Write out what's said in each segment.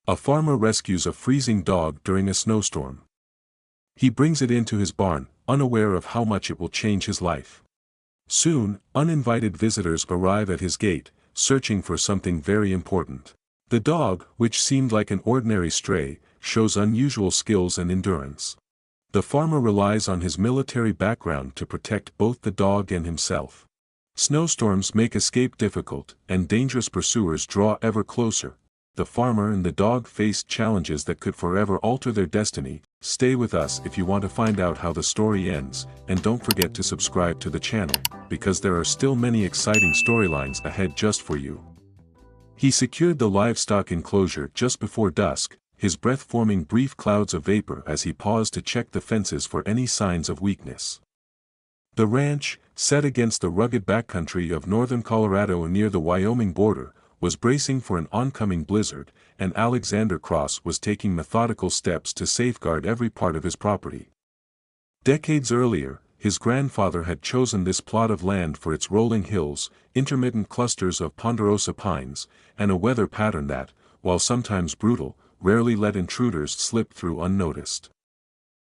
A farmer rescues a freezing dog during a snowstorm. He brings it into his barn, unaware of how much it will change his life. Soon, uninvited visitors arrive at his gate, searching for something very important. The dog, which seemed like an ordinary stray, shows unusual skills and endurance. The farmer relies on his military background to protect both the dog and himself. Snowstorms make escape difficult, and dangerous pursuers draw ever closer. The farmer and the dog face challenges that could forever alter their destiny. Stay with us if you want to find out how the story ends, and don't forget to subscribe to the channel, because there are still many exciting storylines ahead just for you. He secured the livestock enclosure just before dusk, his breath forming brief clouds of vapor as he paused to check the fences for any signs of weakness. The ranch, set against the rugged backcountry of northern Colorado near the Wyoming border, was bracing for an oncoming blizzard, and Alexander Cross was taking methodical steps to safeguard every part of his property. Decades earlier, his grandfather had chosen this plot of land for its rolling hills, intermittent clusters of ponderosa pines, and a weather pattern that, while sometimes brutal, rarely let intruders slip through unnoticed.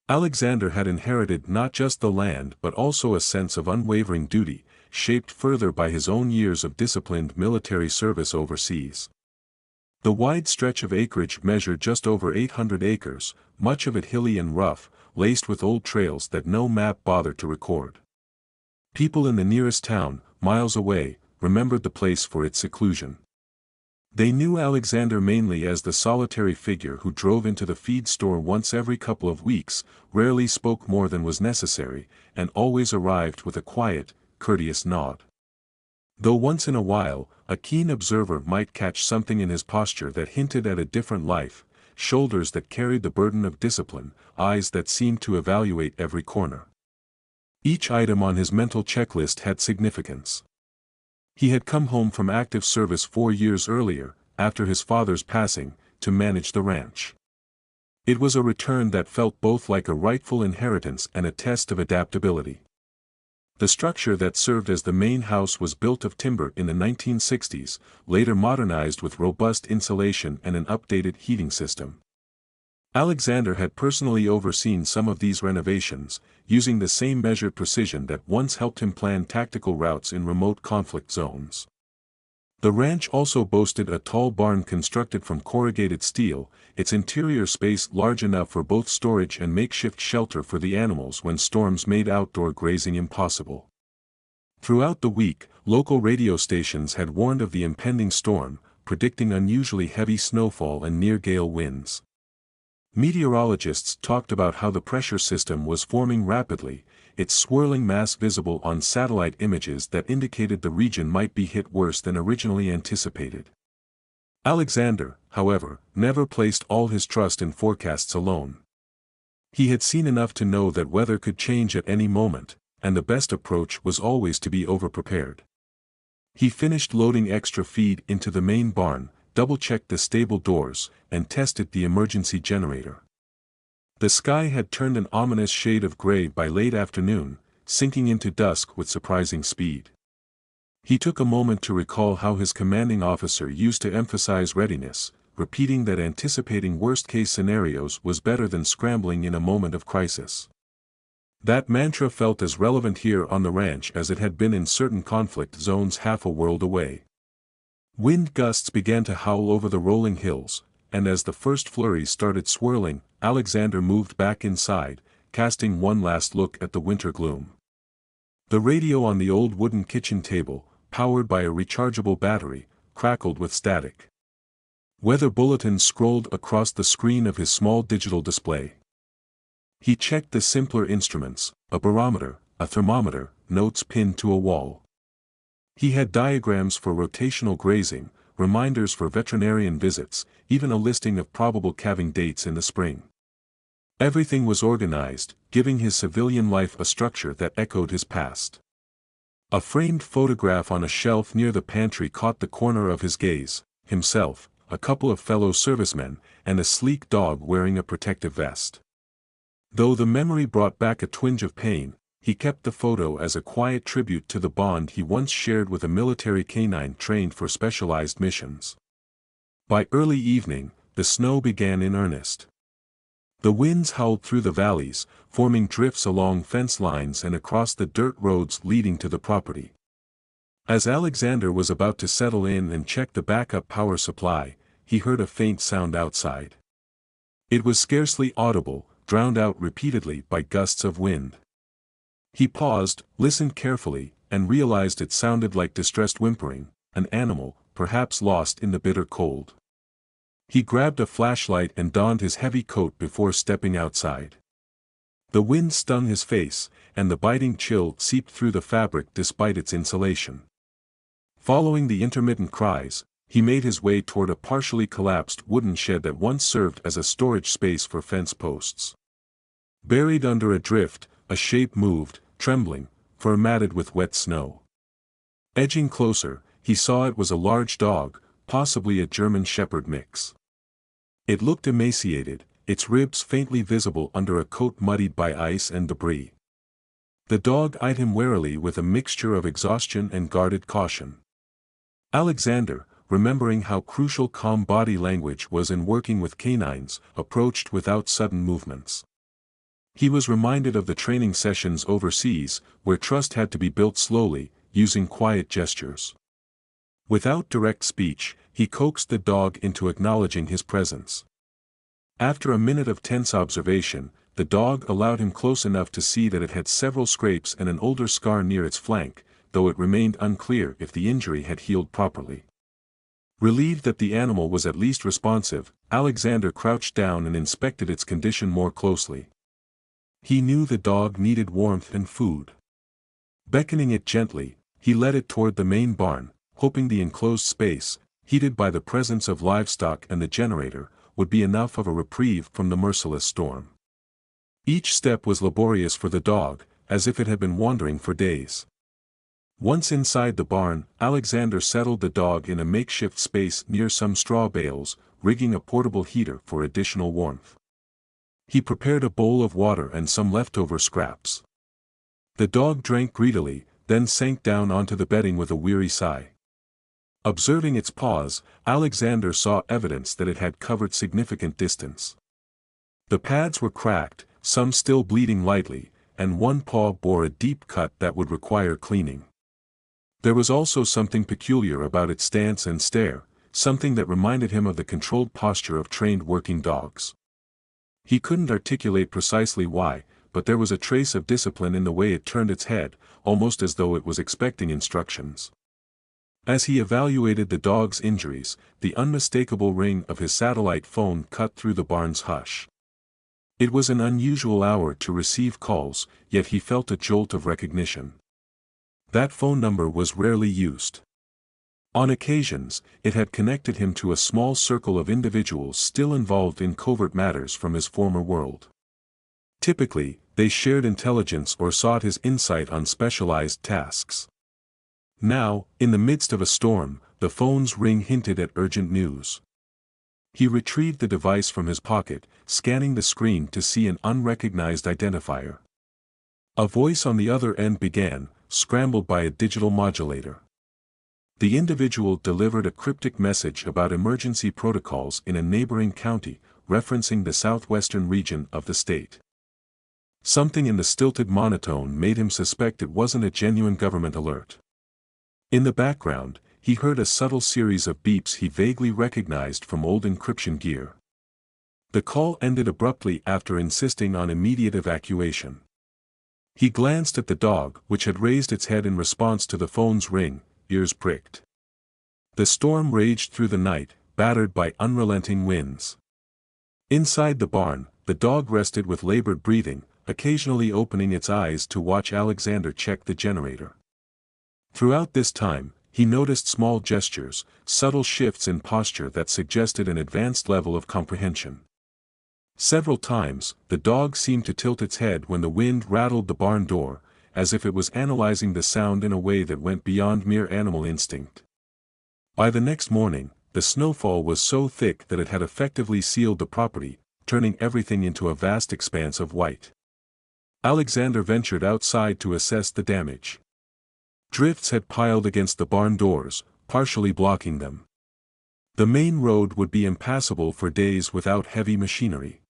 Alexander had inherited not just the land but also a sense of unwavering duty, shaped further by his own years of disciplined military service overseas. The wide stretch of acreage measured just over 800 acres, much of it hilly and rough, laced with old trails that no map bothered to record. People in the nearest town, miles away, remembered the place for its seclusion. They knew Alexander mainly as the solitary figure who drove into the feed store once every couple of weeks, rarely spoke more than was necessary, and always arrived with a quiet, courteous nod. Though once in a while, a keen observer might catch something in his posture that hinted at a different life, shoulders that carried the burden of discipline, eyes that seemed to evaluate every corner. Each item on his mental checklist had significance. He had come home from active service 4 years earlier, after his father's passing, to manage the ranch. It was a return that felt both like a rightful inheritance and a test of adaptability. The structure that served as the main house was built of timber in the 1960s, later modernized with robust insulation and an updated heating system. Alexander had personally overseen some of these renovations, using the same measured precision that once helped him plan tactical routes in remote conflict zones. The ranch also boasted a tall barn constructed from corrugated steel, its interior space large enough for both storage and makeshift shelter for the animals when storms made outdoor grazing impossible. Throughout the week, local radio stations had warned of the impending storm, predicting unusually heavy snowfall and near-gale winds. Meteorologists talked about how the pressure system was forming rapidly, its swirling mass visible on satellite images that indicated the region might be hit worse than originally anticipated. Alexander, however, never placed all his trust in forecasts alone. He had seen enough to know that weather could change at any moment, and the best approach was always to be overprepared. He finished loading extra feed into the main barn, double-checked the stable doors, and tested the emergency generator. The sky had turned an ominous shade of gray by late afternoon, sinking into dusk with surprising speed. He took a moment to recall how his commanding officer used to emphasize readiness, repeating that anticipating worst-case scenarios was better than scrambling in a moment of crisis. That mantra felt as relevant here on the ranch as it had been in certain conflict zones half a world away. Wind gusts began to howl over the rolling hills, and as the first flurries started swirling, Alexander moved back inside, casting one last look at the winter gloom. The radio on the old wooden kitchen table, powered by a rechargeable battery, crackled with static. Weather bulletins scrolled across the screen of his small digital display. He checked the simpler instruments, a barometer, a thermometer, notes pinned to a wall. He had diagrams for rotational grazing, reminders for veterinarian visits, even a listing of probable calving dates in the spring. Everything was organized, giving his civilian life a structure that echoed his past. A framed photograph on a shelf near the pantry caught the corner of his gaze: himself, a couple of fellow servicemen, and a sleek dog wearing a protective vest. Though the memory brought back a twinge of pain, he kept the photo as a quiet tribute to the bond he once shared with a military canine trained for specialized missions. By early evening, the snow began in earnest. The winds howled through the valleys, forming drifts along fence lines and across the dirt roads leading to the property. As Alexander was about to settle in and check the backup power supply, he heard a faint sound outside. It was scarcely audible, drowned out repeatedly by gusts of wind. He paused, listened carefully, and realized it sounded like distressed whimpering, an animal, perhaps lost in the bitter cold. He grabbed a flashlight and donned his heavy coat before stepping outside. The wind stung his face, and the biting chill seeped through the fabric despite its insulation. Following the intermittent cries, he made his way toward a partially collapsed wooden shed that once served as a storage space for fence posts. Buried under a drift, a shape moved, trembling, fur matted with wet snow. Edging closer, he saw it was a large dog, possibly a German Shepherd mix. It looked emaciated, its ribs faintly visible under a coat muddied by ice and debris. The dog eyed him warily with a mixture of exhaustion and guarded caution. Alexander, remembering how crucial calm body language was in working with canines, approached without sudden movements. He was reminded of the training sessions overseas, where trust had to be built slowly, using quiet gestures. Without direct speech, he coaxed the dog into acknowledging his presence. After a minute of tense observation, the dog allowed him close enough to see that it had several scrapes and an older scar near its flank, though it remained unclear if the injury had healed properly. Relieved that the animal was at least responsive, Alexander crouched down and inspected its condition more closely. He knew the dog needed warmth and food. Beckoning it gently, he led it toward the main barn, hoping the enclosed space, heated by the presence of livestock and the generator, would be enough of a reprieve from the merciless storm. Each step was laborious for the dog, as if it had been wandering for days. Once inside the barn, Alexander settled the dog in a makeshift space near some straw bales, rigging a portable heater for additional warmth. He prepared a bowl of water and some leftover scraps. The dog drank greedily, then sank down onto the bedding with a weary sigh. Observing its paws, Alexander saw evidence that it had covered significant distance. The pads were cracked, some still bleeding lightly, and one paw bore a deep cut that would require cleaning. There was also something peculiar about its stance and stare, something that reminded him of the controlled posture of trained working dogs. He couldn't articulate precisely why, but there was a trace of discipline in the way it turned its head, almost as though it was expecting instructions. As he evaluated the dog's injuries, the unmistakable ring of his satellite phone cut through the barn's hush. It was an unusual hour to receive calls, yet he felt a jolt of recognition. That phone number was rarely used. On occasions, it had connected him to a small circle of individuals still involved in covert matters from his former world. Typically, they shared intelligence or sought his insight on specialized tasks. Now, in the midst of a storm, the phone's ring hinted at urgent news. He retrieved the device from his pocket, scanning the screen to see an unrecognized identifier. A voice on the other end began, scrambled by a digital modulator. The individual delivered a cryptic message about emergency protocols in a neighboring county, referencing the southwestern region of the state. Something in the stilted monotone made him suspect it wasn't a genuine government alert. In the background, he heard a subtle series of beeps he vaguely recognized from old encryption gear. The call ended abruptly after insisting on immediate evacuation. He glanced at the dog, which had raised its head in response to the phone's ring, ears pricked. The storm raged through the night, battered by unrelenting winds. Inside the barn, the dog rested with labored breathing, occasionally opening its eyes to watch Alexander check the generator. Throughout this time, he noticed small gestures, subtle shifts in posture that suggested an advanced level of comprehension. Several times, the dog seemed to tilt its head when the wind rattled the barn door, as if it was analyzing the sound in a way that went beyond mere animal instinct. By the next morning, the snowfall was so thick that it had effectively sealed the property, turning everything into a vast expanse of white. Alexander ventured outside to assess the damage. Drifts had piled against the barn doors, partially blocking them. The main road would be impassable for days without heavy machinery.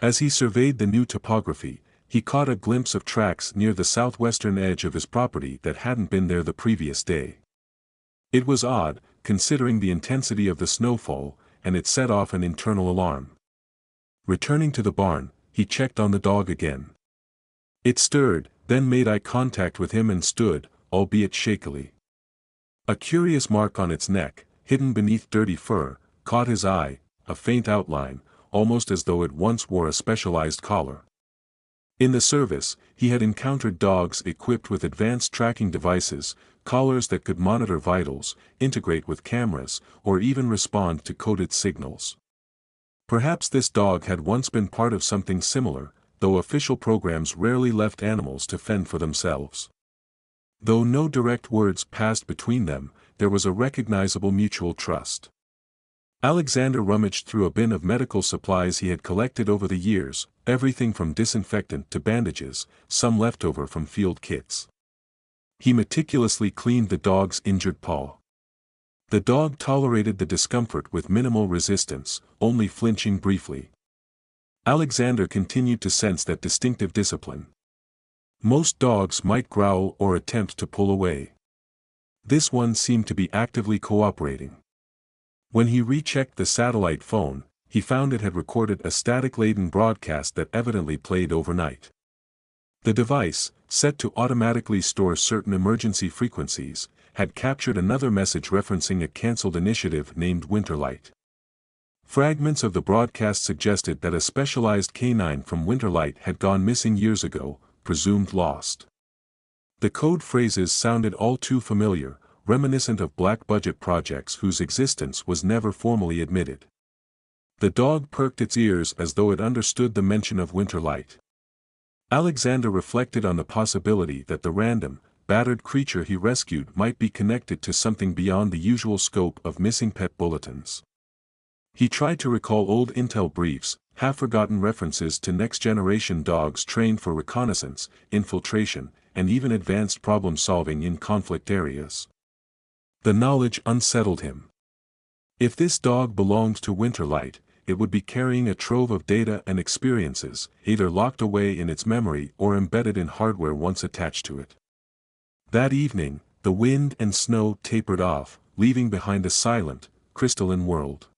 As he surveyed the new topography, he caught a glimpse of tracks near the southwestern edge of his property that hadn't been there the previous day. It was odd, considering the intensity of the snowfall, and it set off an internal alarm. Returning to the barn, he checked on the dog again. It stirred, then made eye contact with him and stood, albeit shakily. A curious mark on its neck, hidden beneath dirty fur, caught his eye, a faint outline, almost as though it once wore a specialized collar. In the service, he had encountered dogs equipped with advanced tracking devices, collars that could monitor vitals, integrate with cameras, or even respond to coded signals. Perhaps this dog had once been part of something similar, though official programs rarely left animals to fend for themselves. Though no direct words passed between them, there was a recognizable mutual trust. Alexander rummaged through a bin of medical supplies he had collected over the years, everything from disinfectant to bandages, some leftover from field kits. He meticulously cleaned the dog's injured paw. The dog tolerated the discomfort with minimal resistance, only flinching briefly. Alexander continued to sense that distinctive discipline. Most dogs might growl or attempt to pull away. This one seemed to be actively cooperating. When he rechecked the satellite phone, he found it had recorded a static-laden broadcast that evidently played overnight. The device, set to automatically store certain emergency frequencies, had captured another message referencing a cancelled initiative named Winterlight. Fragments of the broadcast suggested that a specialized canine from Winterlight had gone missing years ago, presumed lost. The code phrases sounded all too familiar, reminiscent of black-budget projects whose existence was never formally admitted. The dog perked its ears as though it understood the mention of Winterlight. Alexander reflected on the possibility that the random, battered creature he rescued might be connected to something beyond the usual scope of missing pet bulletins. He tried to recall old intel briefs, half-forgotten references to next-generation dogs trained for reconnaissance, infiltration, and even advanced problem-solving in conflict areas. The knowledge unsettled him. If this dog belonged to Winterlight, it would be carrying a trove of data and experiences, either locked away in its memory or embedded in hardware once attached to it. That evening, the wind and snow tapered off, leaving behind a silent, crystalline world.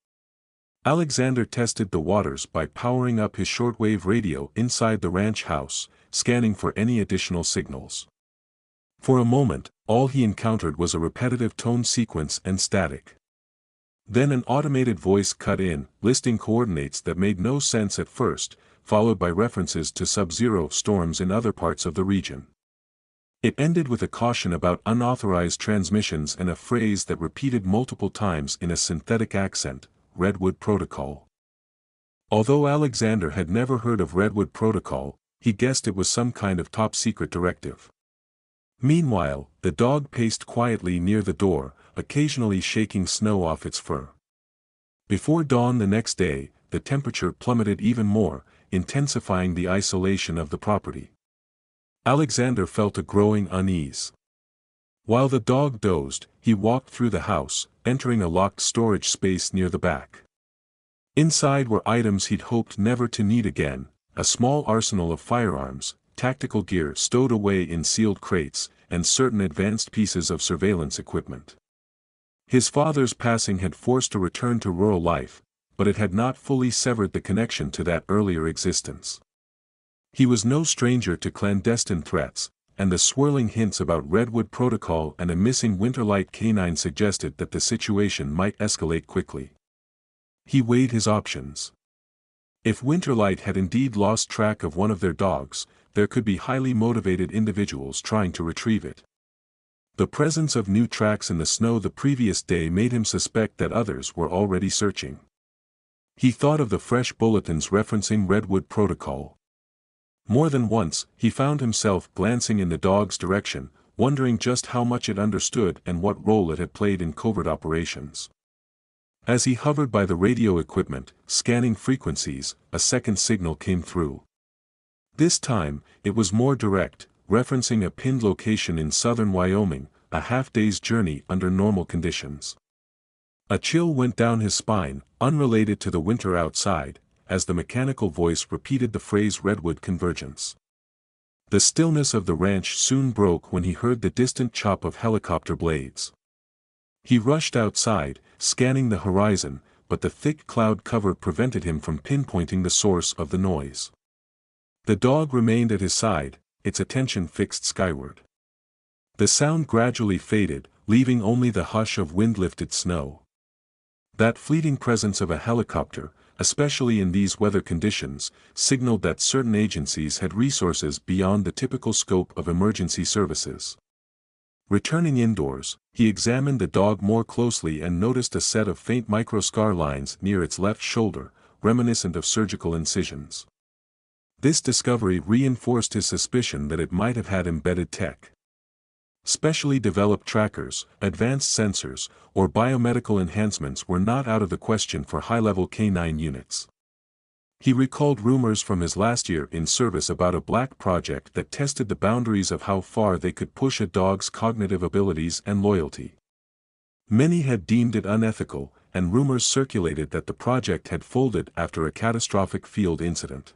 Alexander tested the waters by powering up his shortwave radio inside the ranch house, scanning for any additional signals. For a moment, all he encountered was a repetitive tone sequence and static. Then an automated voice cut in, listing coordinates that made no sense at first, followed by references to sub-zero storms in other parts of the region. It ended with a caution about unauthorized transmissions and a phrase that repeated multiple times in a synthetic accent, Redwood Protocol. Although Alexander had never heard of Redwood Protocol, he guessed it was some kind of top-secret directive. Meanwhile, the dog paced quietly near the door, occasionally shaking snow off its fur. Before dawn the next day, the temperature plummeted even more, intensifying the isolation of the property. Alexander felt a growing unease. While the dog dozed, he walked through the house, entering a locked storage space near the back. Inside were items he'd hoped never to need again, a small arsenal of firearms, tactical gear stowed away in sealed crates, and certain advanced pieces of surveillance equipment. His father's passing had forced a return to rural life, but it had not fully severed the connection to that earlier existence. He was no stranger to clandestine threats, and the swirling hints about Redwood Protocol and a missing Winterlight canine suggested that the situation might escalate quickly. He weighed his options. If Winterlight had indeed lost track of one of their dogs, there could be highly motivated individuals trying to retrieve it. The presence of new tracks in the snow the previous day made him suspect that others were already searching. He thought of the fresh bulletins referencing Redwood Protocol. More than once, he found himself glancing in the dog's direction, wondering just how much it understood and what role it had played in covert operations. As he hovered by the radio equipment, scanning frequencies, a second signal came through. This time, it was more direct, referencing a pinned location in southern Wyoming, a half-day's journey under normal conditions. A chill went down his spine, unrelated to the winter outside, as the mechanical voice repeated the phrase Redwood Convergence. The stillness of the ranch soon broke when he heard the distant chop of helicopter blades. He rushed outside, scanning the horizon, but the thick cloud cover prevented him from pinpointing the source of the noise. The dog remained at his side, its attention fixed skyward. The sound gradually faded, leaving only the hush of wind-lifted snow. That fleeting presence of a helicopter, especially in these weather conditions, signaled that certain agencies had resources beyond the typical scope of emergency services. Returning indoors, he examined the dog more closely and noticed a set of faint micro-scar lines near its left shoulder, reminiscent of surgical incisions. This discovery reinforced his suspicion that it might have had embedded tech. Specially developed trackers, advanced sensors, or biomedical enhancements were not out of the question for high-level canine units. He recalled rumors from his last year in service about a black project that tested the boundaries of how far they could push a dog's cognitive abilities and loyalty. Many had deemed it unethical, and rumors circulated that the project had folded after a catastrophic field incident.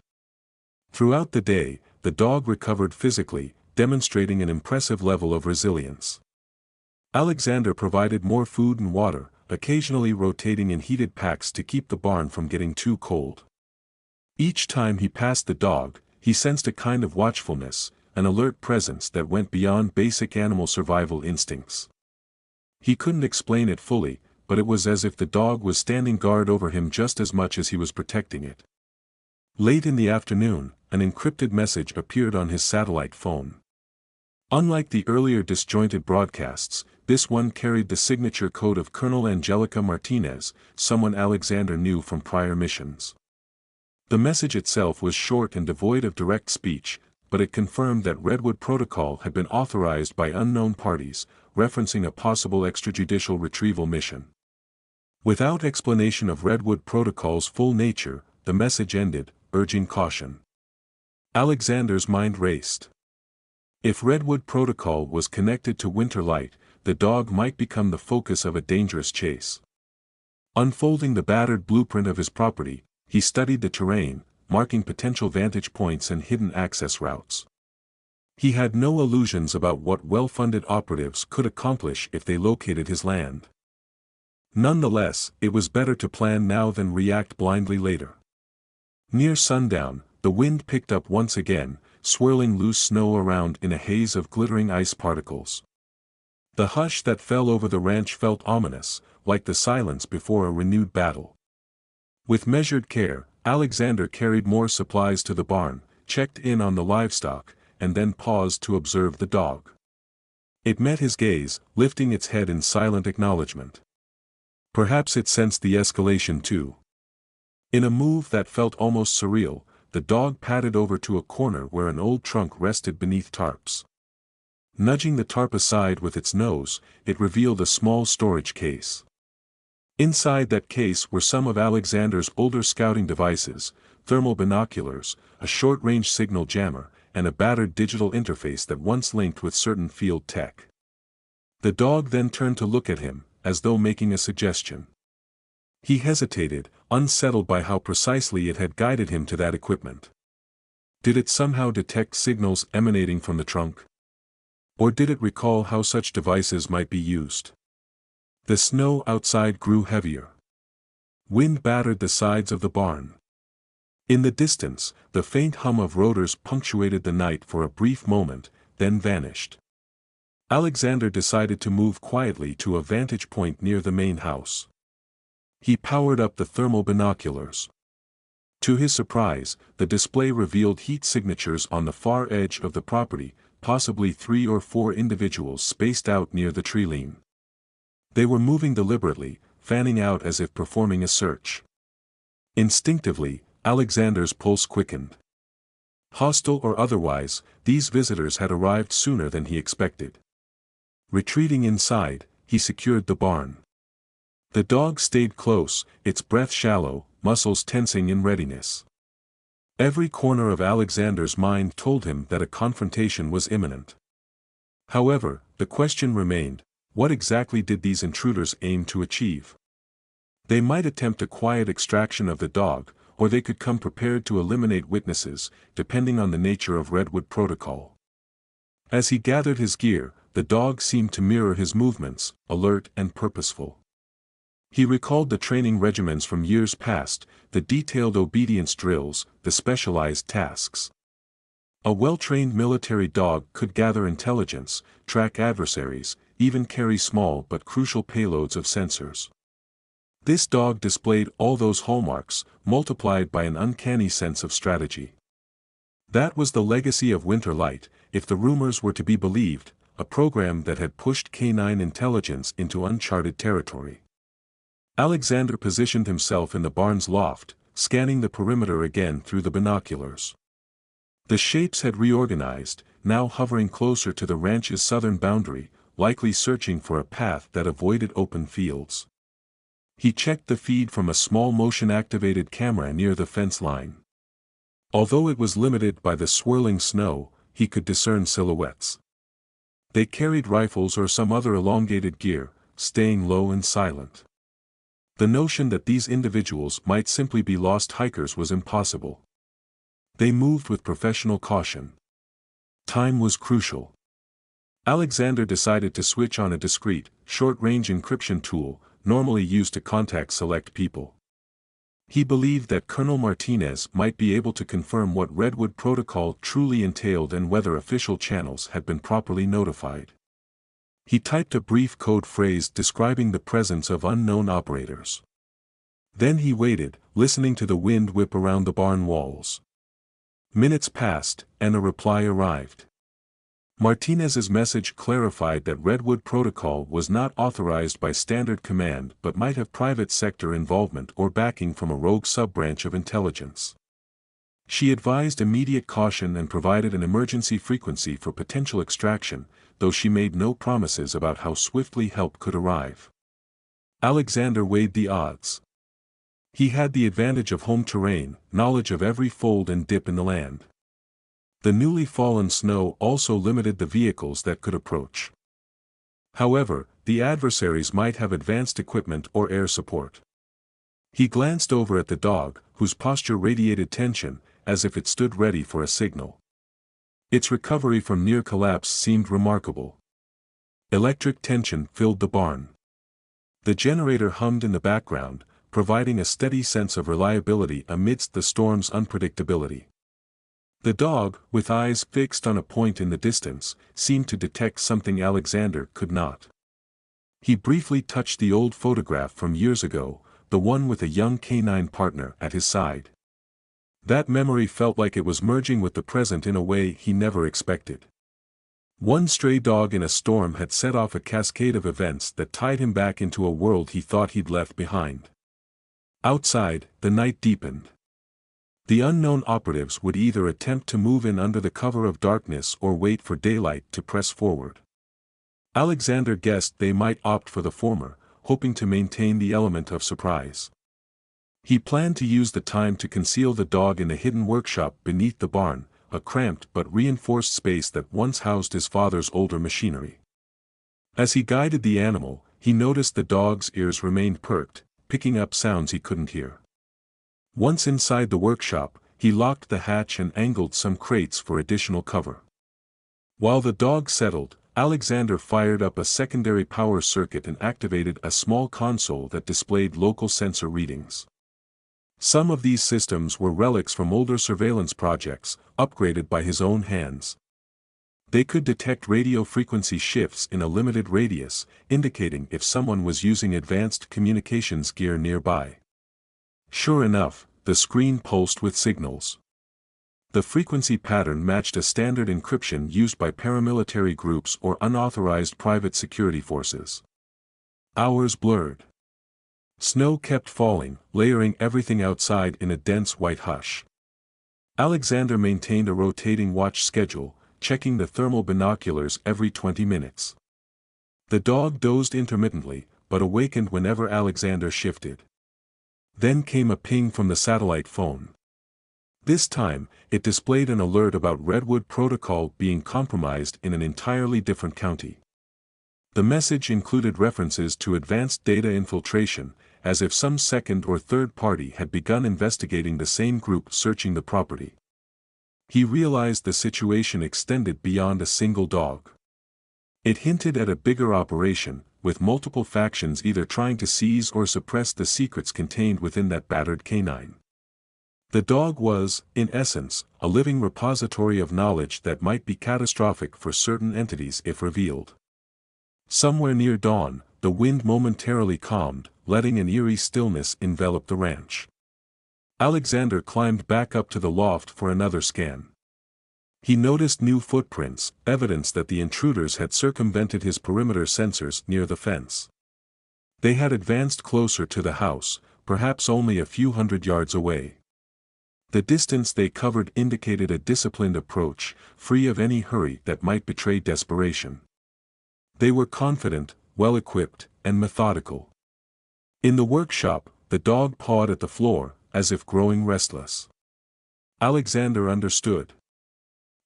Throughout the day, the dog recovered physically, demonstrating an impressive level of resilience. Alexander provided more food and water, occasionally rotating in heated packs to keep the barn from getting too cold. Each time he passed the dog, he sensed a kind of watchfulness, an alert presence that went beyond basic animal survival instincts. He couldn't explain it fully, but it was as if the dog was standing guard over him just as much as he was protecting it. Late in the afternoon, an encrypted message appeared on his satellite phone. Unlike the earlier disjointed broadcasts, this one carried the signature code of Colonel Angelica Martinez, someone Alexander knew from prior missions. The message itself was short and devoid of direct speech, but it confirmed that Redwood Protocol had been authorized by unknown parties, referencing a possible extrajudicial retrieval mission. Without explanation of Redwood Protocol's full nature, the message ended, urging caution. Alexander's mind raced. If Redwood Protocol was connected to Winterlight, the dog might become the focus of a dangerous chase. Unfolding the battered blueprint of his property, he studied the terrain, marking potential vantage points and hidden access routes. He had no illusions about what well-funded operatives could accomplish if they located his land. Nonetheless, it was better to plan now than react blindly later. Near sundown, the wind picked up once again, swirling loose snow around in a haze of glittering ice particles. The hush that fell over the ranch felt ominous, like the silence before a renewed battle. With measured care, Alexander carried more supplies to the barn, checked in on the livestock, and then paused to observe the dog. It met his gaze, lifting its head in silent acknowledgement. Perhaps it sensed the escalation too. In a move that felt almost surreal, the dog padded over to a corner where an old trunk rested beneath tarps. Nudging the tarp aside with its nose, it revealed a small storage case. Inside that case were some of Alexander's older scouting devices, thermal binoculars, a short-range signal jammer, and a battered digital interface that once linked with certain field tech. The dog then turned to look at him, as though making a suggestion. He hesitated, unsettled by how precisely it had guided him to that equipment. Did it somehow detect signals emanating from the trunk? Or did it recall how such devices might be used? The snow outside grew heavier. Wind battered the sides of the barn. In the distance, the faint hum of rotors punctuated the night for a brief moment, then vanished. Alexander decided to move quietly to a vantage point near the main house. He powered up the thermal binoculars. To his surprise, the display revealed heat signatures on the far edge of the property, possibly 3 or 4 individuals spaced out near the tree line. They were moving deliberately, fanning out as if performing a search. Instinctively, Alexander's pulse quickened. Hostile or otherwise, these visitors had arrived sooner than he expected. Retreating inside, he secured the barn. The dog stayed close, its breath shallow, muscles tensing in readiness. Every corner of Alexander's mind told him that a confrontation was imminent. However, the question remained, what exactly did these intruders aim to achieve? They might attempt a quiet extraction of the dog, or they could come prepared to eliminate witnesses, depending on the nature of Redwood Protocol. As he gathered his gear, the dog seemed to mirror his movements, alert and purposeful. He recalled the training regimens from years past, the detailed obedience drills, the specialized tasks. A well-trained military dog could gather intelligence, track adversaries, even carry small but crucial payloads of sensors. This dog displayed all those hallmarks, multiplied by an uncanny sense of strategy. That was the legacy of Winterlight, if the rumors were to be believed, a program that had pushed canine intelligence into uncharted territory. Alexander positioned himself in the barn's loft, scanning the perimeter again through the binoculars. The shapes had reorganized, now hovering closer to the ranch's southern boundary, likely searching for a path that avoided open fields. He checked the feed from a small motion-activated camera near the fence line. Although it was limited by the swirling snow, he could discern silhouettes. They carried rifles or some other elongated gear, staying low and silent. The notion that these individuals might simply be lost hikers was impossible. They moved with professional caution. Time was crucial. Alexander decided to switch on a discreet, short-range encryption tool, normally used to contact select people. He believed that Colonel Martinez might be able to confirm what Redwood Protocol truly entailed and whether official channels had been properly notified. He typed a brief code phrase describing the presence of unknown operators. Then he waited, listening to the wind whip around the barn walls. Minutes passed, and a reply arrived. Martinez's message clarified that Redwood Protocol was not authorized by Standard Command but might have private sector involvement or backing from a rogue sub-branch of intelligence. She advised immediate caution and provided an emergency frequency for potential extraction, though she made no promises about how swiftly help could arrive. Alexander weighed the odds. He had the advantage of home terrain, knowledge of every fold and dip in the land. The newly fallen snow also limited the vehicles that could approach. However, the adversaries might have advanced equipment or air support. He glanced over at the dog, whose posture radiated tension, as if it stood ready for a signal. Its recovery from near collapse seemed remarkable. Electric tension filled the barn. The generator hummed in the background, providing a steady sense of reliability amidst the storm's unpredictability. The dog, with eyes fixed on a point in the distance, seemed to detect something Alexander could not. He briefly touched the old photograph from years ago, the one with a young canine partner at his side. That memory felt like it was merging with the present in a way he never expected. One stray dog in a storm had set off a cascade of events that tied him back into a world he thought he'd left behind. Outside, the night deepened. The unknown operatives would either attempt to move in under the cover of darkness or wait for daylight to press forward. Alexander guessed they might opt for the former, hoping to maintain the element of surprise. He planned to use the time to conceal the dog in the hidden workshop beneath the barn, a cramped but reinforced space that once housed his father's older machinery. As he guided the animal, he noticed the dog's ears remained perked, picking up sounds he couldn't hear. Once inside the workshop, he locked the hatch and angled some crates for additional cover. While the dog settled, Alexander fired up a secondary power circuit and activated a small console that displayed local sensor readings. Some of these systems were relics from older surveillance projects, upgraded by his own hands. They could detect radio frequency shifts in a limited radius, indicating if someone was using advanced communications gear nearby. Sure enough, the screen pulsed with signals. The frequency pattern matched a standard encryption used by paramilitary groups or unauthorized private security forces. Hours blurred. Snow kept falling, layering everything outside in a dense white hush. Alexander maintained a rotating watch schedule, checking the thermal binoculars every 20 minutes. The dog dozed intermittently, but awakened whenever Alexander shifted. Then came a ping from the satellite phone. This time, it displayed an alert about Redwood Protocol being compromised in an entirely different county. The message included references to advanced data infiltration, as if some second or third party had begun investigating the same group searching the property. He realized the situation extended beyond a single dog. It hinted at a bigger operation, with multiple factions either trying to seize or suppress the secrets contained within that battered canine. The dog was, in essence, a living repository of knowledge that might be catastrophic for certain entities if revealed. Somewhere near dawn, the wind momentarily calmed, letting an eerie stillness envelop the ranch. Alexander climbed back up to the loft for another scan. He noticed new footprints, evidence that the intruders had circumvented his perimeter sensors near the fence. They had advanced closer to the house, perhaps only a few hundred yards away. The distance they covered indicated a disciplined approach, free of any hurry that might betray desperation. They were confident, well-equipped, and methodical. In the workshop, the dog pawed at the floor, as if growing restless. Alexander understood.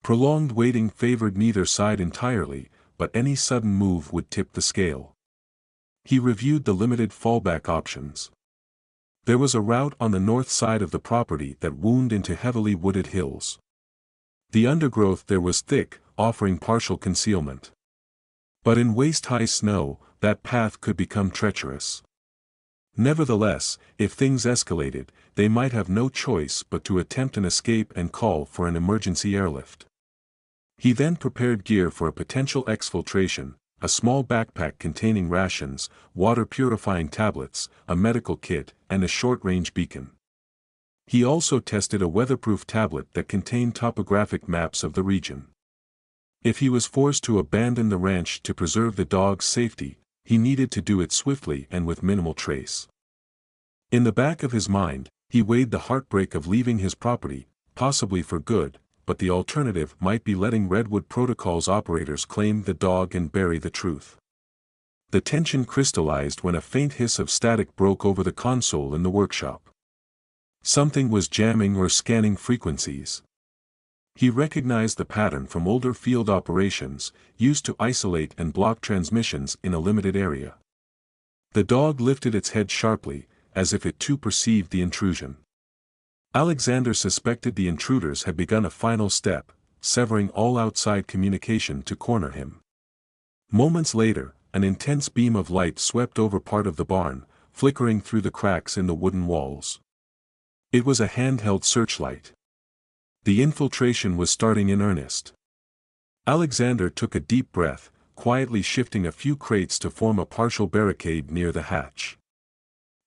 Prolonged waiting favored neither side entirely, but any sudden move would tip the scale. He reviewed the limited fallback options. There was a route on the north side of the property that wound into heavily wooded hills. The undergrowth there was thick, offering partial concealment. But in waist-high snow, that path could become treacherous. Nevertheless, if things escalated, they might have no choice but to attempt an escape and call for an emergency airlift. He then prepared gear for a potential exfiltration: a small backpack containing rations, water-purifying tablets, a medical kit, and a short-range beacon. He also tested a weatherproof tablet that contained topographic maps of the region. If he was forced to abandon the ranch to preserve the dog's safety, he needed to do it swiftly and with minimal trace. In the back of his mind, he weighed the heartbreak of leaving his property, possibly for good, but the alternative might be letting Redwood Protocol's operators claim the dog and bury the truth. The tension crystallized when a faint hiss of static broke over the console in the workshop. Something was jamming or scanning frequencies. He recognized the pattern from older field operations, used to isolate and block transmissions in a limited area. The dog lifted its head sharply, as if it too perceived the intrusion. Alexander suspected the intruders had begun a final step, severing all outside communication to corner him. Moments later, an intense beam of light swept over part of the barn, flickering through the cracks in the wooden walls. It was a handheld searchlight. The infiltration was starting in earnest. Alexander took a deep breath, quietly shifting a few crates to form a partial barricade near the hatch.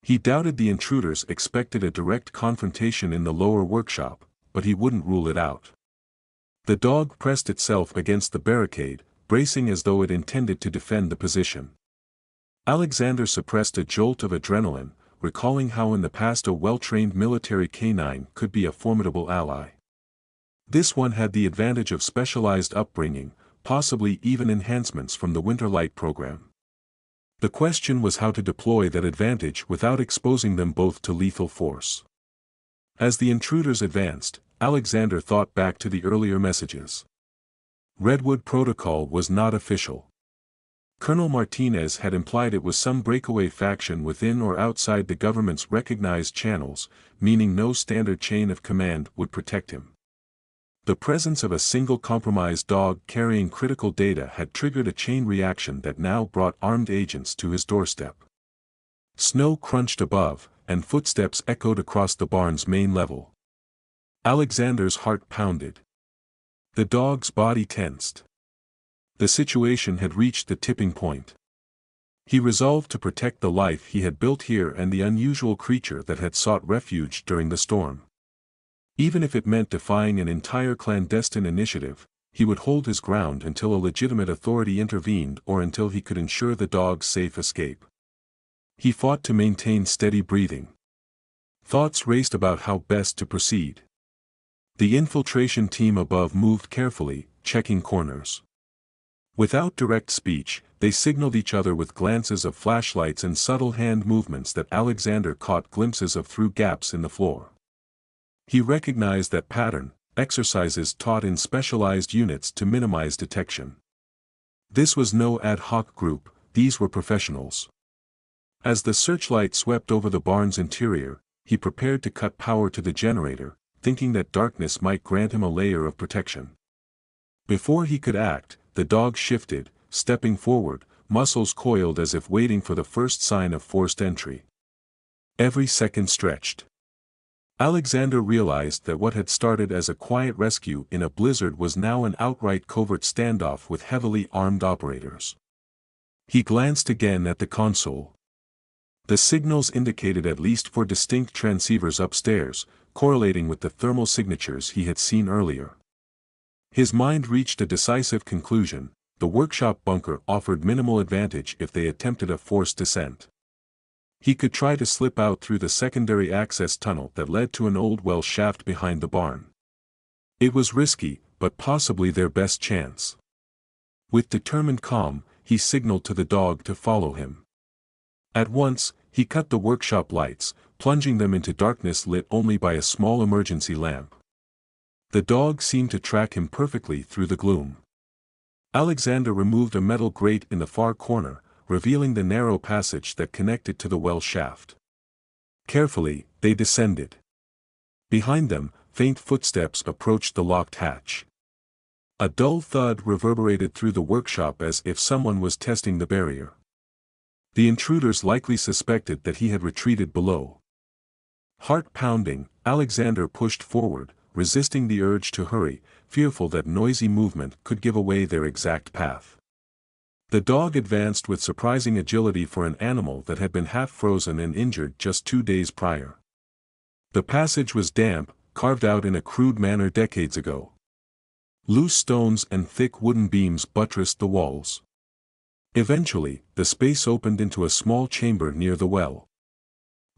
He doubted the intruders expected a direct confrontation in the lower workshop, but he wouldn't rule it out. The dog pressed itself against the barricade, bracing as though it intended to defend the position. Alexander suppressed a jolt of adrenaline, recalling how in the past a well-trained military canine could be a formidable ally. This one had the advantage of specialized upbringing, possibly even enhancements from the Winterlight program. The question was how to deploy that advantage without exposing them both to lethal force. As the intruders advanced, Alexander thought back to the earlier messages. Redwood Protocol was not official. Colonel Martinez had implied it was some breakaway faction within or outside the government's recognized channels, meaning no standard chain of command would protect him. The presence of a single compromised dog carrying critical data had triggered a chain reaction that now brought armed agents to his doorstep. Snow crunched above, and footsteps echoed across the barn's main level. Alexander's heart pounded. The dog's body tensed. The situation had reached the tipping point. He resolved to protect the life he had built here and the unusual creature that had sought refuge during the storm. Even if it meant defying an entire clandestine initiative, he would hold his ground until a legitimate authority intervened or until he could ensure the dog's safe escape. He fought to maintain steady breathing. Thoughts raced about how best to proceed. The infiltration team above moved carefully, checking corners. Without direct speech, they signaled each other with glances of flashlights and subtle hand movements that Alexander caught glimpses of through gaps in the floor. He recognized that pattern: exercises taught in specialized units to minimize detection. This was no ad hoc group, these were professionals. As the searchlight swept over the barn's interior, he prepared to cut power to the generator, thinking that darkness might grant him a layer of protection. Before he could act, the dog shifted, stepping forward, muscles coiled as if waiting for the first sign of forced entry. Every second stretched. Alexander realized that what had started as a quiet rescue in a blizzard was now an outright covert standoff with heavily armed operators. He glanced again at the console. The signals indicated at least 4 distinct transceivers upstairs, correlating with the thermal signatures he had seen earlier. His mind reached a decisive conclusion: the workshop bunker offered minimal advantage if they attempted a forced descent. He could try to slip out through the secondary access tunnel that led to an old well shaft behind the barn. It was risky, but possibly their best chance. With determined calm, he signaled to the dog to follow him. At once, he cut the workshop lights, plunging them into darkness lit only by a small emergency lamp. The dog seemed to track him perfectly through the gloom. Alexander removed a metal grate in the far corner, revealing the narrow passage that connected to the well shaft. Carefully, they descended. Behind them, faint footsteps approached the locked hatch. A dull thud reverberated through the workshop as if someone was testing the barrier. The intruders likely suspected that he had retreated below. Heart pounding, Alexander pushed forward, resisting the urge to hurry, fearful that noisy movement could give away their exact path. The dog advanced with surprising agility for an animal that had been half frozen and injured just 2 days prior. The passage was damp, carved out in a crude manner decades ago. Loose stones and thick wooden beams buttressed the walls. Eventually, the space opened into a small chamber near the well.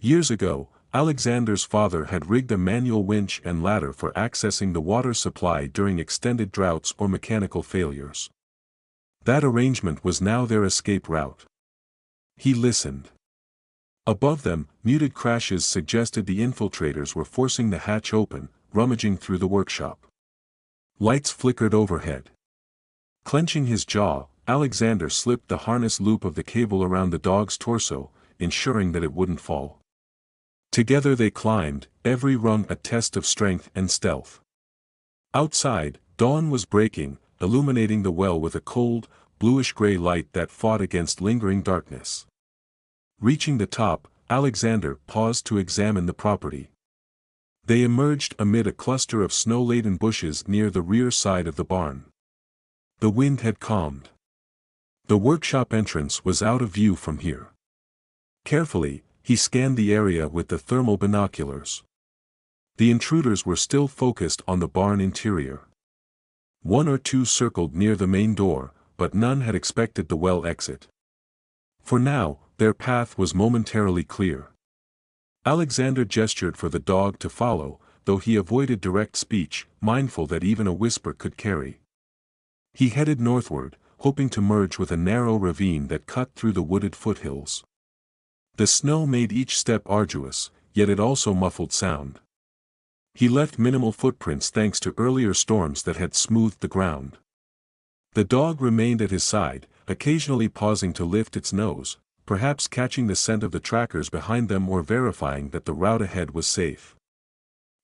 Years ago, Alexander's father had rigged a manual winch and ladder for accessing the water supply during extended droughts or mechanical failures. That arrangement was now their escape route. He listened. Above them, muted crashes suggested the infiltrators were forcing the hatch open, rummaging through the workshop. Lights flickered overhead. Clenching his jaw, Alexander slipped the harness loop of the cable around the dog's torso, ensuring that it wouldn't fall. Together they climbed, every rung a test of strength and stealth. Outside, dawn was breaking, illuminating the well with a cold, bluish-gray light that fought against lingering darkness. Reaching the top, Alexander paused to examine the property. They emerged amid a cluster of snow-laden bushes near the rear side of the barn. The wind had calmed. The workshop entrance was out of view from here. Carefully, he scanned the area with the thermal binoculars. The intruders were still focused on the barn interior. 1 or 2 circled near the main door, but none had expected the well exit. For now, their path was momentarily clear. Alexander gestured for the dog to follow, though he avoided direct speech, mindful that even a whisper could carry. He headed northward, hoping to merge with a narrow ravine that cut through the wooded foothills. The snow made each step arduous, yet it also muffled sound. He left minimal footprints thanks to earlier storms that had smoothed the ground. The dog remained at his side, occasionally pausing to lift its nose, perhaps catching the scent of the trackers behind them or verifying that the route ahead was safe.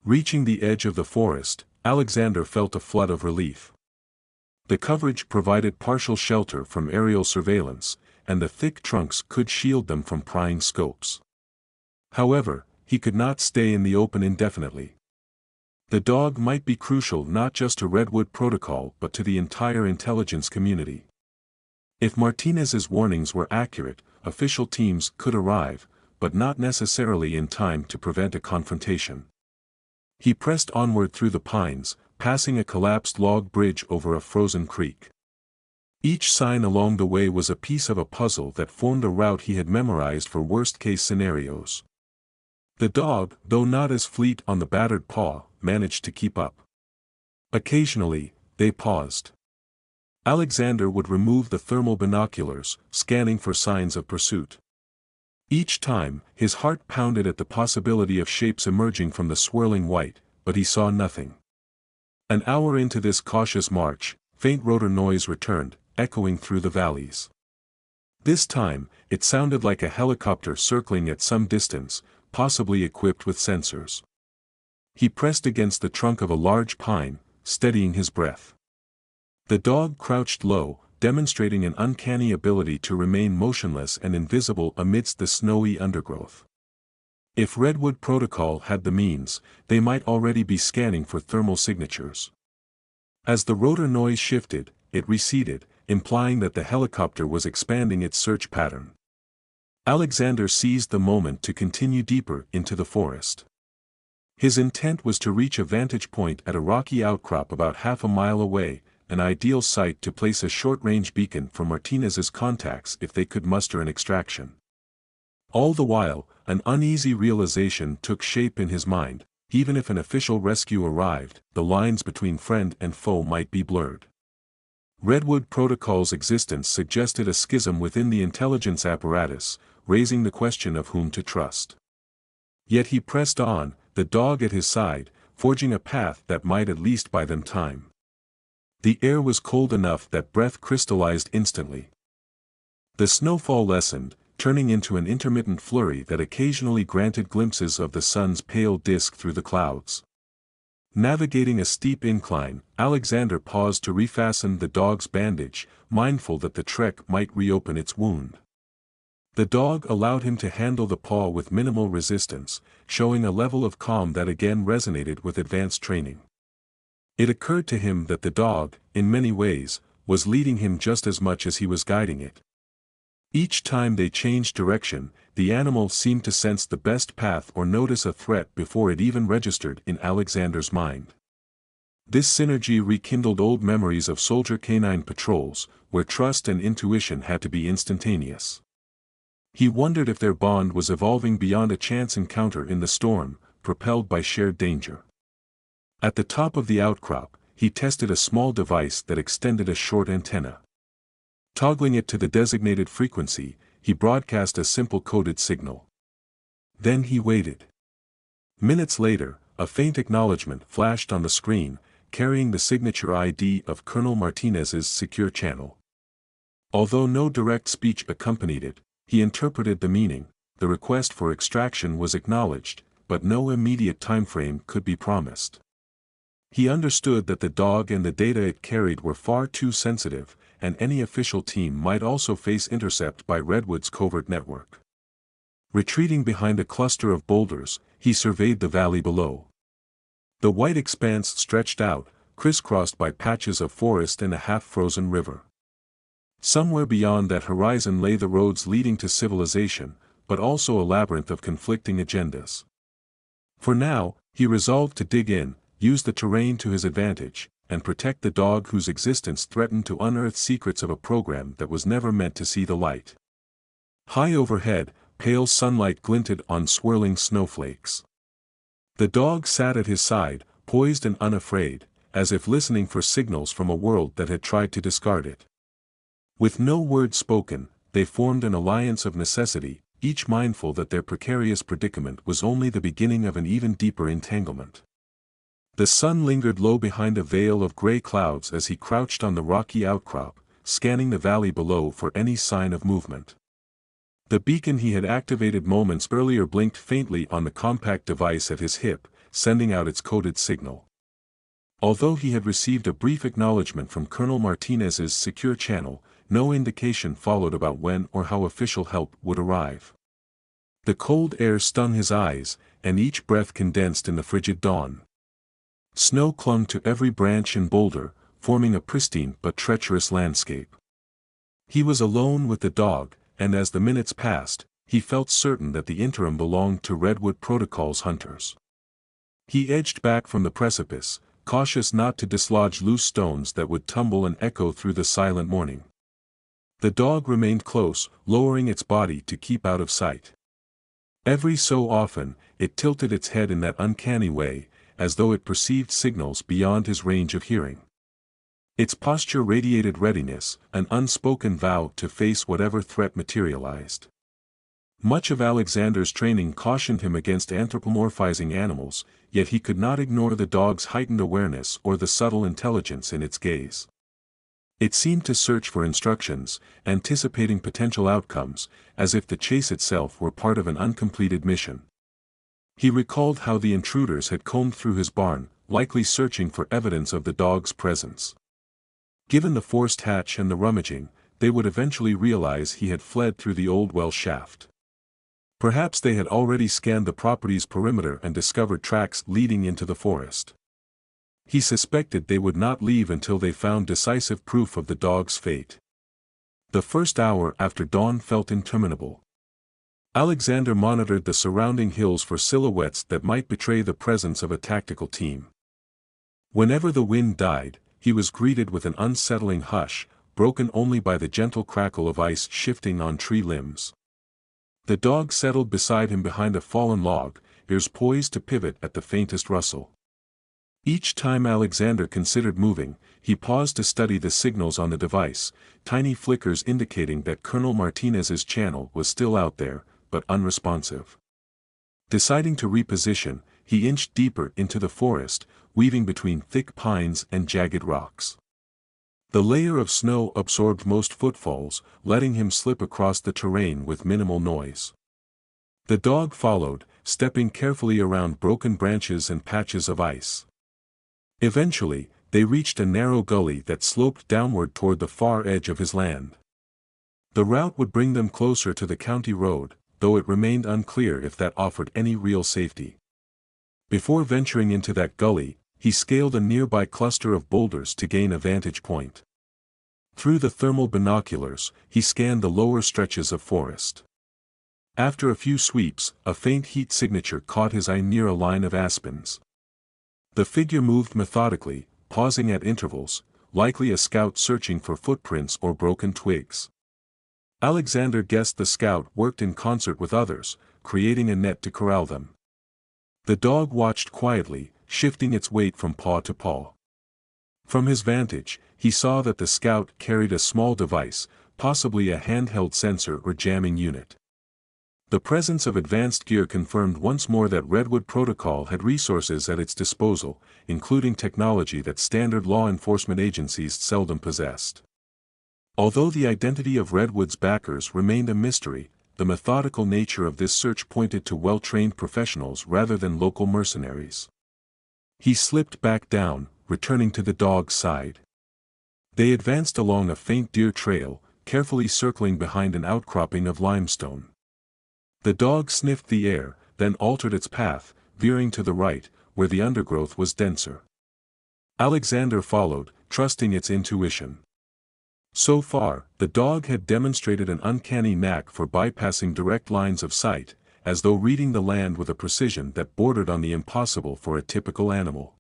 Reaching the edge of the forest, Alexander felt a flood of relief. The coverage provided partial shelter from aerial surveillance, and the thick trunks could shield them from prying scopes. However, he could not stay in the open indefinitely. The dog might be crucial not just to Redwood Protocol but to the entire intelligence community. If Martinez's warnings were accurate, official teams could arrive, but not necessarily in time to prevent a confrontation. He pressed onward through the pines, passing a collapsed log bridge over a frozen creek. Each sign along the way was a piece of a puzzle that formed a route he had memorized for worst-case scenarios. The dog, though not as fleet on the battered paw, managed to keep up. Occasionally, they paused. Alexander would remove the thermal binoculars, scanning for signs of pursuit. Each time, his heart pounded at the possibility of shapes emerging from the swirling white, but he saw nothing. An hour into this cautious march, faint rotor noise returned, echoing through the valleys. This time, it sounded like a helicopter circling at some distance, possibly equipped with sensors. He pressed against the trunk of a large pine, steadying his breath. The dog crouched low, demonstrating an uncanny ability to remain motionless and invisible amidst the snowy undergrowth. If Redwood Protocol had the means, they might already be scanning for thermal signatures. As the rotor noise shifted, it receded, implying that the helicopter was expanding its search pattern. Alexander seized the moment to continue deeper into the forest. His intent was to reach a vantage point at a rocky outcrop about half a mile away, an ideal site to place a short-range beacon for Martinez's contacts if they could muster an extraction. All the while, an uneasy realization took shape in his mind: even if an official rescue arrived, the lines between friend and foe might be blurred. Redwood Protocol's existence suggested a schism within the intelligence apparatus, raising the question of whom to trust. Yet he pressed on, the dog at his side, forging a path that might at least buy them time. The air was cold enough that breath crystallized instantly. The snowfall lessened, turning into an intermittent flurry that occasionally granted glimpses of the sun's pale disk through the clouds. Navigating a steep incline, Alexander paused to refasten the dog's bandage, mindful that the trek might reopen its wound. The dog allowed him to handle the paw with minimal resistance, showing a level of calm that again resonated with advanced training. It occurred to him that the dog, in many ways, was leading him just as much as he was guiding it. Each time they changed direction, the animal seemed to sense the best path or notice a threat before it even registered in Alexander's mind. This synergy rekindled old memories of soldier canine patrols, where trust and intuition had to be instantaneous. He wondered if their bond was evolving beyond a chance encounter in the storm, propelled by shared danger. At the top of the outcrop, he tested a small device that extended a short antenna. Toggling it to the designated frequency, he broadcast a simple coded signal. Then he waited. Minutes later, a faint acknowledgement flashed on the screen, carrying the signature ID of Colonel Martinez's secure channel. Although no direct speech accompanied it, he interpreted the meaning: the request for extraction was acknowledged, but no immediate timeframe could be promised. He understood that the dog and the data it carried were far too sensitive, and any official team might also face intercept by Redwood's covert network. Retreating behind a cluster of boulders, he surveyed the valley below. The white expanse stretched out, crisscrossed by patches of forest and a half-frozen river. Somewhere beyond that horizon lay the roads leading to civilization, but also a labyrinth of conflicting agendas. For now, he resolved to dig in, use the terrain to his advantage, and protect the dog whose existence threatened to unearth secrets of a program that was never meant to see the light. High overhead, pale sunlight glinted on swirling snowflakes. The dog sat at his side, poised and unafraid, as if listening for signals from a world that had tried to discard it. With no word spoken, they formed an alliance of necessity, each mindful that their precarious predicament was only the beginning of an even deeper entanglement. The sun lingered low behind a veil of gray clouds as he crouched on the rocky outcrop, scanning the valley below for any sign of movement. The beacon he had activated moments earlier blinked faintly on the compact device at his hip, sending out its coded signal. Although he had received a brief acknowledgement from Colonel Martinez's secure channel, no indication followed about when or how official help would arrive. The cold air stung his eyes, and each breath condensed in the frigid dawn. Snow clung to every branch and boulder, forming a pristine but treacherous landscape. He was alone with the dog, and as the minutes passed, he felt certain that the interim belonged to Redwood Protocol's hunters. He edged back from the precipice, cautious not to dislodge loose stones that would tumble and echo through the silent morning. The dog remained close, lowering its body to keep out of sight. Every so often, it tilted its head in that uncanny way, as though it perceived signals beyond his range of hearing. Its posture radiated readiness, an unspoken vow to face whatever threat materialized. Much of Alexander's training cautioned him against anthropomorphizing animals, yet he could not ignore the dog's heightened awareness or the subtle intelligence in its gaze. It seemed to search for instructions, anticipating potential outcomes, as if the chase itself were part of an uncompleted mission. He recalled how the intruders had combed through his barn, likely searching for evidence of the dog's presence. Given the forced hatch and the rummaging, they would eventually realize he had fled through the old well shaft. Perhaps they had already scanned the property's perimeter and discovered tracks leading into the forest. He suspected they would not leave until they found decisive proof of the dog's fate. The first hour after dawn felt interminable. Alexander monitored the surrounding hills for silhouettes that might betray the presence of a tactical team. Whenever the wind died, he was greeted with an unsettling hush, broken only by the gentle crackle of ice shifting on tree limbs. The dog settled beside him behind a fallen log, ears poised to pivot at the faintest rustle. Each time Alexander considered moving, he paused to study the signals on the device, tiny flickers indicating that Colonel Martinez's channel was still out there, but unresponsive. Deciding to reposition, he inched deeper into the forest, weaving between thick pines and jagged rocks. The layer of snow absorbed most footfalls, letting him slip across the terrain with minimal noise. The dog followed, stepping carefully around broken branches and patches of ice. Eventually, they reached a narrow gully that sloped downward toward the far edge of his land. The route would bring them closer to the county road, though it remained unclear if that offered any real safety. Before venturing into that gully, he scaled a nearby cluster of boulders to gain a vantage point. Through the thermal binoculars, he scanned the lower stretches of forest. After a few sweeps, a faint heat signature caught his eye near a line of aspens. The figure moved methodically, pausing at intervals, likely a scout searching for footprints or broken twigs. Alexander guessed the scout worked in concert with others, creating a net to corral them. The dog watched quietly, shifting its weight from paw to paw. From his vantage, he saw that the scout carried a small device, possibly a handheld sensor or jamming unit. The presence of advanced gear confirmed once more that Redwood Protocol had resources at its disposal, including technology that standard law enforcement agencies seldom possessed. Although the identity of Redwood's backers remained a mystery, the methodical nature of this search pointed to well-trained professionals rather than local mercenaries. He slipped back down, returning to the dog's side. They advanced along a faint deer trail, carefully circling behind an outcropping of limestone. The dog sniffed the air, then altered its path, veering to the right, where the undergrowth was denser. Alexander followed, trusting its intuition. So far, the dog had demonstrated an uncanny knack for bypassing direct lines of sight, as though reading the land with a precision that bordered on the impossible for a typical animal.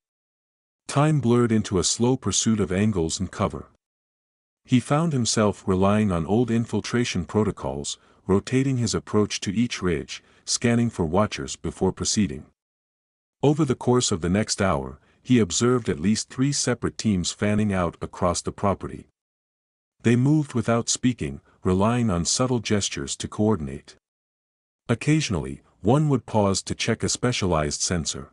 Time blurred into a slow pursuit of angles and cover. He found himself relying on old infiltration protocols, rotating his approach to each ridge, scanning for watchers before proceeding. Over the course of the next hour, he observed at least 3 separate teams fanning out across the property. They moved without speaking, relying on subtle gestures to coordinate. Occasionally, one would pause to check a specialized sensor.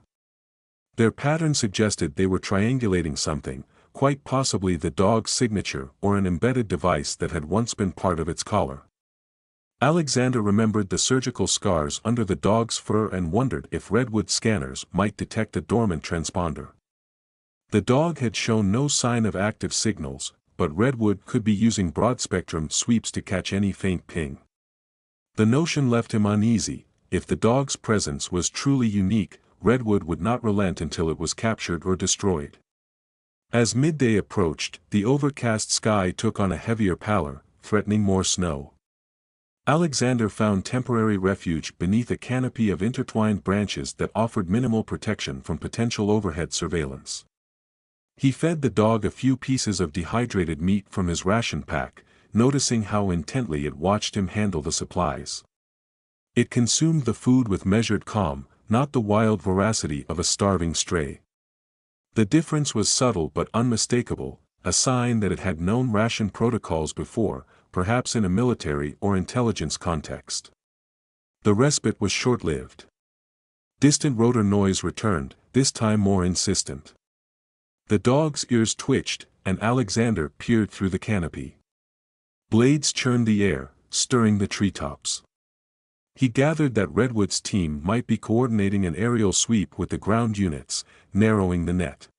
Their pattern suggested they were triangulating something, quite possibly the dog's signature or an embedded device that had once been part of its collar. Alexander remembered the surgical scars under the dog's fur and wondered if Redwood scanners might detect a dormant transponder. The dog had shown no sign of active signals, but Redwood could be using broad-spectrum sweeps to catch any faint ping. The notion left him uneasy. If the dog's presence was truly unique, Redwood would not relent until it was captured or destroyed. As midday approached, the overcast sky took on a heavier pallor, threatening more snow. Alexander found temporary refuge beneath a canopy of intertwined branches that offered minimal protection from potential overhead surveillance. He fed the dog a few pieces of dehydrated meat from his ration pack, noticing how intently it watched him handle the supplies. It consumed the food with measured calm, not the wild voracity of a starving stray. The difference was subtle but unmistakable, a sign that it had known ration protocols before, perhaps in a military or intelligence context. The respite was short-lived. Distant rotor noise returned, this time more insistent. The dog's ears twitched, and Alexander peered through the canopy. Blades churned the air, stirring the treetops. He gathered that Redwood's team might be coordinating an aerial sweep with the ground units, narrowing the net.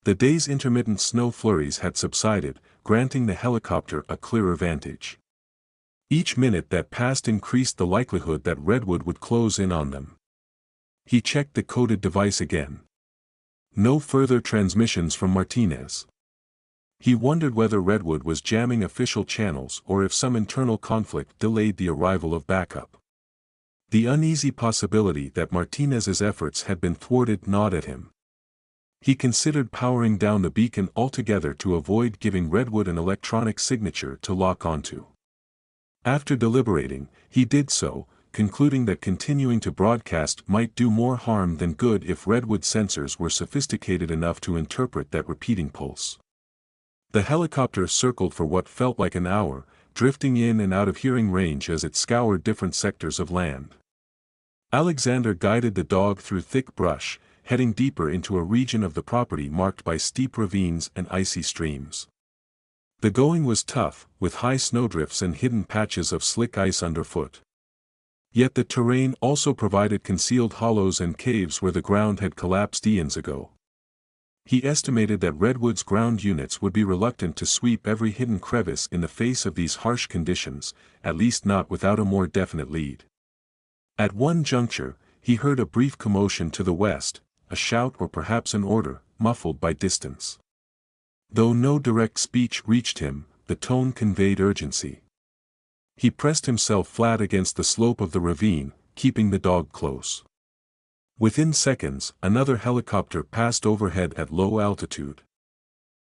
The day's intermittent snow flurries had subsided, granting the helicopter a clearer vantage. Each minute that passed increased the likelihood that Redwood would close in on them. He checked the coded device again. No further transmissions from Martinez. He wondered whether Redwood was jamming official channels or if some internal conflict delayed the arrival of backup. The uneasy possibility that Martinez's efforts had been thwarted gnawed at him. He considered powering down the beacon altogether to avoid giving Redwood an electronic signature to lock onto. After deliberating, he did so, concluding that continuing to broadcast might do more harm than good if Redwood sensors were sophisticated enough to interpret that repeating pulse. The helicopter circled for what felt like an hour, drifting in and out of hearing range as it scoured different sectors of land. Alexander guided the dog through thick brush, heading deeper into a region of the property marked by steep ravines and icy streams. The going was tough, with high snowdrifts and hidden patches of slick ice underfoot. Yet the terrain also provided concealed hollows and caves where the ground had collapsed eons ago. He estimated that Redwood's ground units would be reluctant to sweep every hidden crevice in the face of these harsh conditions, at least not without a more definite lead. At one juncture, he heard a brief commotion to the west, a shout or perhaps an order, muffled by distance. Though no direct speech reached him, the tone conveyed urgency. He pressed himself flat against the slope of the ravine, keeping the dog close. Within seconds, another helicopter passed overhead at low altitude.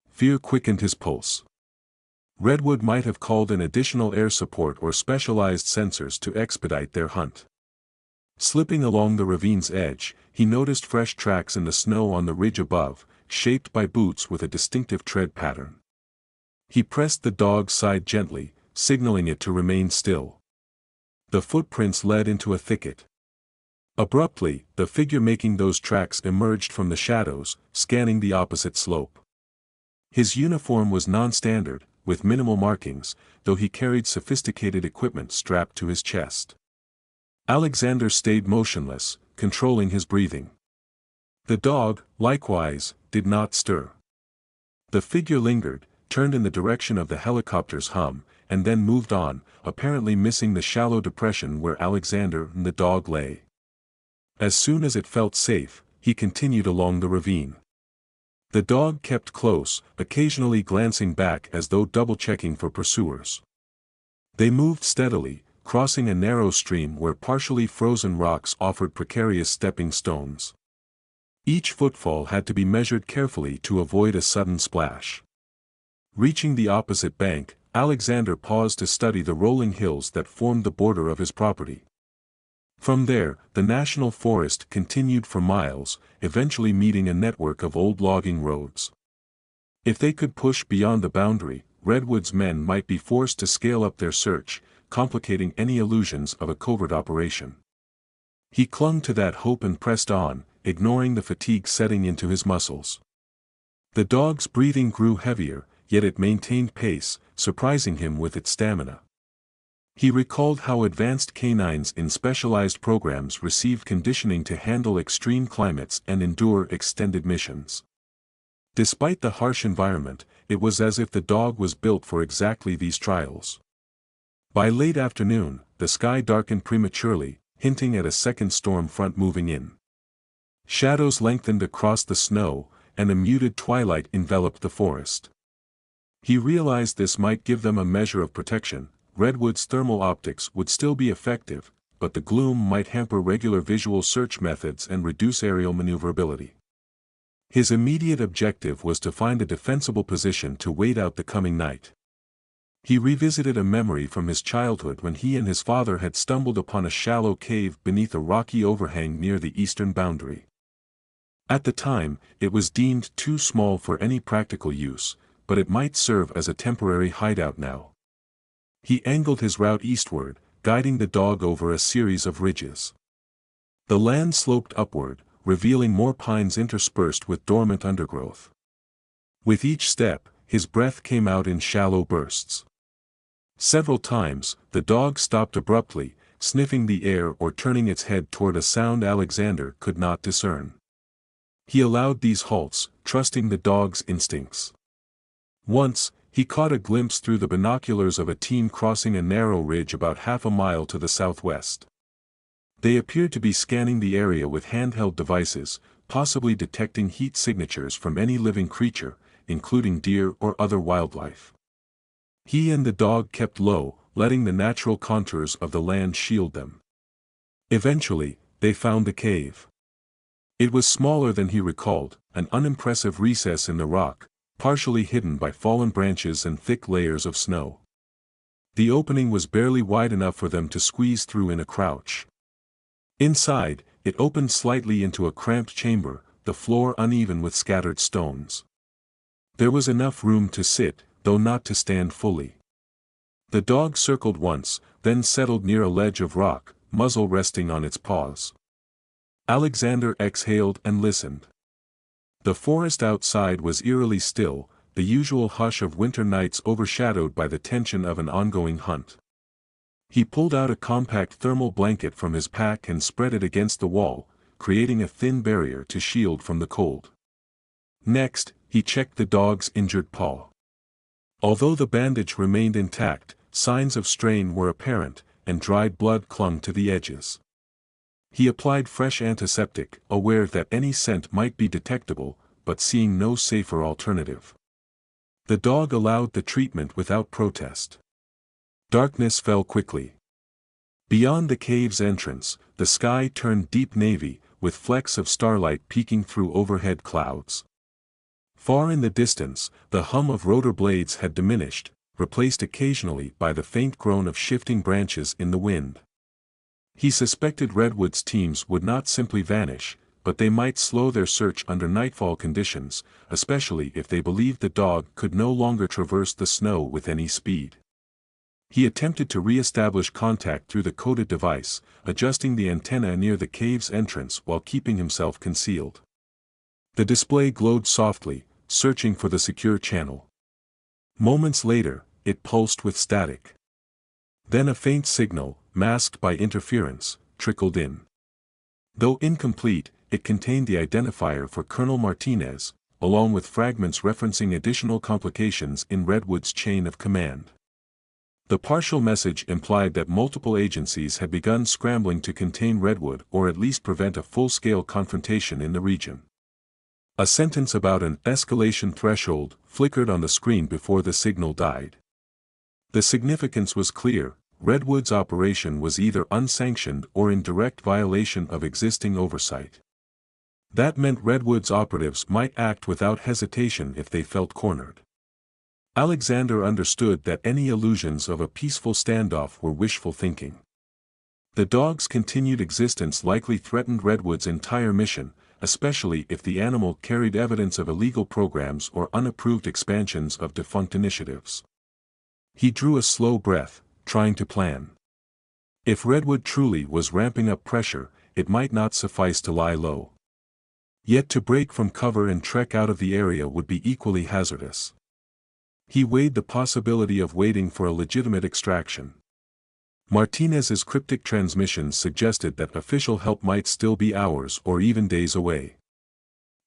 Fear quickened his pulse. Redwood might have called in additional air support or specialized sensors to expedite their hunt. Slipping along the ravine's edge, he noticed fresh tracks in the snow on the ridge above, shaped by boots with a distinctive tread pattern. He pressed the dog's side gently, signaling it to remain still. The footprints led into a thicket. Abruptly, the figure making those tracks emerged from the shadows, scanning the opposite slope. His uniform was non-standard, with minimal markings, though he carried sophisticated equipment strapped to his chest. Alexander stayed motionless, controlling his breathing. The dog, likewise, did not stir. The figure lingered, turned in the direction of the helicopter's hum, and then moved on, apparently missing the shallow depression where Alexander and the dog lay. As soon as it felt safe, he continued along the ravine. The dog kept close, occasionally glancing back as though double-checking for pursuers. They moved steadily, crossing a narrow stream where partially frozen rocks offered precarious stepping stones. Each footfall had to be measured carefully to avoid a sudden splash. Reaching the opposite bank, Alexander paused to study the rolling hills that formed the border of his property. From there, the national forest continued for miles, eventually meeting a network of old logging roads. If they could push beyond the boundary, Redwood's men might be forced to scale up their search, complicating any illusions of a covert operation. He clung to that hope and pressed on, ignoring the fatigue setting into his muscles. The dog's breathing grew heavier, yet it maintained pace, surprising him with its stamina. He recalled how advanced canines in specialized programs received conditioning to handle extreme climates and endure extended missions. Despite the harsh environment, it was as if the dog was built for exactly these trials. By late afternoon, the sky darkened prematurely, hinting at a second storm front moving in. Shadows lengthened across the snow, and a muted twilight enveloped the forest. He realized this might give them a measure of protection. Redwood's thermal optics would still be effective, but the gloom might hamper regular visual search methods and reduce aerial maneuverability. His immediate objective was to find a defensible position to wait out the coming night. He revisited a memory from his childhood when he and his father had stumbled upon a shallow cave beneath a rocky overhang near the eastern boundary. At the time, it was deemed too small for any practical use, but it might serve as a temporary hideout now. He angled his route eastward, guiding the dog over a series of ridges. The land sloped upward, revealing more pines interspersed with dormant undergrowth. With each step, his breath came out in shallow bursts. Several times, the dog stopped abruptly, sniffing the air or turning its head toward a sound Alexander could not discern. He allowed these halts, trusting the dog's instincts. Once, he caught a glimpse through the binoculars of a team crossing a narrow ridge about half a mile to the southwest. They appeared to be scanning the area with handheld devices, possibly detecting heat signatures from any living creature, including deer or other wildlife. He and the dog kept low, letting the natural contours of the land shield them. Eventually, they found the cave. It was smaller than he recalled, an unimpressive recess in the rock, partially hidden by fallen branches and thick layers of snow. The opening was barely wide enough for them to squeeze through in a crouch. Inside, it opened slightly into a cramped chamber, the floor uneven with scattered stones. There was enough room to sit, though not to stand fully. The dog circled once, then settled near a ledge of rock, muzzle resting on its paws. Alexander exhaled and listened. The forest outside was eerily still, the usual hush of winter nights overshadowed by the tension of an ongoing hunt. He pulled out a compact thermal blanket from his pack and spread it against the wall, creating a thin barrier to shield from the cold. Next, he checked the dog's injured paw. Although the bandage remained intact, signs of strain were apparent, and dried blood clung to the edges. He applied fresh antiseptic, aware that any scent might be detectable, but seeing no safer alternative. The dog allowed the treatment without protest. Darkness fell quickly. Beyond the cave's entrance, the sky turned deep navy, with flecks of starlight peeking through overhead clouds. Far in the distance, the hum of rotor blades had diminished, replaced occasionally by the faint groan of shifting branches in the wind. He suspected Redwood's teams would not simply vanish, but they might slow their search under nightfall conditions, especially if they believed the dog could no longer traverse the snow with any speed. He attempted to re-establish contact through the coded device, adjusting the antenna near the cave's entrance while keeping himself concealed. The display glowed softly, searching for the secure channel. Moments later, it pulsed with static. Then a faint signal, masked by interference, trickled in. Though incomplete, it contained the identifier for Colonel Martinez, along with fragments referencing additional complications in Redwood's chain of command. The partial message implied that multiple agencies had begun scrambling to contain Redwood or at least prevent a full-scale confrontation in the region. A sentence about an escalation threshold flickered on the screen before the signal died. The significance was clear: Redwood's operation was either unsanctioned or in direct violation of existing oversight. That meant Redwood's operatives might act without hesitation if they felt cornered. Alexander understood that any illusions of a peaceful standoff were wishful thinking. The dog's continued existence likely threatened Redwood's entire mission, especially if the animal carried evidence of illegal programs or unapproved expansions of defunct initiatives. He drew a slow breath, trying to plan. If Redwood truly was ramping up pressure, it might not suffice to lie low. Yet to break from cover and trek out of the area would be equally hazardous. He weighed the possibility of waiting for a legitimate extraction. Martinez's cryptic transmissions suggested that official help might still be hours or even days away.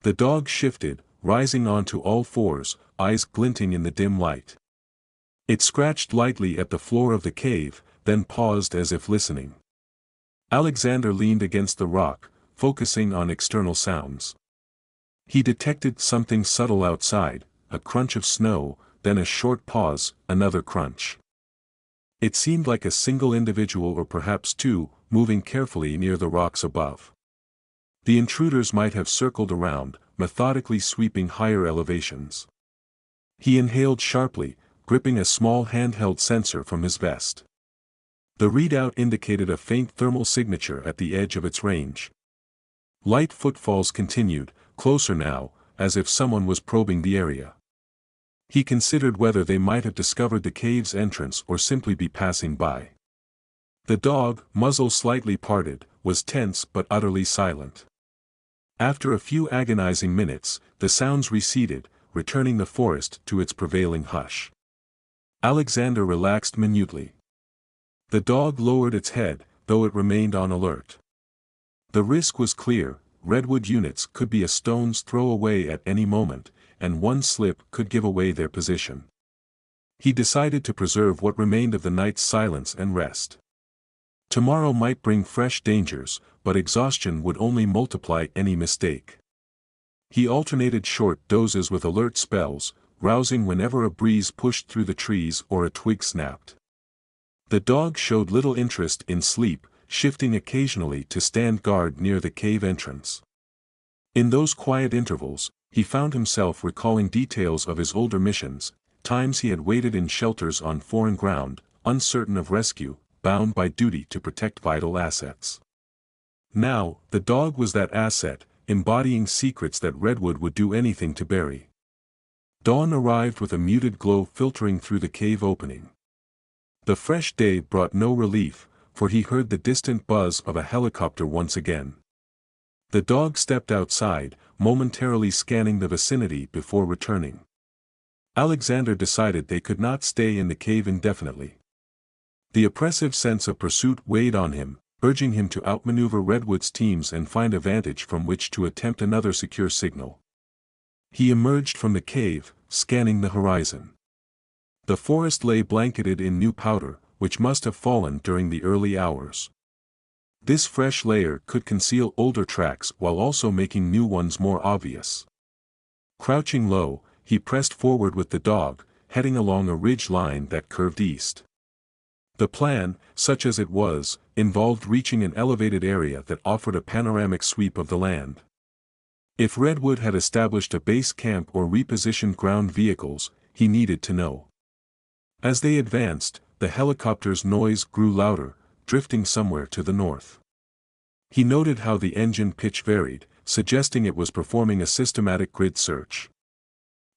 The dog shifted, rising onto all fours, eyes glinting in the dim light. It scratched lightly at the floor of the cave, then paused as if listening. Alexander leaned against the rock, focusing on external sounds. He detected something subtle outside, a crunch of snow, then a short pause, another crunch. It seemed like a single individual or perhaps two, moving carefully near the rocks above. The intruders might have circled around, methodically sweeping higher elevations. He inhaled sharply, gripping a small handheld sensor from his vest. The readout indicated a faint thermal signature at the edge of its range. Light footfalls continued, closer now, as if someone was probing the area. He considered whether they might have discovered the cave's entrance or simply be passing by. The dog, muzzle slightly parted, was tense but utterly silent. After a few agonizing minutes, the sounds receded, returning the forest to its prevailing hush. Alexander relaxed minutely. The dog lowered its head, though it remained on alert. The risk was clear: redwood units could be a stone's throw away at any moment, and one slip could give away their position. He decided to preserve what remained of the night's silence and rest. Tomorrow might bring fresh dangers, but exhaustion would only multiply any mistake. He alternated short dozes with alert spells, rousing whenever a breeze pushed through the trees or a twig snapped. The dog showed little interest in sleep, shifting occasionally to stand guard near the cave entrance. In those quiet intervals, he found himself recalling details of his older missions, times he had waited in shelters on foreign ground, uncertain of rescue, bound by duty to protect vital assets. Now, the dog was that asset, embodying secrets that Redwood would do anything to bury. Dawn arrived with a muted glow filtering through the cave opening. The fresh day brought no relief, for he heard the distant buzz of a helicopter once again. The dog stepped outside, momentarily scanning the vicinity before returning. Alexander decided they could not stay in the cave indefinitely. The oppressive sense of pursuit weighed on him, urging him to outmaneuver Redwood's teams and find a vantage from which to attempt another secure signal. He emerged from the cave, scanning the horizon. The forest lay blanketed in new powder, which must have fallen during the early hours. This fresh layer could conceal older tracks while also making new ones more obvious. Crouching low, he pressed forward with the dog, heading along a ridge line that curved east. The plan, such as it was, involved reaching an elevated area that offered a panoramic sweep of the land. If Redwood had established a base camp or repositioned ground vehicles, he needed to know. As they advanced, the helicopter's noise grew louder, drifting somewhere to the north. He noted how the engine pitch varied, suggesting it was performing a systematic grid search.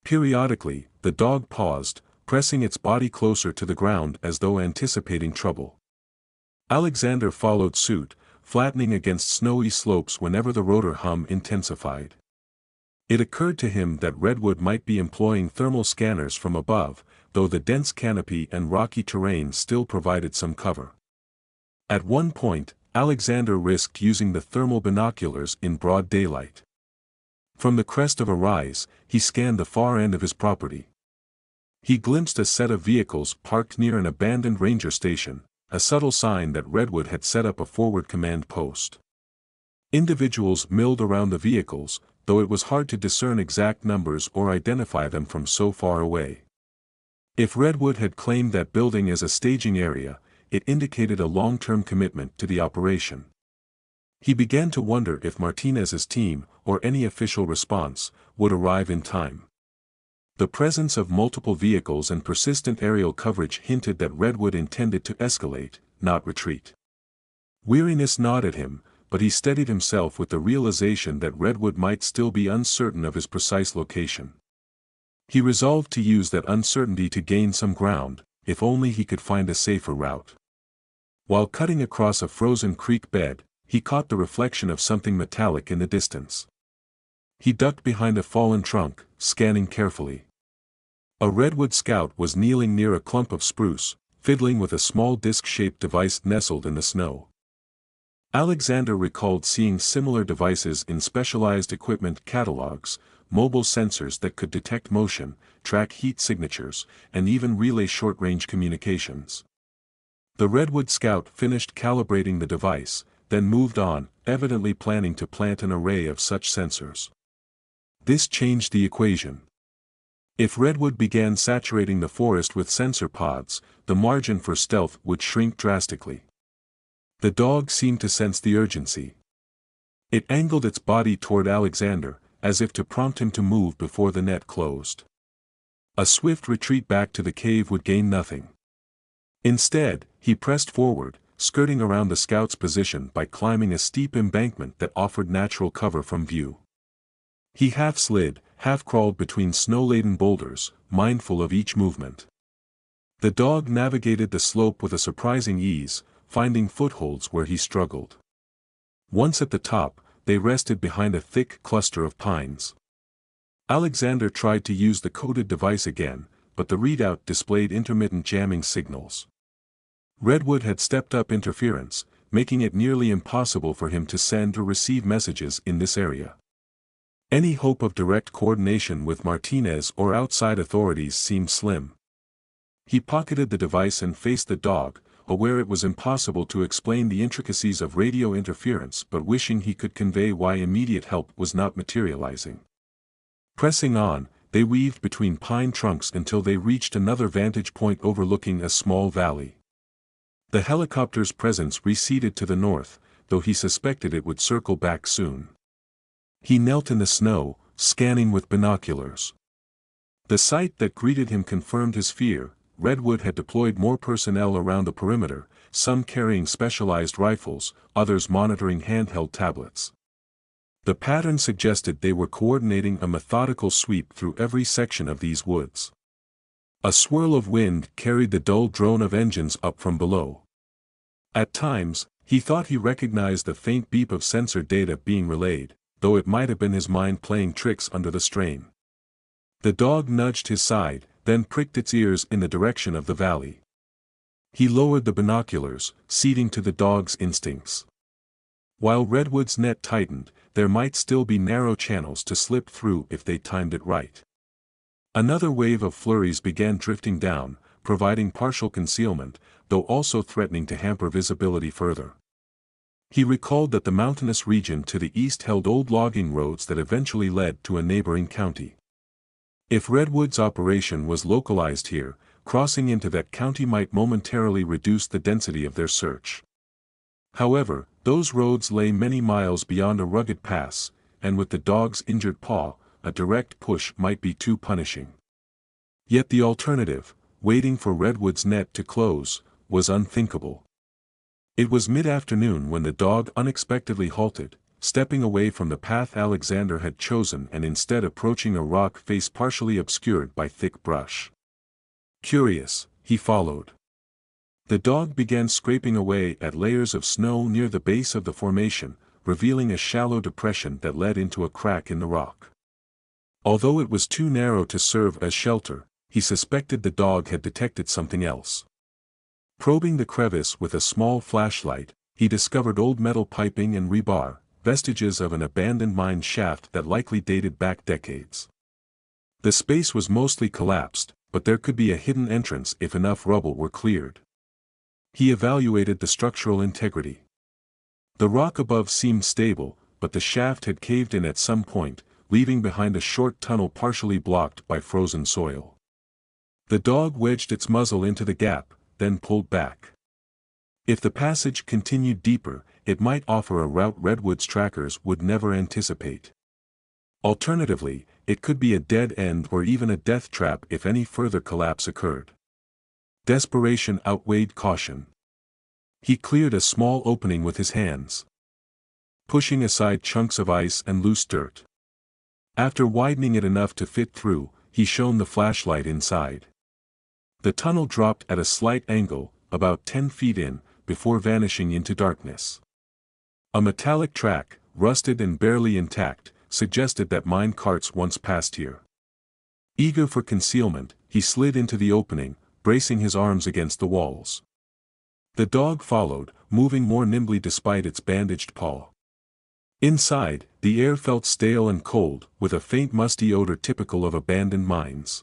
Periodically, the dog paused, pressing its body closer to the ground as though anticipating trouble. Alexander followed suit, flattening against snowy slopes whenever the rotor hum intensified. It occurred to him that Redwood might be employing thermal scanners from above, though the dense canopy and rocky terrain still provided some cover. At one point, Alexander risked using the thermal binoculars in broad daylight. From the crest of a rise, he scanned the far end of his property. He glimpsed a set of vehicles parked near an abandoned ranger station, a subtle sign that Redwood had set up a forward command post. Individuals milled around the vehicles, though it was hard to discern exact numbers or identify them from so far away. If Redwood had claimed that building as a staging area, it indicated a long-term commitment to the operation. He began to wonder if Martinez's team, or any official response, would arrive in time. The presence of multiple vehicles and persistent aerial coverage hinted that Redwood intended to escalate, not retreat. Weariness gnawed at him, but he steadied himself with the realization that Redwood might still be uncertain of his precise location. He resolved to use that uncertainty to gain some ground, if only he could find a safer route. While cutting across a frozen creek bed, he caught the reflection of something metallic in the distance. He ducked behind a fallen trunk, scanning carefully. A Redwood scout was kneeling near a clump of spruce, fiddling with a small disc-shaped device nestled in the snow. Alexander recalled seeing similar devices in specialized equipment catalogs, mobile sensors that could detect motion, track heat signatures, and even relay short-range communications. The Redwood scout finished calibrating the device, then moved on, evidently planning to plant an array of such sensors. This changed the equation. If Redwood began saturating the forest with sensor pods, the margin for stealth would shrink drastically. The dog seemed to sense the urgency. It angled its body toward Alexander, as if to prompt him to move before the net closed. A swift retreat back to the cave would gain nothing. Instead, he pressed forward, skirting around the scout's position by climbing a steep embankment that offered natural cover from view. He half slid, half crawled between snow-laden boulders, mindful of each movement. The dog navigated the slope with a surprising ease, finding footholds where he struggled. Once at the top, they rested behind a thick cluster of pines. Alexander tried to use the coded device again, but the readout displayed intermittent jamming signals. Redwood had stepped up interference, making it nearly impossible for him to send or receive messages in this area. Any hope of direct coordination with Martinez or outside authorities seemed slim. He pocketed the device and faced the dog, aware it was impossible to explain the intricacies of radio interference but wishing he could convey why immediate help was not materializing. Pressing on, they weaved between pine trunks until they reached another vantage point overlooking a small valley. The helicopter's presence receded to the north, though he suspected it would circle back soon. He knelt in the snow, scanning with binoculars. The sight that greeted him confirmed his fear. Redwood had deployed more personnel around the perimeter, some carrying specialized rifles, others monitoring handheld tablets. The pattern suggested they were coordinating a methodical sweep through every section of these woods. A swirl of wind carried the dull drone of engines up from below. At times, he thought he recognized the faint beep of sensor data being relayed, though it might have been his mind playing tricks under the strain. The dog nudged his side, then pricked its ears in the direction of the valley. He lowered the binoculars, ceding to the dog's instincts. While Redwood's net tightened, there might still be narrow channels to slip through if they timed it right. Another wave of flurries began drifting down, providing partial concealment, though also threatening to hamper visibility further. He recalled that the mountainous region to the east held old logging roads that eventually led to a neighboring county. If Redwood's operation was localized here, crossing into that county might momentarily reduce the density of their search. However, those roads lay many miles beyond a rugged pass, and with the dog's injured paw, a direct push might be too punishing. Yet the alternative, waiting for Redwood's net to close, was unthinkable. It was mid-afternoon when the dog unexpectedly halted, stepping away from the path Alexander had chosen and instead approaching a rock face partially obscured by thick brush. Curious, he followed. The dog began scraping away at layers of snow near the base of the formation, revealing a shallow depression that led into a crack in the rock. Although it was too narrow to serve as shelter, he suspected the dog had detected something else. Probing the crevice with a small flashlight, he discovered old metal piping and rebar, vestiges of an abandoned mine shaft that likely dated back decades. The space was mostly collapsed, but there could be a hidden entrance if enough rubble were cleared. He evaluated the structural integrity. The rock above seemed stable, but the shaft had caved in at some point, leaving behind a short tunnel partially blocked by frozen soil. The dog wedged its muzzle into the gap, then pulled back. If the passage continued deeper, it might offer a route Redwood's trackers would never anticipate. Alternatively, it could be a dead end or even a death trap if any further collapse occurred. Desperation outweighed caution. He cleared a small opening with his hands, pushing aside chunks of ice and loose dirt. After widening it enough to fit through, he shone the flashlight inside. The tunnel dropped at a slight angle, about 10 feet in, before vanishing into darkness. A metallic track, rusted and barely intact, suggested that mine carts once passed here. Eager for concealment, he slid into the opening, bracing his arms against the walls. The dog followed, moving more nimbly despite its bandaged paw. Inside, the air felt stale and cold, with a faint musty odor typical of abandoned mines.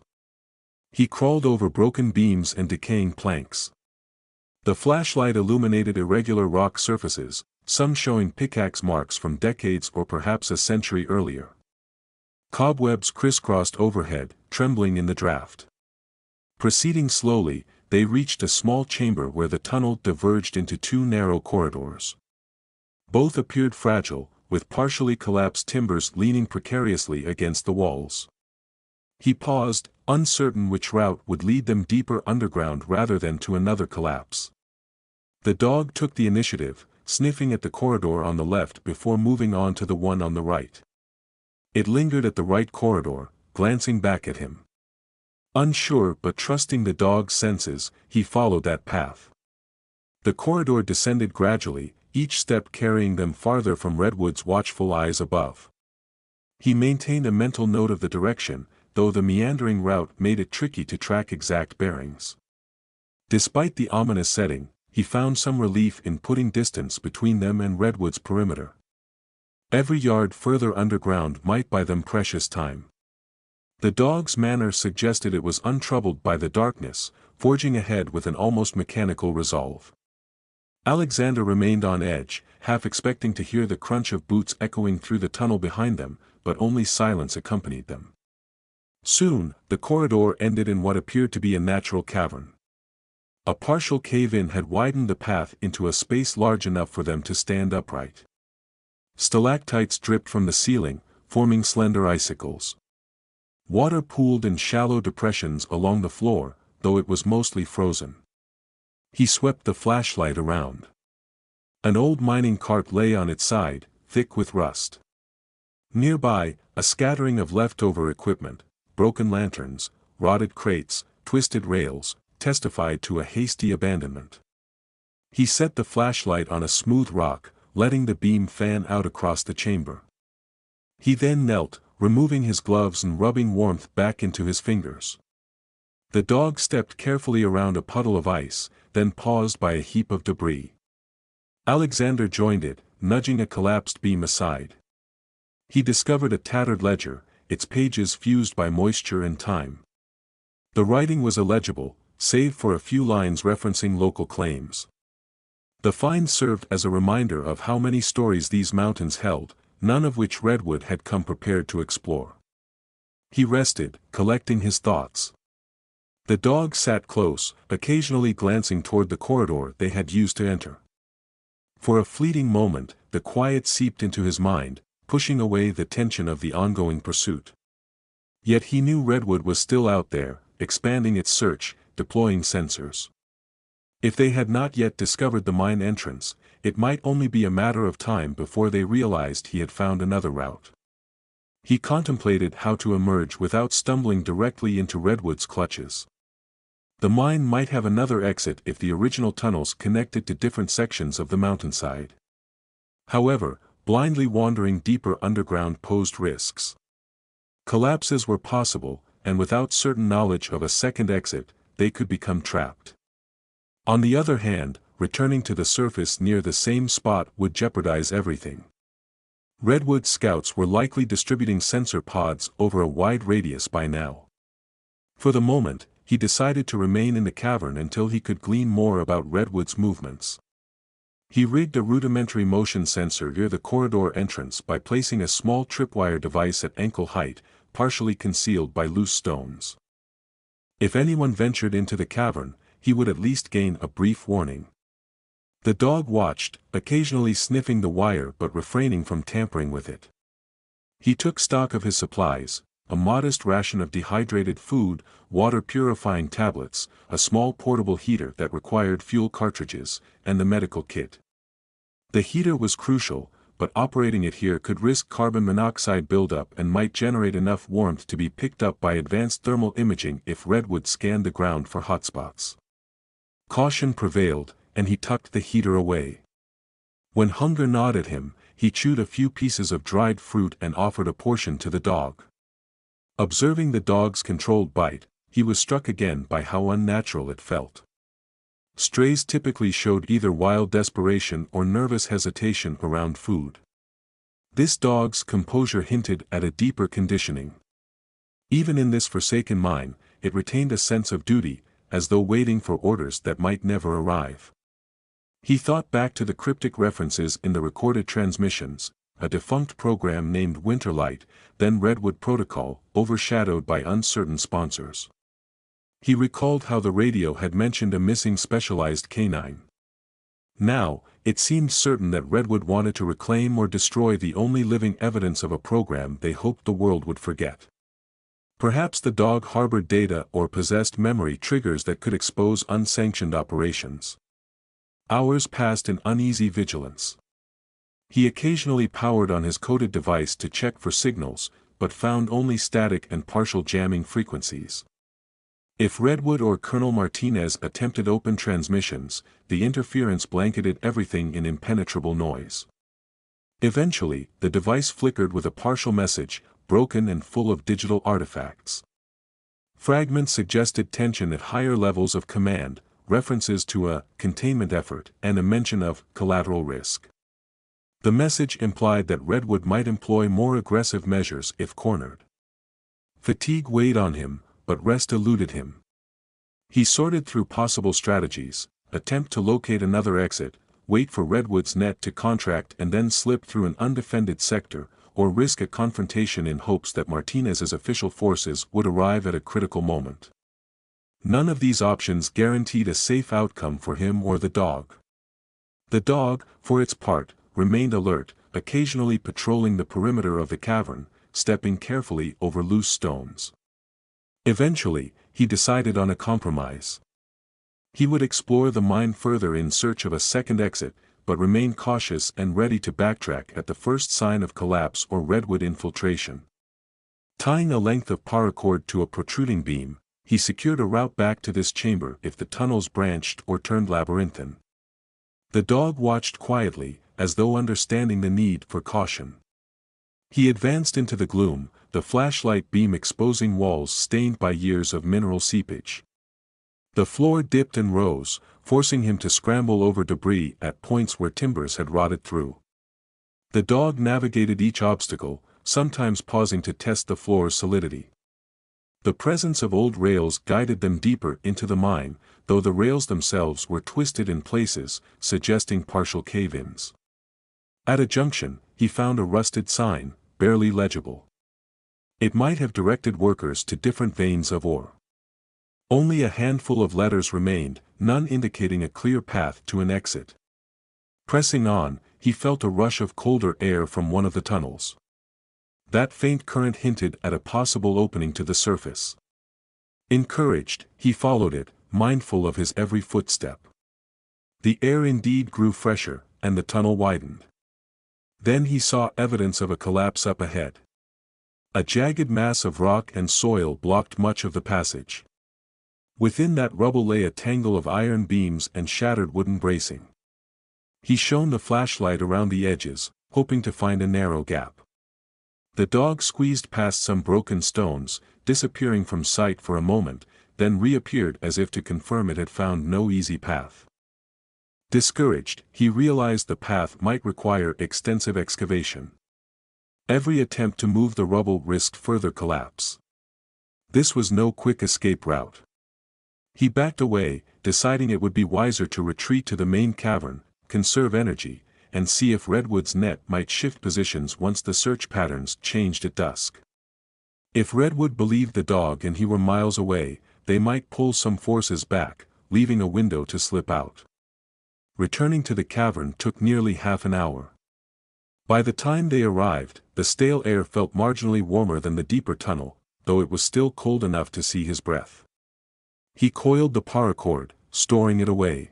He crawled over broken beams and decaying planks. The flashlight illuminated irregular rock surfaces, some showing pickaxe marks from decades or perhaps a century earlier. Cobwebs crisscrossed overhead, trembling in the draft. Proceeding slowly, they reached a small chamber where the tunnel diverged into two narrow corridors. Both appeared fragile, with partially collapsed timbers leaning precariously against the walls. He paused, uncertain which route would lead them deeper underground rather than to another collapse. The dog took the initiative, sniffing at the corridor on the left before moving on to the one on the right. It lingered at the right corridor, glancing back at him. Unsure but trusting the dog's senses, he followed that path. The corridor descended gradually, each step carrying them farther from Redwood's watchful eyes above. He maintained a mental note of the direction, though the meandering route made it tricky to track exact bearings. Despite the ominous setting, he found some relief in putting distance between them and Redwood's perimeter. Every yard further underground might buy them precious time. The dog's manner suggested it was untroubled by the darkness, forging ahead with an almost mechanical resolve. Alexander remained on edge, half expecting to hear the crunch of boots echoing through the tunnel behind them, but only silence accompanied them. Soon, the corridor ended in what appeared to be a natural cavern. A partial cave-in had widened the path into a space large enough for them to stand upright. Stalactites dripped from the ceiling, forming slender icicles. Water pooled in shallow depressions along the floor, though it was mostly frozen. He swept the flashlight around. An old mining cart lay on its side, thick with rust. Nearby, a scattering of leftover equipment, broken lanterns, rotted crates, twisted rails, testified to a hasty abandonment. He set the flashlight on a smooth rock, letting the beam fan out across the chamber. He then knelt, removing his gloves and rubbing warmth back into his fingers. The dog stepped carefully around a puddle of ice, then paused by a heap of debris. Alexander joined it, nudging a collapsed beam aside. He discovered a tattered ledger, its pages fused by moisture and time. The writing was illegible, save for a few lines referencing local claims. The find served as a reminder of how many stories these mountains held, none of which Redwood had come prepared to explore. He rested, collecting his thoughts. The dog sat close, occasionally glancing toward the corridor they had used to enter. For a fleeting moment, the quiet seeped into his mind, pushing away the tension of the ongoing pursuit. Yet he knew Redwood was still out there, expanding its search, deploying sensors. If they had not yet discovered the mine entrance, it might only be a matter of time before they realized he had found another route. He contemplated how to emerge without stumbling directly into Redwood's clutches. The mine might have another exit if the original tunnels connected to different sections of the mountainside. However, blindly wandering deeper underground posed risks. Collapses were possible, and without certain knowledge of a second exit, they could become trapped. On the other hand, returning to the surface near the same spot would jeopardize everything. Redwood scouts were likely distributing sensor pods over a wide radius by now. For the moment, he decided to remain in the cavern until he could glean more about Redwood's movements. He rigged a rudimentary motion sensor near the corridor entrance by placing a small tripwire device at ankle height, partially concealed by loose stones. If anyone ventured into the cavern, he would at least gain a brief warning. The dog watched, occasionally sniffing the wire but refraining from tampering with it. He took stock of his supplies, a modest ration of dehydrated food, water-purifying tablets, a small portable heater that required fuel cartridges, and the medical kit. The heater was crucial, but operating it here could risk carbon monoxide buildup and might generate enough warmth to be picked up by advanced thermal imaging if Redwood scanned the ground for hotspots. Caution prevailed, and he tucked the heater away. When hunger gnawed at him, he chewed a few pieces of dried fruit and offered a portion to the dog. Observing the dog's controlled bite, he was struck again by how unnatural it felt. Strays typically showed either wild desperation or nervous hesitation around food. This dog's composure hinted at a deeper conditioning. Even in this forsaken mine, it retained a sense of duty, as though waiting for orders that might never arrive. He thought back to the cryptic references in the recorded transmissions, a defunct program named Winterlight, then Redwood Protocol, overshadowed by uncertain sponsors. He recalled how the radio had mentioned a missing specialized canine. Now, it seemed certain that Redwood wanted to reclaim or destroy the only living evidence of a program they hoped the world would forget. Perhaps the dog harbored data or possessed memory triggers that could expose unsanctioned operations. Hours passed in uneasy vigilance. He occasionally powered on his coded device to check for signals, but found only static and partial jamming frequencies. If Redwood or Colonel Martinez attempted open transmissions, the interference blanketed everything in impenetrable noise. Eventually, the device flickered with a partial message, broken and full of digital artifacts. Fragments suggested tension at higher levels of command, references to a containment effort, and a mention of collateral risk. The message implied that Redwood might employ more aggressive measures if cornered. Fatigue weighed on him, but rest eluded him. He sorted through possible strategies: attempt to locate another exit, wait for Redwood's net to contract and then slip through an undefended sector, or risk a confrontation in hopes that Martinez's official forces would arrive at a critical moment. None of these options guaranteed a safe outcome for him or the dog. The dog, for its part, remained alert, occasionally patrolling the perimeter of the cavern, stepping carefully over loose stones. Eventually, he decided on a compromise. He would explore the mine further in search of a second exit, but remain cautious and ready to backtrack at the first sign of collapse or Redwood infiltration. Tying a length of paracord to a protruding beam, he secured a route back to this chamber if the tunnels branched or turned labyrinthine. The dog watched quietly, as though understanding the need for caution. He advanced into the gloom, the flashlight beam exposing walls stained by years of mineral seepage. The floor dipped and rose, forcing him to scramble over debris at points where timbers had rotted through. The dog navigated each obstacle, sometimes pausing to test the floor's solidity. The presence of old rails guided them deeper into the mine, though the rails themselves were twisted in places, suggesting partial cave-ins. At a junction, he found a rusted sign, barely legible. It might have directed workers to different veins of ore. Only a handful of letters remained, none indicating a clear path to an exit. Pressing on, he felt a rush of colder air from one of the tunnels. That faint current hinted at a possible opening to the surface. Encouraged, he followed it, mindful of his every footstep. The air indeed grew fresher, and the tunnel widened. Then he saw evidence of a collapse up ahead. A jagged mass of rock and soil blocked much of the passage. Within that rubble lay a tangle of iron beams and shattered wooden bracing. He shone the flashlight around the edges, hoping to find a narrow gap. The dog squeezed past some broken stones, disappearing from sight for a moment, then reappeared as if to confirm it had found no easy path. Discouraged, he realized the path might require extensive excavation. Every attempt to move the rubble risked further collapse. This was no quick escape route. He backed away, deciding it would be wiser to retreat to the main cavern, conserve energy, and see if Redwood's net might shift positions once the search patterns changed at dusk. If Redwood believed the dog and he were miles away, they might pull some forces back, leaving a window to slip out. Returning to the cavern took nearly half an hour. By the time they arrived, the stale air felt marginally warmer than the deeper tunnel, though it was still cold enough to see his breath. He coiled the paracord, storing it away.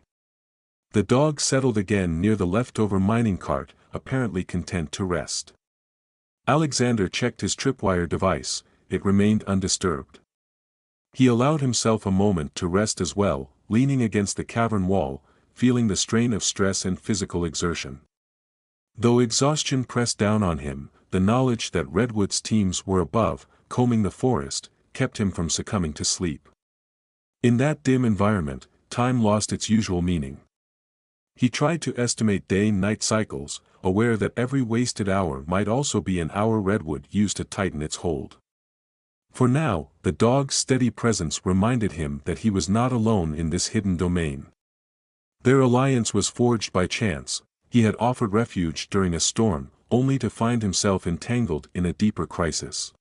The dog settled again near the leftover mining cart, apparently content to rest. Alexander checked his tripwire device; it remained undisturbed. He allowed himself a moment to rest as well, leaning against the cavern wall, feeling the strain of stress and physical exertion. Though exhaustion pressed down on him, the knowledge that Redwood's teams were above, combing the forest, kept him from succumbing to sleep. In that dim environment, time lost its usual meaning. He tried to estimate day-night cycles, aware that every wasted hour might also be an hour Redwood used to tighten its hold. For now, the dog's steady presence reminded him that he was not alone in this hidden domain. Their alliance was forged by chance. He had offered refuge during a storm, only to find himself entangled in a deeper crisis.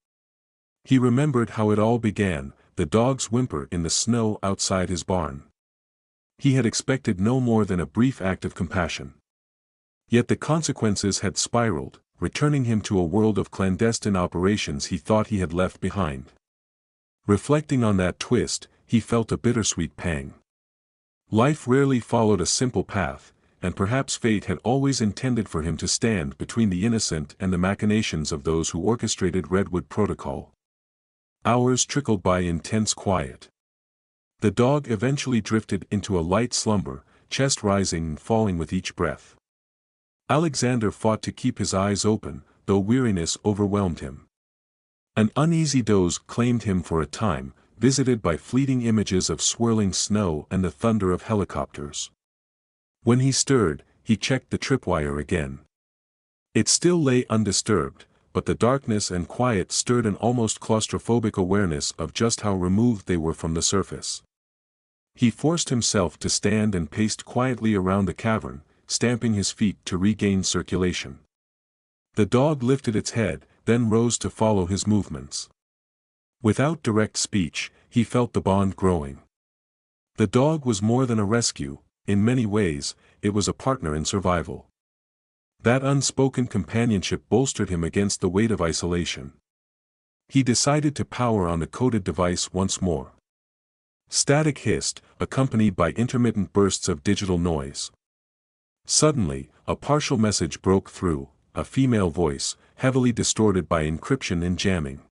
He remembered how it all began, the dog's whimper in the snow outside his barn. He had expected no more than a brief act of compassion. Yet the consequences had spiraled, returning him to a world of clandestine operations he thought he had left behind. Reflecting on that twist, he felt a bittersweet pang. Life rarely followed a simple path, and perhaps fate had always intended for him to stand between the innocent and the machinations of those who orchestrated Redwood Protocol. Hours trickled by in tense quiet. The dog eventually drifted into a light slumber, chest rising and falling with each breath. Alexander fought to keep his eyes open, though weariness overwhelmed him. An uneasy doze claimed him for a time, visited by fleeting images of swirling snow and the thunder of helicopters. When he stirred, he checked the tripwire again. It still lay undisturbed, but the darkness and quiet stirred an almost claustrophobic awareness of just how removed they were from the surface. He forced himself to stand and paced quietly around the cavern, stamping his feet to regain circulation. The dog lifted its head, then rose to follow his movements. Without direct speech, he felt the bond growing. The dog was more than a rescue, in many ways, it was a partner in survival. That unspoken companionship bolstered him against the weight of isolation. He decided to power on the coded device once more. Static hissed, accompanied by intermittent bursts of digital noise. Suddenly, a partial message broke through, a female voice, heavily distorted by encryption and jamming.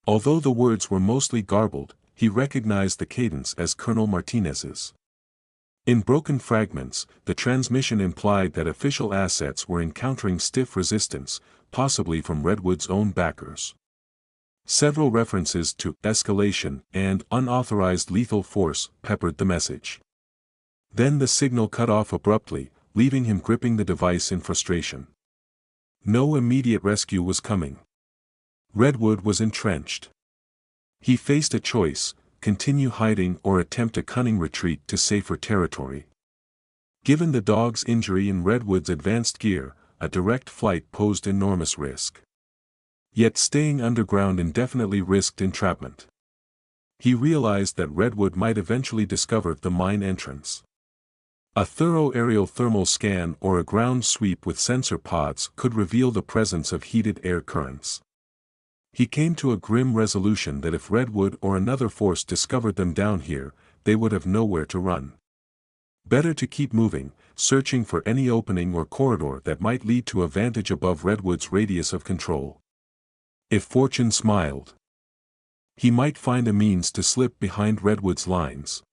Although the words were mostly garbled, he recognized the cadence as Colonel Martinez's. In broken fragments, the transmission implied that official assets were encountering stiff resistance, possibly from Redwood's own backers. Several references to escalation and unauthorized lethal force peppered the message. Then the signal cut off abruptly, leaving him gripping the device in frustration. No immediate rescue was coming. Redwood was entrenched. He faced a choice: continue hiding or attempt a cunning retreat to safer territory. Given the dog's injury and Redwood's advanced gear, a direct flight posed enormous risk. Yet staying underground indefinitely risked entrapment. He realized that Redwood might eventually discover the mine entrance. A thorough aerial thermal scan or a ground sweep with sensor pods could reveal the presence of heated air currents. He came to a grim resolution that if Redwood or another force discovered them down here, they would have nowhere to run. Better to keep moving, searching for any opening or corridor that might lead to a vantage above Redwood's radius of control. If fortune smiled, he might find a means to slip behind Redwood's lines.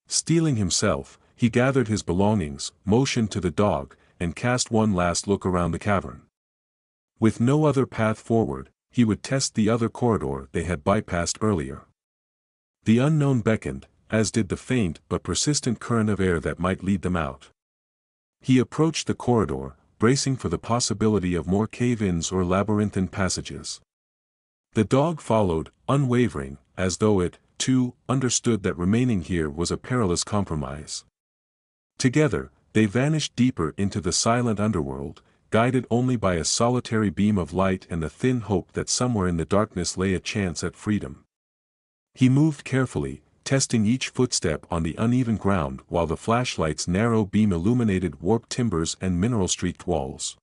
Steeling himself, he gathered his belongings, motioned to the dog, and cast one last look around the cavern. With no other path forward, he would test the other corridor they had bypassed earlier. The unknown beckoned, as did the faint but persistent current of air that might lead them out. He approached the corridor, bracing for the possibility of more cave-ins or labyrinthine passages. The dog followed, unwavering, as though it, too, understood that remaining here was a perilous compromise. Together, they vanished deeper into the silent underworld, guided only by a solitary beam of light and the thin hope that somewhere in the darkness lay a chance at freedom. He moved carefully, testing each footstep on the uneven ground while the flashlight's narrow beam illuminated warped timbers and mineral-streaked walls.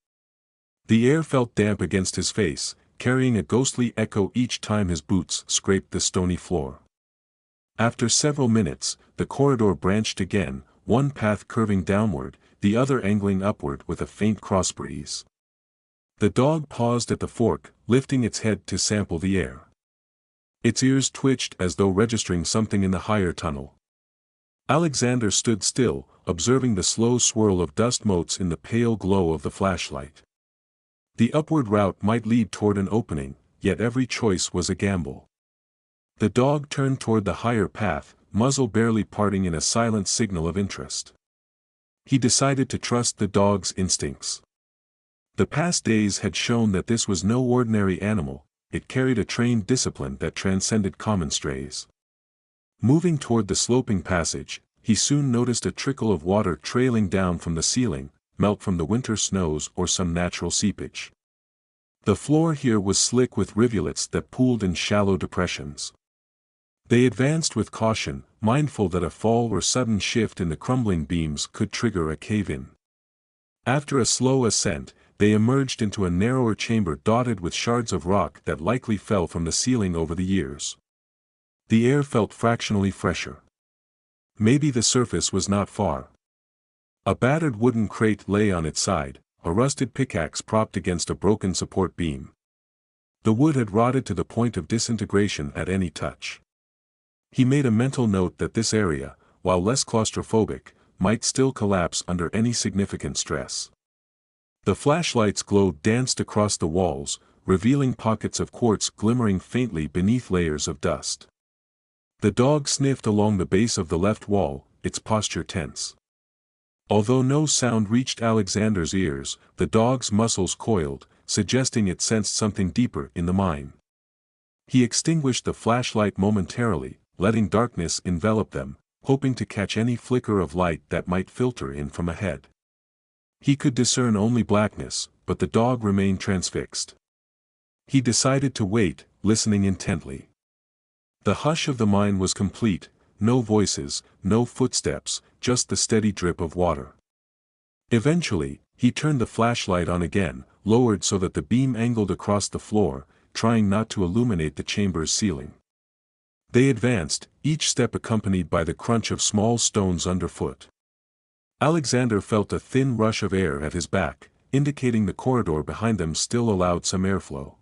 The air felt damp against his face, carrying a ghostly echo each time his boots scraped the stony floor. After several minutes, the corridor branched again, one path curving downward, the other angling upward with a faint cross-breeze. The dog paused at the fork, lifting its head to sample the air. Its ears twitched as though registering something in the higher tunnel. Alexander stood still, observing the slow swirl of dust motes in the pale glow of the flashlight. The upward route might lead toward an opening, yet every choice was a gamble. The dog turned toward the higher path, muzzle barely parting in a silent signal of interest. He decided to trust the dog's instincts. The past days had shown that this was no ordinary animal, it carried a trained discipline that transcended common strays. Moving toward the sloping passage, he soon noticed a trickle of water trailing down from the ceiling, melt from the winter snows or some natural seepage. The floor here was slick with rivulets that pooled in shallow depressions. They advanced with caution, mindful that a fall or sudden shift in the crumbling beams could trigger a cave-in. After a slow ascent, they emerged into a narrower chamber dotted with shards of rock that likely fell from the ceiling over the years. The air felt fractionally fresher. Maybe the surface was not far. A battered wooden crate lay on its side, a rusted pickaxe propped against a broken support beam. The wood had rotted to the point of disintegration at any touch. He made a mental note that this area, while less claustrophobic, might still collapse under any significant stress. The flashlight's glow danced across the walls, revealing pockets of quartz glimmering faintly beneath layers of dust. The dog sniffed along the base of the left wall, its posture tense. Although no sound reached Alexander's ears, the dog's muscles coiled, suggesting it sensed something deeper in the mine. He extinguished the flashlight momentarily, letting darkness envelop them, hoping to catch any flicker of light that might filter in from ahead. He could discern only blackness, but the dog remained transfixed. He decided to wait, listening intently. The hush of the mine was complete, no voices, no footsteps, just the steady drip of water. Eventually, he turned the flashlight on again, lowered so that the beam angled across the floor, trying not to illuminate the chamber's ceiling. They advanced, each step accompanied by the crunch of small stones underfoot. Alexander felt a thin rush of air at his back, indicating the corridor behind them still allowed some airflow.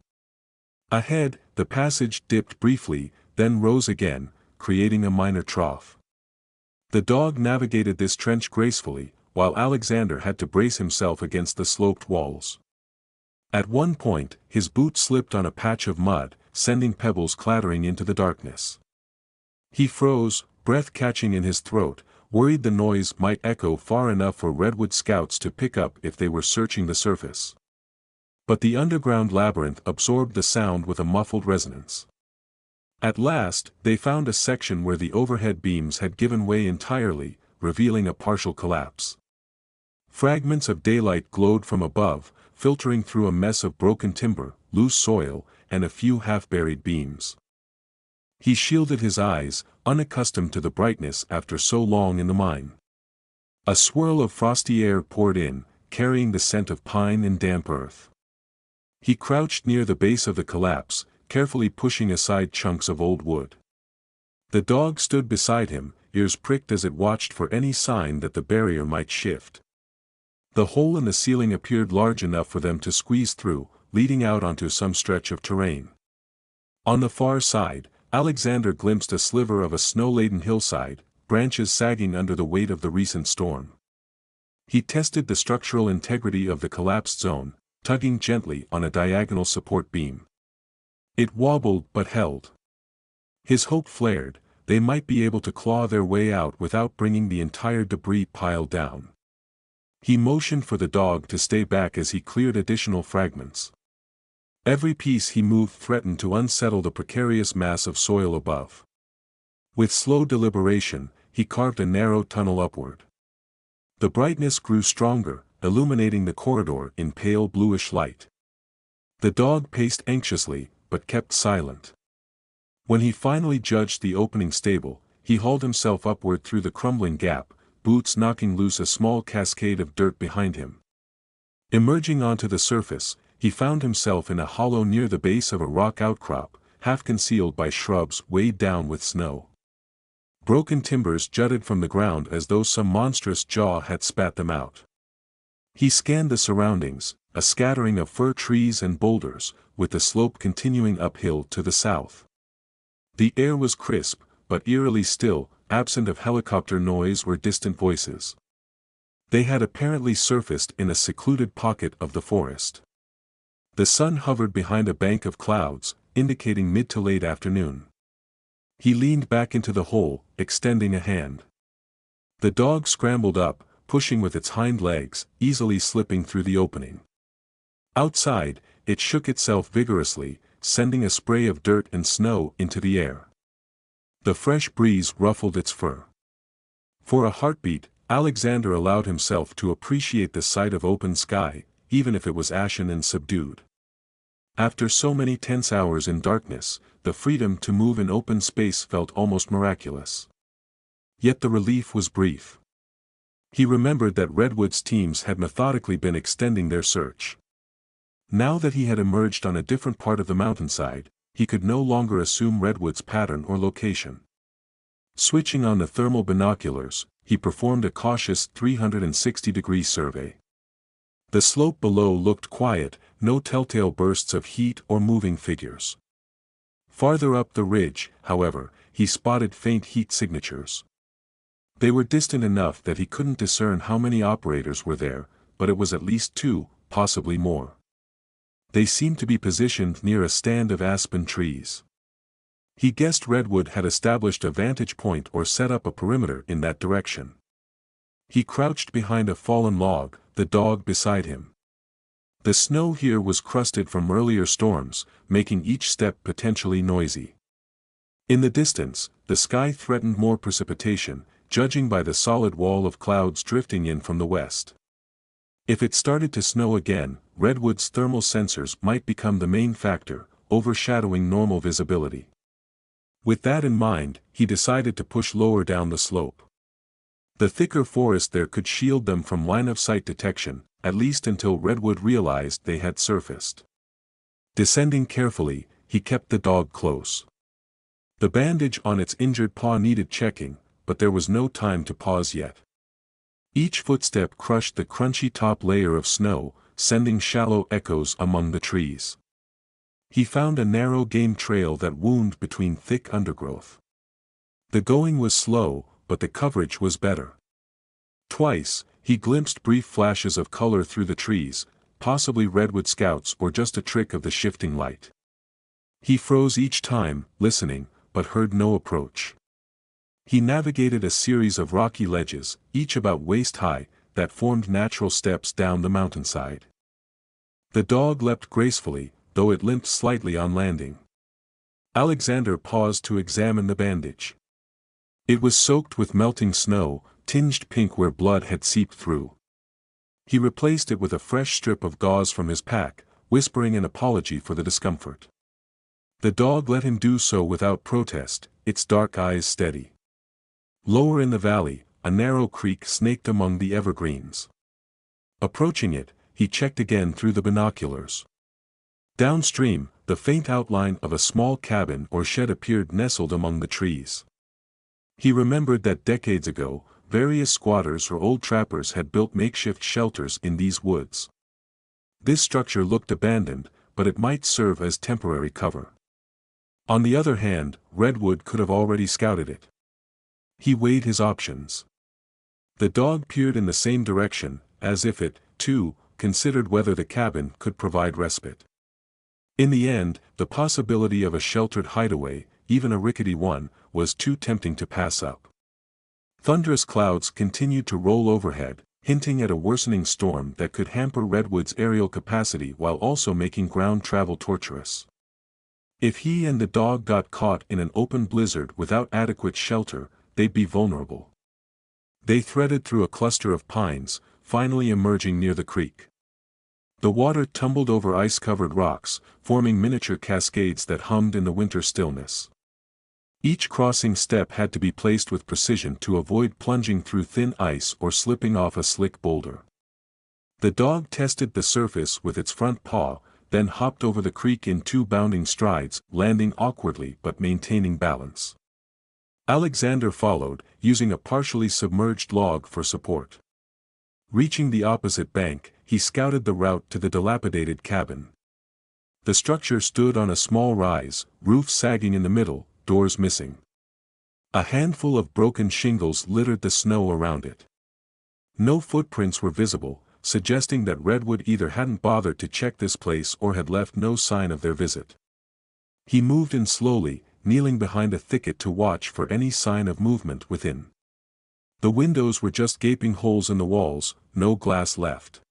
Ahead, the passage dipped briefly, then rose again, creating a minor trough. The dog navigated this trench gracefully, while Alexander had to brace himself against the sloped walls. At one point, his boot slipped on a patch of mud, sending pebbles clattering into the darkness. He froze, breath catching in his throat, worried the noise might echo far enough for Redwood scouts to pick up if they were searching the surface. But the underground labyrinth absorbed the sound with a muffled resonance. At last, they found a section where the overhead beams had given way entirely, revealing a partial collapse. Fragments of daylight glowed from above, filtering through a mess of broken timber, loose soil, and a few half-buried beams. He shielded his eyes, unaccustomed to the brightness after so long in the mine. A swirl of frosty air poured in, carrying the scent of pine and damp earth. He crouched near the base of the collapse, carefully pushing aside chunks of old wood. The dog stood beside him, ears pricked as it watched for any sign that the barrier might shift. The hole in the ceiling appeared large enough for them to squeeze through, leading out onto some stretch of terrain. On the far side, Alexander glimpsed a sliver of a snow-laden hillside, branches sagging under the weight of the recent storm. He tested the structural integrity of the collapsed zone, tugging gently on a diagonal support beam. It wobbled but held. His hope flared, they might be able to claw their way out without bringing the entire debris pile down. He motioned for the dog to stay back as he cleared additional fragments. Every piece he moved threatened to unsettle the precarious mass of soil above. With slow deliberation, he carved a narrow tunnel upward. The brightness grew stronger, illuminating the corridor in pale bluish light. The dog paced anxiously, but kept silent. When he finally judged the opening stable, he hauled himself upward through the crumbling gap, boots knocking loose a small cascade of dirt behind him. Emerging onto the surface, he found himself in a hollow near the base of a rock outcrop, half concealed by shrubs weighed down with snow. Broken timbers jutted from the ground as though some monstrous jaw had spat them out. He scanned the surroundings, a scattering of fir trees and boulders, with the slope continuing uphill to the south. The air was crisp, but eerily still, absent of helicopter noise or distant voices. They had apparently surfaced in a secluded pocket of the forest. The sun hovered behind a bank of clouds, indicating mid to late afternoon. He leaned back into the hole, extending a hand. The dog scrambled up, pushing with its hind legs, easily slipping through the opening. Outside, it shook itself vigorously, sending a spray of dirt and snow into the air. The fresh breeze ruffled its fur. For a heartbeat, Alexander allowed himself to appreciate the sight of open sky, even if it was ashen and subdued. After so many tense hours in darkness, the freedom to move in open space felt almost miraculous. Yet the relief was brief. He remembered that Redwood's teams had methodically been extending their search. Now that he had emerged on a different part of the mountainside, he could no longer assume Redwood's pattern or location. Switching on the thermal binoculars, he performed a cautious 360-degree survey. The slope below looked quiet, no telltale bursts of heat or moving figures. Farther up the ridge, however, he spotted faint heat signatures. They were distant enough that he couldn't discern how many operators were there, but it was at least two, possibly more. They seemed to be positioned near a stand of aspen trees. He guessed Redwood had established a vantage point or set up a perimeter in that direction. He crouched behind a fallen log, the dog beside him. The snow here was crusted from earlier storms, making each step potentially noisy. In the distance, the sky threatened more precipitation, judging by the solid wall of clouds drifting in from the west. If it started to snow again, Redwood's thermal sensors might become the main factor, overshadowing normal visibility. With that in mind, he decided to push lower down the slope. The thicker forest there could shield them from line-of-sight detection, at least until Redwood realized they had surfaced. Descending carefully, he kept the dog close. The bandage on its injured paw needed checking, but there was no time to pause yet. Each footstep crushed the crunchy top layer of snow, sending shallow echoes among the trees. He found a narrow game trail that wound between thick undergrowth. The going was slow, but the coverage was better. Twice, he glimpsed brief flashes of color through the trees, possibly Redwood scouts or just a trick of the shifting light. He froze each time, listening, but heard no approach. He navigated a series of rocky ledges, each about waist-high, that formed natural steps down the mountainside. The dog leapt gracefully, though it limped slightly on landing. Alexander paused to examine the bandage. It was soaked with melting snow, tinged pink where blood had seeped through. He replaced it with a fresh strip of gauze from his pack, whispering an apology for the discomfort. The dog let him do so without protest, its dark eyes steady. Lower in the valley, a narrow creek snaked among the evergreens. Approaching it, he checked again through the binoculars. Downstream, the faint outline of a small cabin or shed appeared nestled among the trees. He remembered that decades ago, various squatters or old trappers had built makeshift shelters in these woods. This structure looked abandoned, but it might serve as temporary cover. On the other hand, Redwood could have already scouted it. He weighed his options. The dog peered in the same direction, as if it, too, considered whether the cabin could provide respite. In the end, the possibility of a sheltered hideaway, even a rickety one, was too tempting to pass up. Thunderous clouds continued to roll overhead, hinting at a worsening storm that could hamper Redwood's aerial capacity while also making ground travel torturous. If he and the dog got caught in an open blizzard without adequate shelter, they'd be vulnerable. They threaded through a cluster of pines, finally emerging near the creek. The water tumbled over ice-covered rocks, forming miniature cascades that hummed in the winter stillness. Each crossing step had to be placed with precision to avoid plunging through thin ice or slipping off a slick boulder. The dog tested the surface with its front paw, then hopped over the creek in 2 bounding strides, landing awkwardly but maintaining balance. Alexander followed, using a partially submerged log for support. Reaching the opposite bank, he scouted the route to the dilapidated cabin. The structure stood on a small rise, roof sagging in the middle, doors missing. A handful of broken shingles littered the snow around it. No footprints were visible, suggesting that Redwood either hadn't bothered to check this place or had left no sign of their visit. He moved in slowly, kneeling behind a thicket to watch for any sign of movement within. The windows were just gaping holes in the walls, no glass left.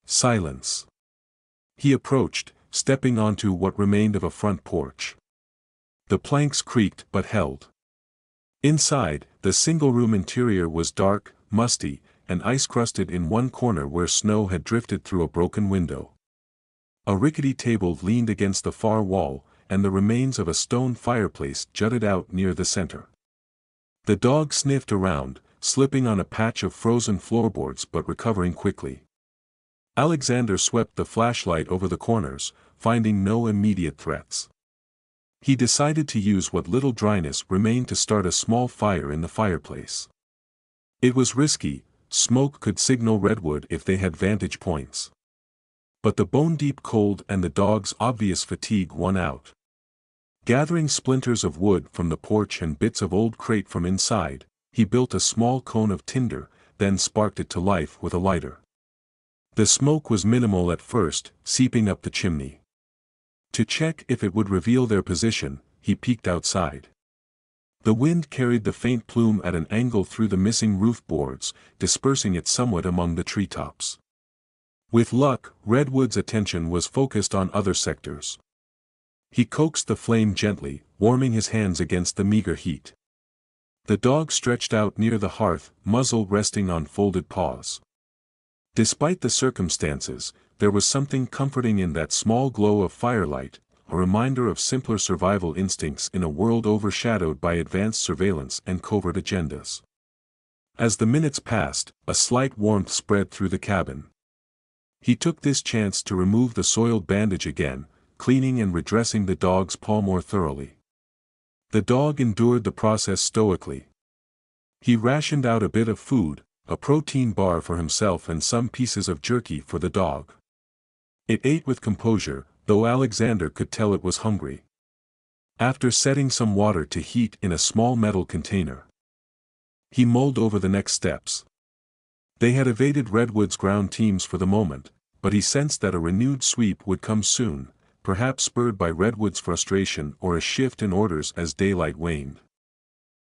Silence. He approached, stepping onto what remained of a front porch. The planks creaked but held. Inside, the single-room interior was dark, musty, and ice-crusted in one corner where snow had drifted through a broken window. A rickety table leaned against the far wall, and the remains of a stone fireplace jutted out near the center. The dog sniffed around, slipping on a patch of frozen floorboards but recovering quickly. Alexander swept the flashlight over the corners, finding no immediate threats. He decided to use what little dryness remained to start a small fire in the fireplace. It was risky, smoke could signal Redwood if they had vantage points. But the bone-deep cold and the dog's obvious fatigue won out. Gathering splinters of wood from the porch and bits of old crate from inside, he built a small cone of tinder, then sparked it to life with a lighter. The smoke was minimal at first, seeping up the chimney. To check if it would reveal their position, he peeked outside. The wind carried the faint plume at an angle through the missing roof boards, dispersing it somewhat among the treetops. With luck, Redwood's attention was focused on other sectors. He coaxed the flame gently, warming his hands against the meager heat. The dog stretched out near the hearth, muzzle resting on folded paws. Despite the circumstances, there was something comforting in that small glow of firelight, a reminder of simpler survival instincts in a world overshadowed by advanced surveillance and covert agendas. As the minutes passed, a slight warmth spread through the cabin. He took this chance to remove the soiled bandage again, cleaning and redressing the dog's paw more thoroughly. The dog endured the process stoically. He rationed out a bit of food, a protein bar for himself and some pieces of jerky for the dog. It ate with composure, though Alexander could tell it was hungry. After setting some water to heat in a small metal container, he mulled over the next steps. They had evaded Redwood's ground teams for the moment, but he sensed that a renewed sweep would come soon, perhaps spurred by Redwood's frustration or a shift in orders as daylight waned.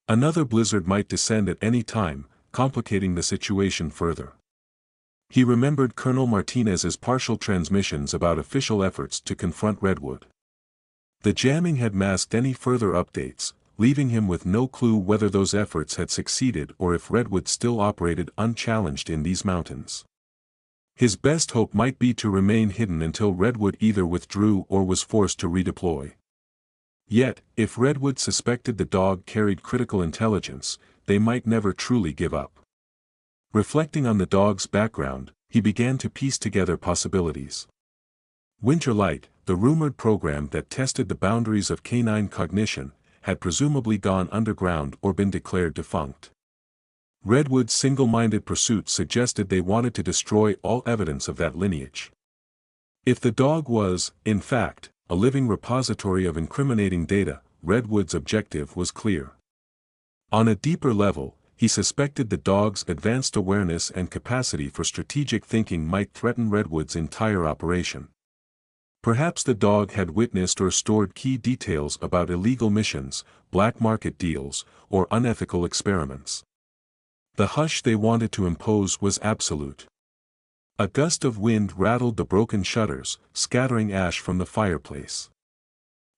Another blizzard might descend at any time, complicating the situation further. He remembered Colonel Martinez's partial transmissions about official efforts to confront Redwood. The jamming had masked any further updates, leaving him with no clue whether those efforts had succeeded or if Redwood still operated unchallenged in these mountains. His best hope might be to remain hidden until Redwood either withdrew or was forced to redeploy. Yet, if Redwood suspected the dog carried critical intelligence, they might never truly give up. Reflecting on the dog's background, he began to piece together possibilities. Winterlight, the rumored program that tested the boundaries of canine cognition, had presumably gone underground or been declared defunct. Redwood's single-minded pursuit suggested they wanted to destroy all evidence of that lineage. If the dog was, in fact, a living repository of incriminating data, Redwood's objective was clear. On a deeper level, he suspected the dog's advanced awareness and capacity for strategic thinking might threaten Redwood's entire operation. Perhaps the dog had witnessed or stored key details about illegal missions, black market deals, or unethical experiments. The hush they wanted to impose was absolute. A gust of wind rattled the broken shutters, scattering ash from the fireplace.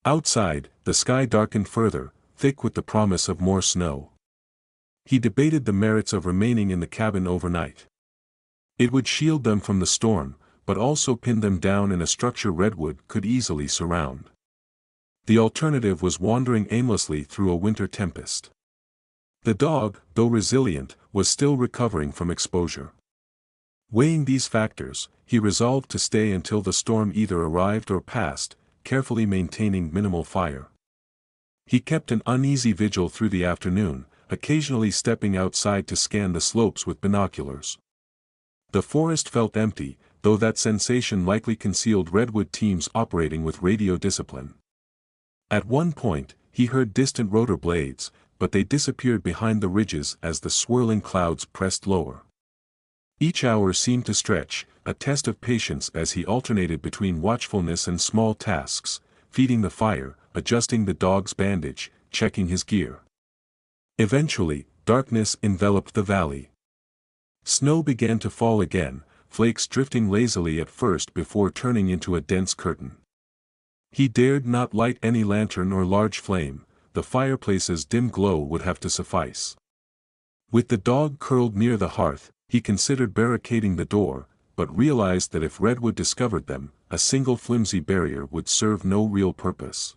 Outside, the sky darkened further, thick with the promise of more snow. He debated the merits of remaining in the cabin overnight. It would shield them from the storm, but also pin them down in a structure Redwood could easily surround. The alternative was wandering aimlessly through a winter tempest. The dog, though resilient, was still recovering from exposure. Weighing these factors, he resolved to stay until the storm either arrived or passed, carefully maintaining minimal fire. He kept an uneasy vigil through the afternoon, occasionally stepping outside to scan the slopes with binoculars. The forest felt empty, though that sensation likely concealed Redwood teams operating with radio discipline. At one point, he heard distant rotor blades, but they disappeared behind the ridges as the swirling clouds pressed lower. Each hour seemed to stretch, a test of patience as he alternated between watchfulness and small tasks, feeding the fire, adjusting the dog's bandage, checking his gear. Eventually, darkness enveloped the valley. Snow began to fall again, flakes drifting lazily at first before turning into a dense curtain. He dared not light any lantern or large flame, the fireplace's dim glow would have to suffice. With the dog curled near the hearth, he considered barricading the door, but realized that if Redwood discovered them, a single flimsy barrier would serve no real purpose.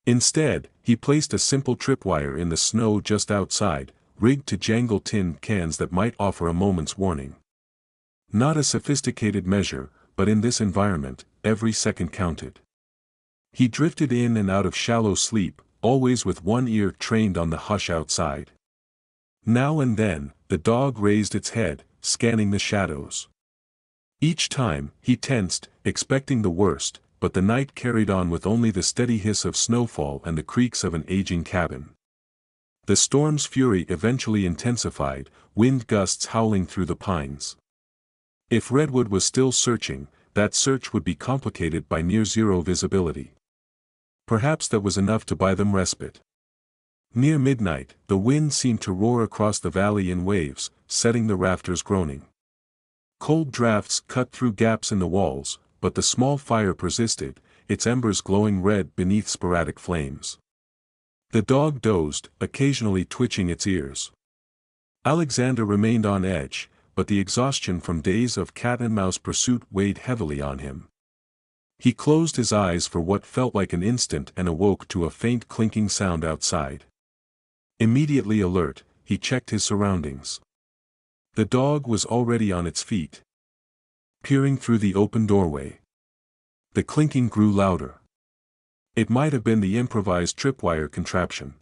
Instead, he placed a simple tripwire in the snow just outside, rigged to jangle tin cans that might offer a moment's warning. Not a sophisticated measure, but in this environment, every second counted. He drifted in and out of shallow sleep, always with one ear trained on the hush outside. Now and then, the dog raised its head, scanning the shadows. Each time, he tensed, expecting the worst, but the night carried on with only the steady hiss of snowfall and the creaks of an aging cabin. The storm's fury eventually intensified, wind gusts howling through the pines. If Redwood was still searching, that search would be complicated by near-zero visibility. Perhaps that was enough to buy them respite. Near midnight, the wind seemed to roar across the valley in waves, setting the rafters groaning. Cold drafts cut through gaps in the walls, but the small fire persisted, its embers glowing red beneath sporadic flames. The dog dozed, occasionally twitching its ears. Alexander remained on edge, but the exhaustion from days of cat-and-mouse pursuit weighed heavily on him. He closed his eyes for what felt like an instant and awoke to a faint clinking sound outside. Immediately alert, he checked his surroundings. The dog was already on its feet, peering through the open doorway. The clinking grew louder. It might have been the improvised tripwire contraption.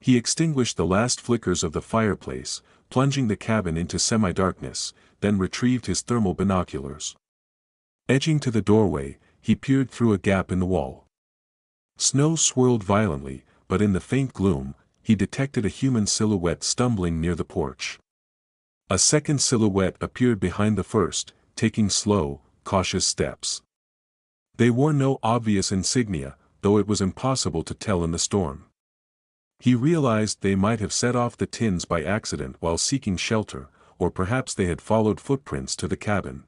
He extinguished the last flickers of the fireplace, plunging the cabin into semi-darkness, then retrieved his thermal binoculars. Edging to the doorway, he peered through a gap in the wall. Snow swirled violently, but in the faint gloom, he detected a human silhouette stumbling near the porch. A second silhouette appeared behind the first, taking slow, cautious steps. They wore no obvious insignia, though it was impossible to tell in the storm. He realized they might have set off the tins by accident while seeking shelter, or perhaps they had followed footprints to the cabin.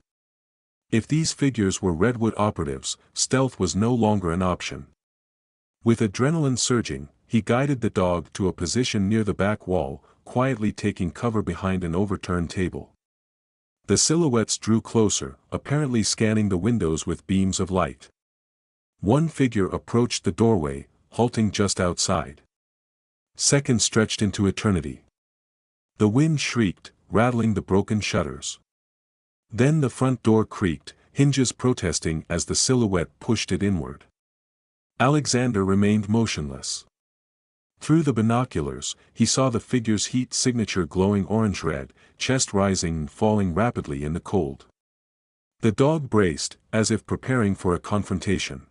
If these figures were Redwood operatives, stealth was no longer an option. With adrenaline surging, he guided the dog to a position near the back wall, quietly taking cover behind an overturned table. The silhouettes drew closer, apparently scanning the windows with beams of light. One figure approached the doorway, halting just outside. Seconds stretched into eternity. The wind shrieked, rattling the broken shutters. Then the front door creaked, hinges protesting as the silhouette pushed it inward. Alexander remained motionless. Through the binoculars, he saw the figure's heat signature glowing orange-red, chest rising and falling rapidly in the cold. The dog braced, as if preparing for a confrontation.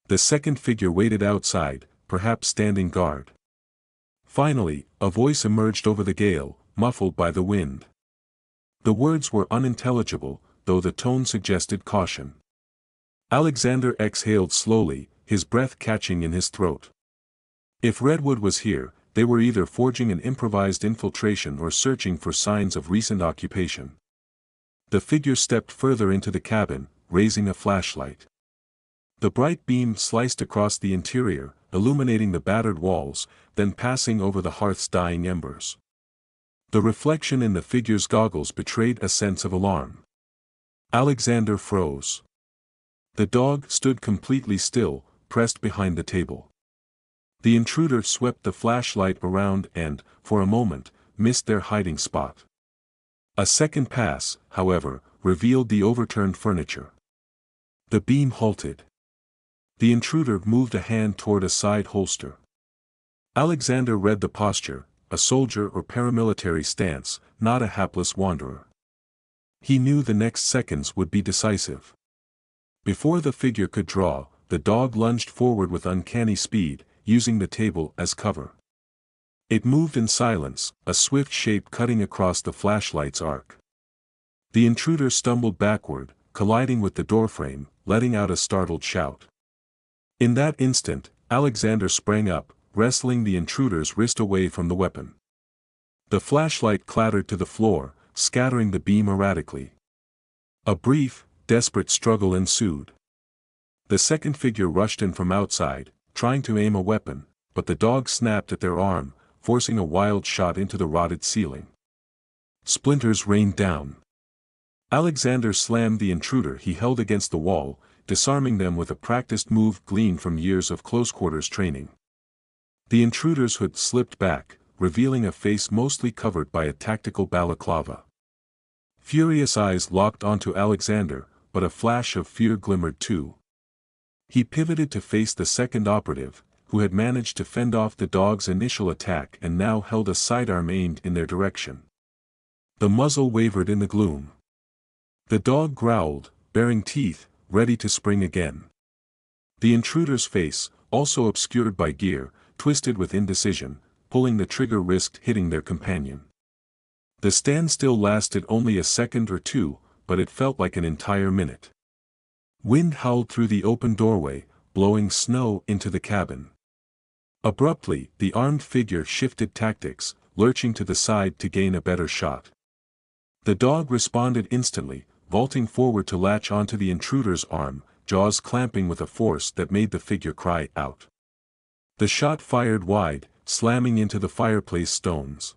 The second figure waited outside, perhaps standing guard. Finally, a voice emerged over the gale, muffled by the wind. The words were unintelligible, though the tone suggested caution. Alexander exhaled slowly, his breath catching in his throat. If Redwood was here, they were either forging an improvised infiltration or searching for signs of recent occupation. The figure stepped further into the cabin, raising a flashlight. The bright beam sliced across the interior, illuminating the battered walls, then passing over the hearth's dying embers. The reflection in the figure's goggles betrayed a sense of alarm. Alexander froze. The dog stood completely still, pressed behind the table. The intruder swept the flashlight around and, for a moment, missed their hiding spot. A second pass, however, revealed the overturned furniture. The beam halted. The intruder moved a hand toward a side holster. Alexander read the posture, a soldier or paramilitary stance, not a hapless wanderer. He knew the next seconds would be decisive. Before the figure could draw, the dog lunged forward with uncanny speed, using the table as cover. It moved in silence, a swift shape cutting across the flashlight's arc. The intruder stumbled backward, colliding with the doorframe, letting out a startled shout. In that instant, Alexander sprang up, wrestling the intruder's wrist away from the weapon. The flashlight clattered to the floor, scattering the beam erratically. A brief, desperate struggle ensued. The second figure rushed in from outside, trying to aim a weapon, but the dog snapped at their arm, forcing a wild shot into the rotted ceiling. Splinters rained down. Alexander slammed the intruder he held against the wall, disarming them with a practiced move gleaned from years of close-quarters training. The intruder's hood slipped back, revealing a face mostly covered by a tactical balaclava. Furious eyes locked onto Alexander, but a flash of fear glimmered too. He pivoted to face the second operative, who had managed to fend off the dog's initial attack and now held a sidearm aimed in their direction. The muzzle wavered in the gloom. The dog growled, baring teeth, ready to spring again. The intruder's face, also obscured by gear, twisted with indecision, pulling the trigger risked hitting their companion. The standstill lasted only a second or two, but it felt like an entire minute. Wind howled through the open doorway, blowing snow into the cabin. Abruptly, the armed figure shifted tactics, lurching to the side to gain a better shot. The dog responded instantly, vaulting forward to latch onto the intruder's arm, jaws clamping with a force that made the figure cry out. The shot fired wide, slamming into the fireplace stones.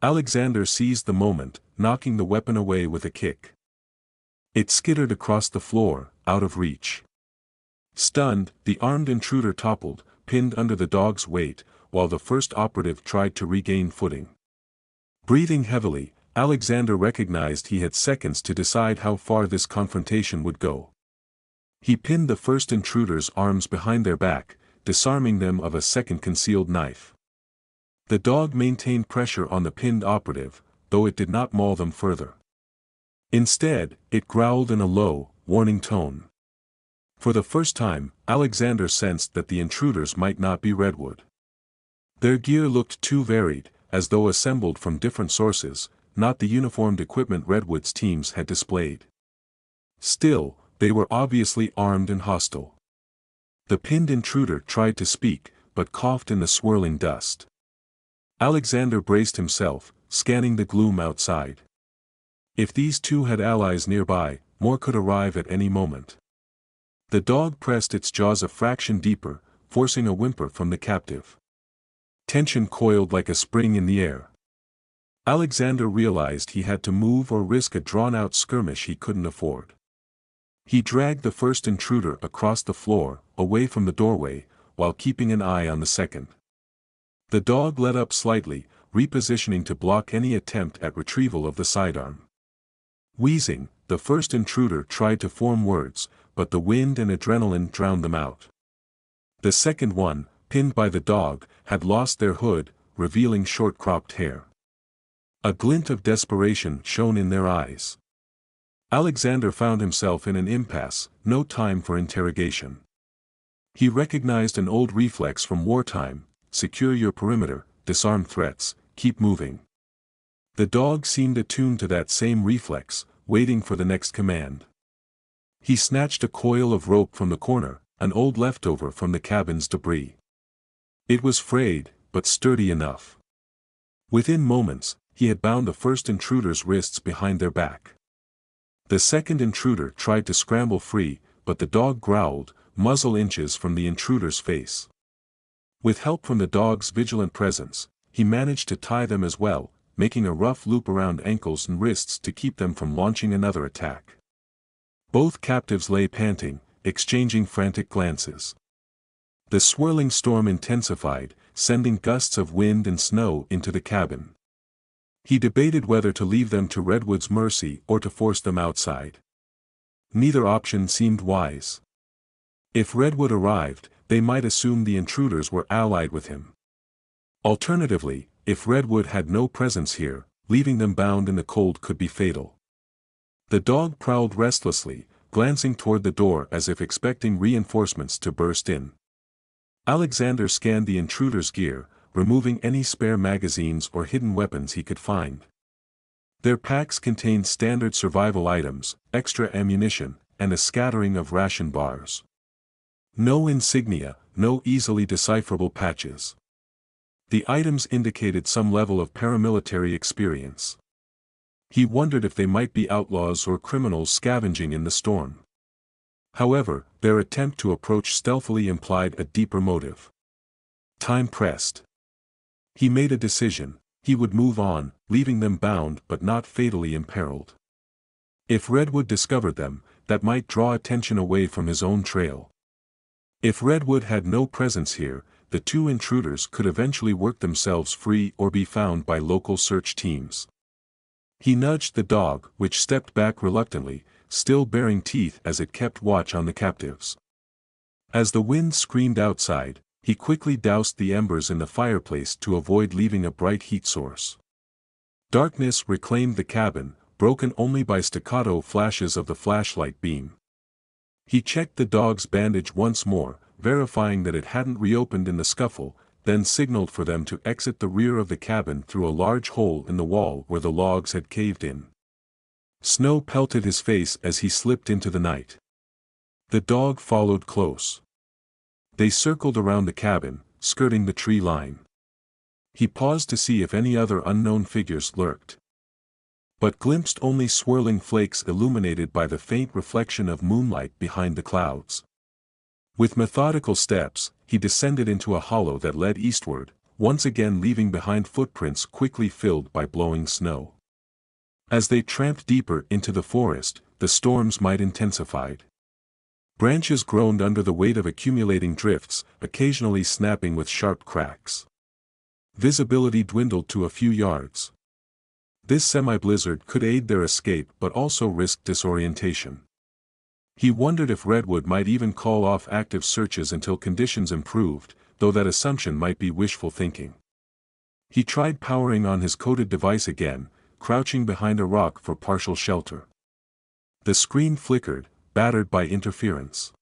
Alexander seized the moment, knocking the weapon away with a kick. It skittered across the floor, out of reach. Stunned, the armed intruder toppled, pinned under the dog's weight, while the first operative tried to regain footing. Breathing heavily, Alexander recognized he had seconds to decide how far this confrontation would go. He pinned the first intruder's arms behind their back, disarming them of a second concealed knife. The dog maintained pressure on the pinned operative, though it did not maul them further. Instead, it growled in a low, warning tone. For the first time, Alexander sensed that the intruders might not be Redwood. Their gear looked too varied, as though assembled from different sources, not the uniformed equipment Redwood's teams had displayed. Still, they were obviously armed and hostile. The pinned intruder tried to speak, but coughed in the swirling dust. Alexander braced himself, scanning the gloom outside. If these two had allies nearby, more could arrive at any moment. The dog pressed its jaws a fraction deeper, forcing a whimper from the captive. Tension coiled like a spring in the air. Alexander realized he had to move or risk a drawn-out skirmish he couldn't afford. He dragged the first intruder across the floor, away from the doorway, while keeping an eye on the second. The dog let up slightly, repositioning to block any attempt at retrieval of the sidearm. Wheezing, the first intruder tried to form words, but the wind and adrenaline drowned them out. The second one, pinned by the dog, had lost their hood, revealing short-cropped hair. A glint of desperation shone in their eyes. Alexander found himself in an impasse, no time for interrogation. He recognized an old reflex from wartime: secure your perimeter, disarm threats, keep moving. The dog seemed attuned to that same reflex, waiting for the next command. He snatched a coil of rope from the corner, an old leftover from the cabin's debris. It was frayed, but sturdy enough. Within moments, he had bound the first intruder's wrists behind their back. The second intruder tried to scramble free, but the dog growled, muzzle inches from the intruder's face. With help from the dog's vigilant presence, he managed to tie them as well, making a rough loop around ankles and wrists to keep them from launching another attack. Both captives lay panting, exchanging frantic glances. The swirling storm intensified, sending gusts of wind and snow into the cabin. He debated whether to leave them to Redwood's mercy or to force them outside. Neither option seemed wise. If Redwood arrived, they might assume the intruders were allied with him. Alternatively, if Redwood had no presence here, leaving them bound in the cold could be fatal. The dog prowled restlessly, glancing toward the door as if expecting reinforcements to burst in. Alexander scanned the intruder's gear, removing any spare magazines or hidden weapons he could find. Their packs contained standard survival items, extra ammunition, and a scattering of ration bars. No insignia, no easily decipherable patches. The items indicated some level of paramilitary experience. He wondered if they might be outlaws or criminals scavenging in the storm. However, their attempt to approach stealthily implied a deeper motive. Time pressed. He made a decision: he would move on, leaving them bound but not fatally imperiled. If Redwood discovered them, that might draw attention away from his own trail. If Redwood had no presence here, the two intruders could eventually work themselves free or be found by local search teams. He nudged the dog, which stepped back reluctantly, still baring teeth as it kept watch on the captives. As the wind screamed outside, he quickly doused the embers in the fireplace to avoid leaving a bright heat source. Darkness reclaimed the cabin, broken only by staccato flashes of the flashlight beam. He checked the dog's bandage once more, verifying that it hadn't reopened in the scuffle, then signaled for them to exit the rear of the cabin through a large hole in the wall where the logs had caved in. Snow pelted his face as he slipped into the night. The dog followed close. They circled around the cabin, skirting the tree line. He paused to see if any other unknown figures lurked, but glimpsed only swirling flakes illuminated by the faint reflection of moonlight behind the clouds. With methodical steps, he descended into a hollow that led eastward, once again leaving behind footprints quickly filled by blowing snow. As they tramped deeper into the forest, the storm's might intensified. Branches groaned under the weight of accumulating drifts, occasionally snapping with sharp cracks. Visibility dwindled to a few yards. This semi-blizzard could aid their escape but also risk disorientation. He wondered if Redwood might even call off active searches until conditions improved, though that assumption might be wishful thinking. He tried powering on his coded device again, crouching behind a rock for partial shelter. The screen flickered, battered by interference.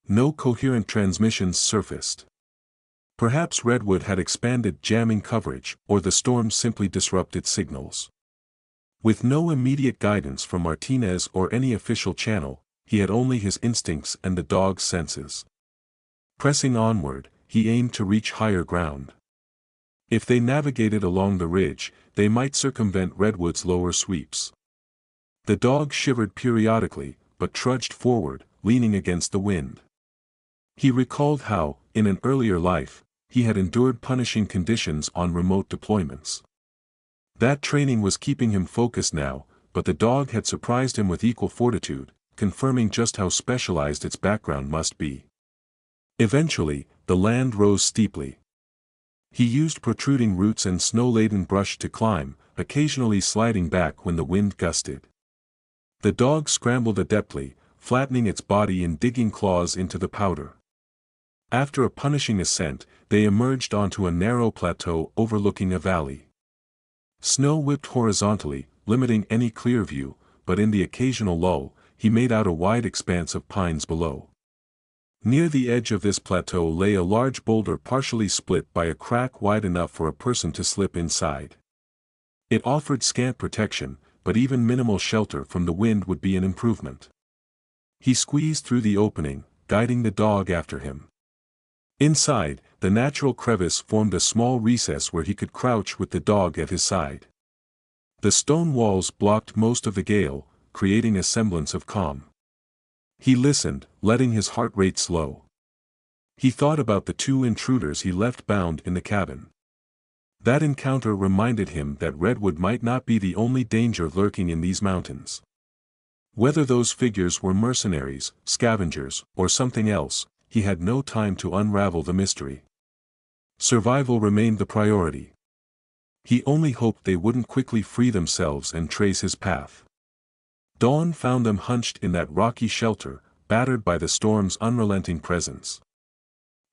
No coherent transmissions surfaced. Perhaps Redwood had expanded jamming coverage, or the storm simply disrupted signals. With no immediate guidance from Martinez or any official channel, he had only his instincts and the dog's senses. Pressing onward, he aimed to reach higher ground. If they navigated along the ridge, they might circumvent Redwood's lower sweeps. The dog shivered periodically, but trudged forward, leaning against the wind. He recalled how, in an earlier life, he had endured punishing conditions on remote deployments. That training was keeping him focused now, but the dog had surprised him with equal fortitude, confirming just how specialized its background must be. Eventually, the land rose steeply. He used protruding roots and snow-laden brush to climb, occasionally sliding back when the wind gusted. The dog scrambled adeptly, flattening its body and digging claws into the powder. After a punishing ascent, they emerged onto a narrow plateau overlooking a valley. Snow whipped horizontally, limiting any clear view, but in the occasional lull, he made out a wide expanse of pines below. Near the edge of this plateau lay a large boulder partially split by a crack wide enough for a person to slip inside. It offered scant protection, but even minimal shelter from the wind would be an improvement. He squeezed through the opening, guiding the dog after him. Inside, the natural crevice formed a small recess where he could crouch with the dog at his side. The stone walls blocked most of the gale, creating a semblance of calm. He listened, letting his heart rate slow. He thought about the two intruders he left bound in the cabin. That encounter reminded him that Redwood might not be the only danger lurking in these mountains. Whether those figures were mercenaries, scavengers, or something else, he had no time to unravel the mystery. Survival remained the priority. He only hoped they wouldn't quickly free themselves and trace his path. Dawn found them hunched in that rocky shelter, battered by the storm's unrelenting presence.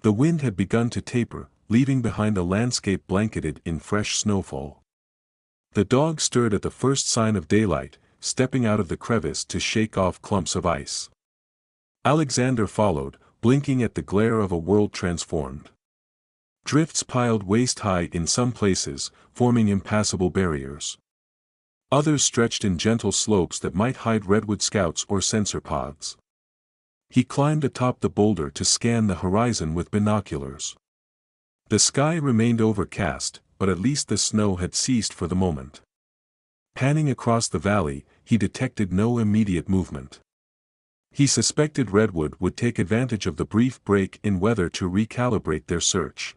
The wind had begun to taper, leaving behind a landscape blanketed in fresh snowfall. The dog stirred at the first sign of daylight, stepping out of the crevice to shake off clumps of ice. Alexander followed, blinking at the glare of a world transformed. Drifts piled waist-high in some places, forming impassable barriers. Others stretched in gentle slopes that might hide redwood scouts or sensor pods. He climbed atop the boulder to scan the horizon with binoculars. The sky remained overcast, but at least the snow had ceased for the moment. Panning across the valley, he detected no immediate movement. He suspected Redwood would take advantage of the brief break in weather to recalibrate their search.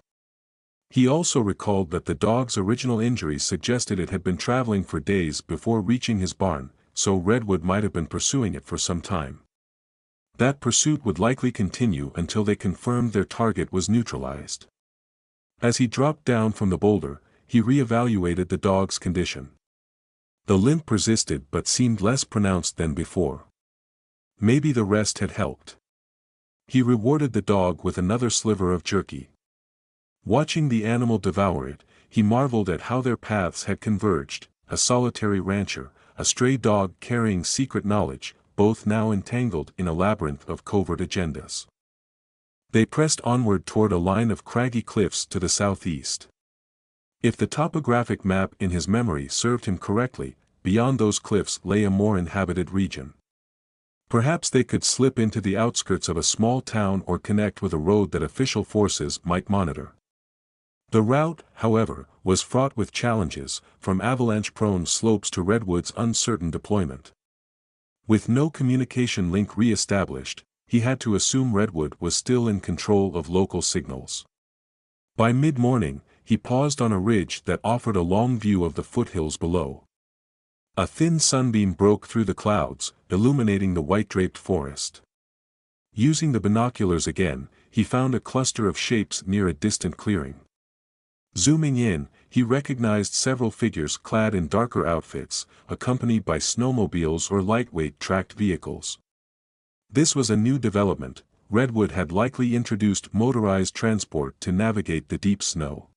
He also recalled that the dog's original injuries suggested it had been traveling for days before reaching his barn, so Redwood might have been pursuing it for some time. That pursuit would likely continue until they confirmed their target was neutralized. As he dropped down from the boulder, he re-evaluated the dog's condition. The limp persisted but seemed less pronounced than before. Maybe the rest had helped. He rewarded the dog with another sliver of jerky. Watching the animal devour it, he marveled at how their paths had converged, a solitary rancher, a stray dog carrying secret knowledge, both now entangled in a labyrinth of covert agendas. They pressed onward toward a line of craggy cliffs to the southeast. If the topographic map in his memory served him correctly, beyond those cliffs lay a more inhabited region. Perhaps they could slip into the outskirts of a small town or connect with a road that official forces might monitor. The route, however, was fraught with challenges, from avalanche-prone slopes to redwoods' uncertain deployment. With no communication link re-established, he had to assume Redwood was still in control of local signals. By mid-morning, he paused on a ridge that offered a long view of the foothills below. A thin sunbeam broke through the clouds, illuminating the white-draped forest. Using the binoculars again, he found a cluster of shapes near a distant clearing. Zooming in, he recognized several figures clad in darker outfits, accompanied by snowmobiles or lightweight tracked vehicles. This was a new development. Redwood had likely introduced motorized transport to navigate the deep snow.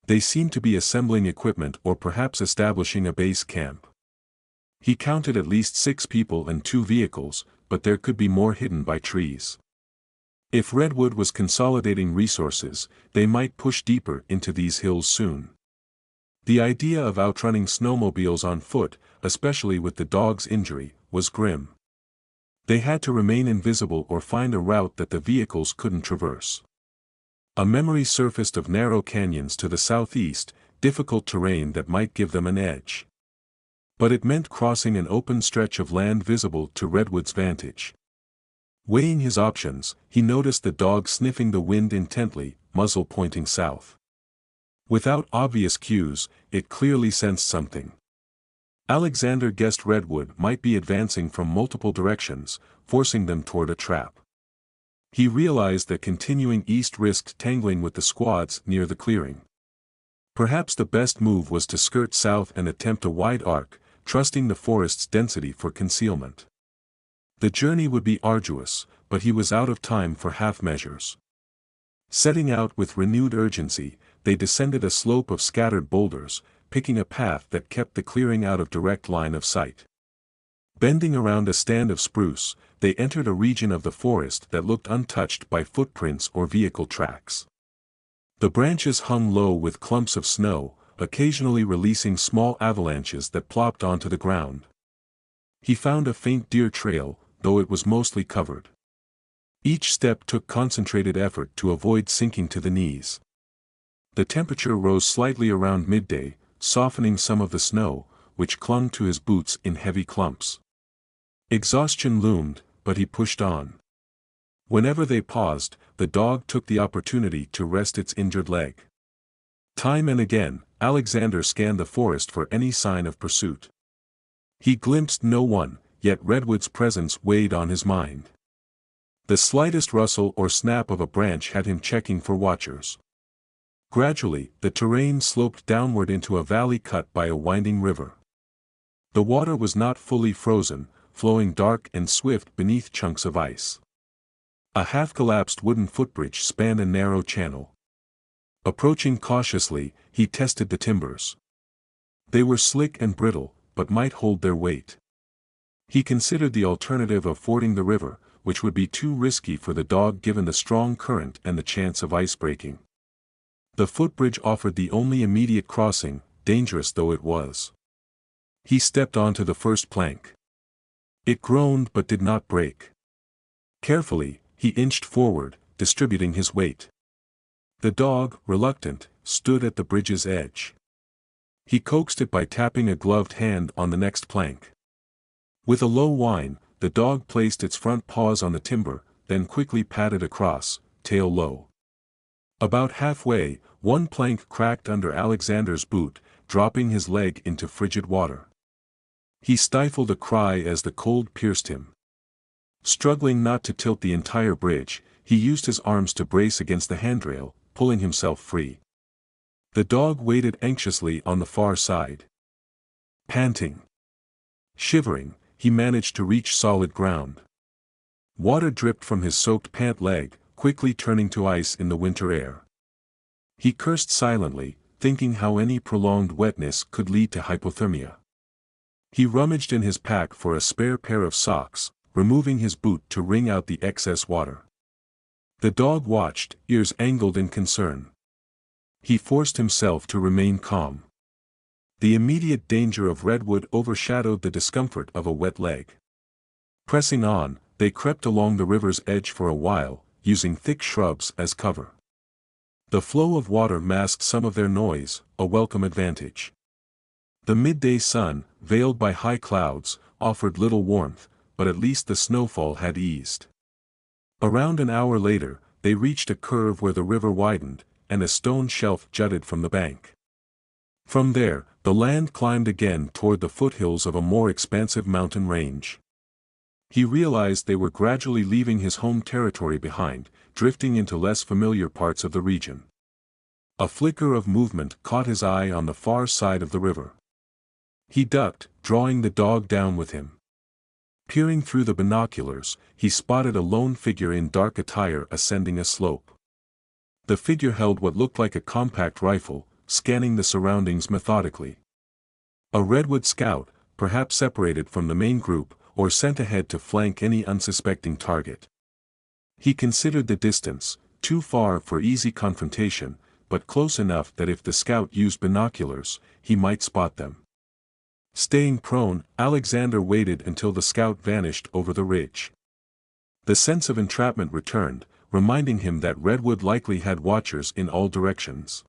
They seemed to be assembling equipment or perhaps establishing a base camp. He counted at least 6 people and 2 vehicles, but there could be more hidden by trees. If Redwood was consolidating resources, they might push deeper into these hills soon. The idea of outrunning snowmobiles on foot, especially with the dog's injury, was grim. They had to remain invisible or find a route that the vehicles couldn't traverse. A memory surfaced of narrow canyons to the southeast, difficult terrain that might give them an edge. But it meant crossing an open stretch of land visible to Redwood's vantage. Weighing his options, he noticed the dog sniffing the wind intently, muzzle pointing south. Without obvious cues, it clearly sensed something. Alexander guessed Redwood might be advancing from multiple directions, forcing them toward a trap. He realized that continuing east risked tangling with the squads near the clearing. Perhaps the best move was to skirt south and attempt a wide arc, trusting the forest's density for concealment. The journey would be arduous, but he was out of time for half measures. Setting out with renewed urgency, they descended a slope of scattered boulders, picking a path that kept the clearing out of direct line of sight. Bending around a stand of spruce, they entered a region of the forest that looked untouched by footprints or vehicle tracks. The branches hung low with clumps of snow, occasionally releasing small avalanches that plopped onto the ground. He found a faint deer trail, though it was mostly covered. Each step took concentrated effort to avoid sinking to the knees. The temperature rose slightly around midday, softening some of the snow, which clung to his boots in heavy clumps. Exhaustion loomed, but he pushed on. Whenever they paused, the dog took the opportunity to rest its injured leg. Time and again, Alexander scanned the forest for any sign of pursuit. He glimpsed no one, yet Redwood's presence weighed on his mind. The slightest rustle or snap of a branch had him checking for watchers. Gradually, the terrain sloped downward into a valley cut by a winding river. The water was not fully frozen, flowing dark and swift beneath chunks of ice. A half-collapsed wooden footbridge spanned a narrow channel. Approaching cautiously, he tested the timbers. They were slick and brittle, but might hold their weight. He considered the alternative of fording the river, which would be too risky for the dog given the strong current and the chance of ice breaking. The footbridge offered the only immediate crossing, dangerous though it was. He stepped onto the first plank. It groaned but did not break. Carefully, he inched forward, distributing his weight. The dog, reluctant, stood at the bridge's edge. He coaxed it by tapping a gloved hand on the next plank. With a low whine, the dog placed its front paws on the timber, then quickly padded across, tail low. About halfway, one plank cracked under Alexander's boot, dropping his leg into frigid water. He stifled a cry as the cold pierced him. Struggling not to tilt the entire bridge, he used his arms to brace against the handrail, pulling himself free. The dog waited anxiously on the far side. Panting, shivering, he managed to reach solid ground. Water dripped from his soaked pant leg, quickly turning to ice in the winter air. He cursed silently, thinking how any prolonged wetness could lead to hypothermia. He rummaged in his pack for a spare pair of socks, removing his boot to wring out the excess water. The dog watched, ears angled in concern. He forced himself to remain calm. The immediate danger of redwood overshadowed the discomfort of a wet leg. Pressing on, they crept along the river's edge for a while, using thick shrubs as cover. The flow of water masked some of their noise, a welcome advantage. The midday sun, veiled by high clouds, offered little warmth, but at least the snowfall had eased. Around an hour later, they reached a curve where the river widened, and a stone shelf jutted from the bank. From there, the land climbed again toward the foothills of a more expansive mountain range. He realized they were gradually leaving his home territory behind, drifting into less familiar parts of the region. A flicker of movement caught his eye on the far side of the river. He ducked, drawing the dog down with him. Peering through the binoculars, he spotted a lone figure in dark attire ascending a slope. The figure held what looked like a compact rifle, scanning the surroundings methodically. A redwood scout, perhaps separated from the main group, or sent ahead to flank any unsuspecting target. He considered the distance, too far for easy confrontation, but close enough that if the scout used binoculars, he might spot them. Staying prone, Alexander waited until the scout vanished over the ridge. The sense of entrapment returned, reminding him that redwood likely had watchers in all directions.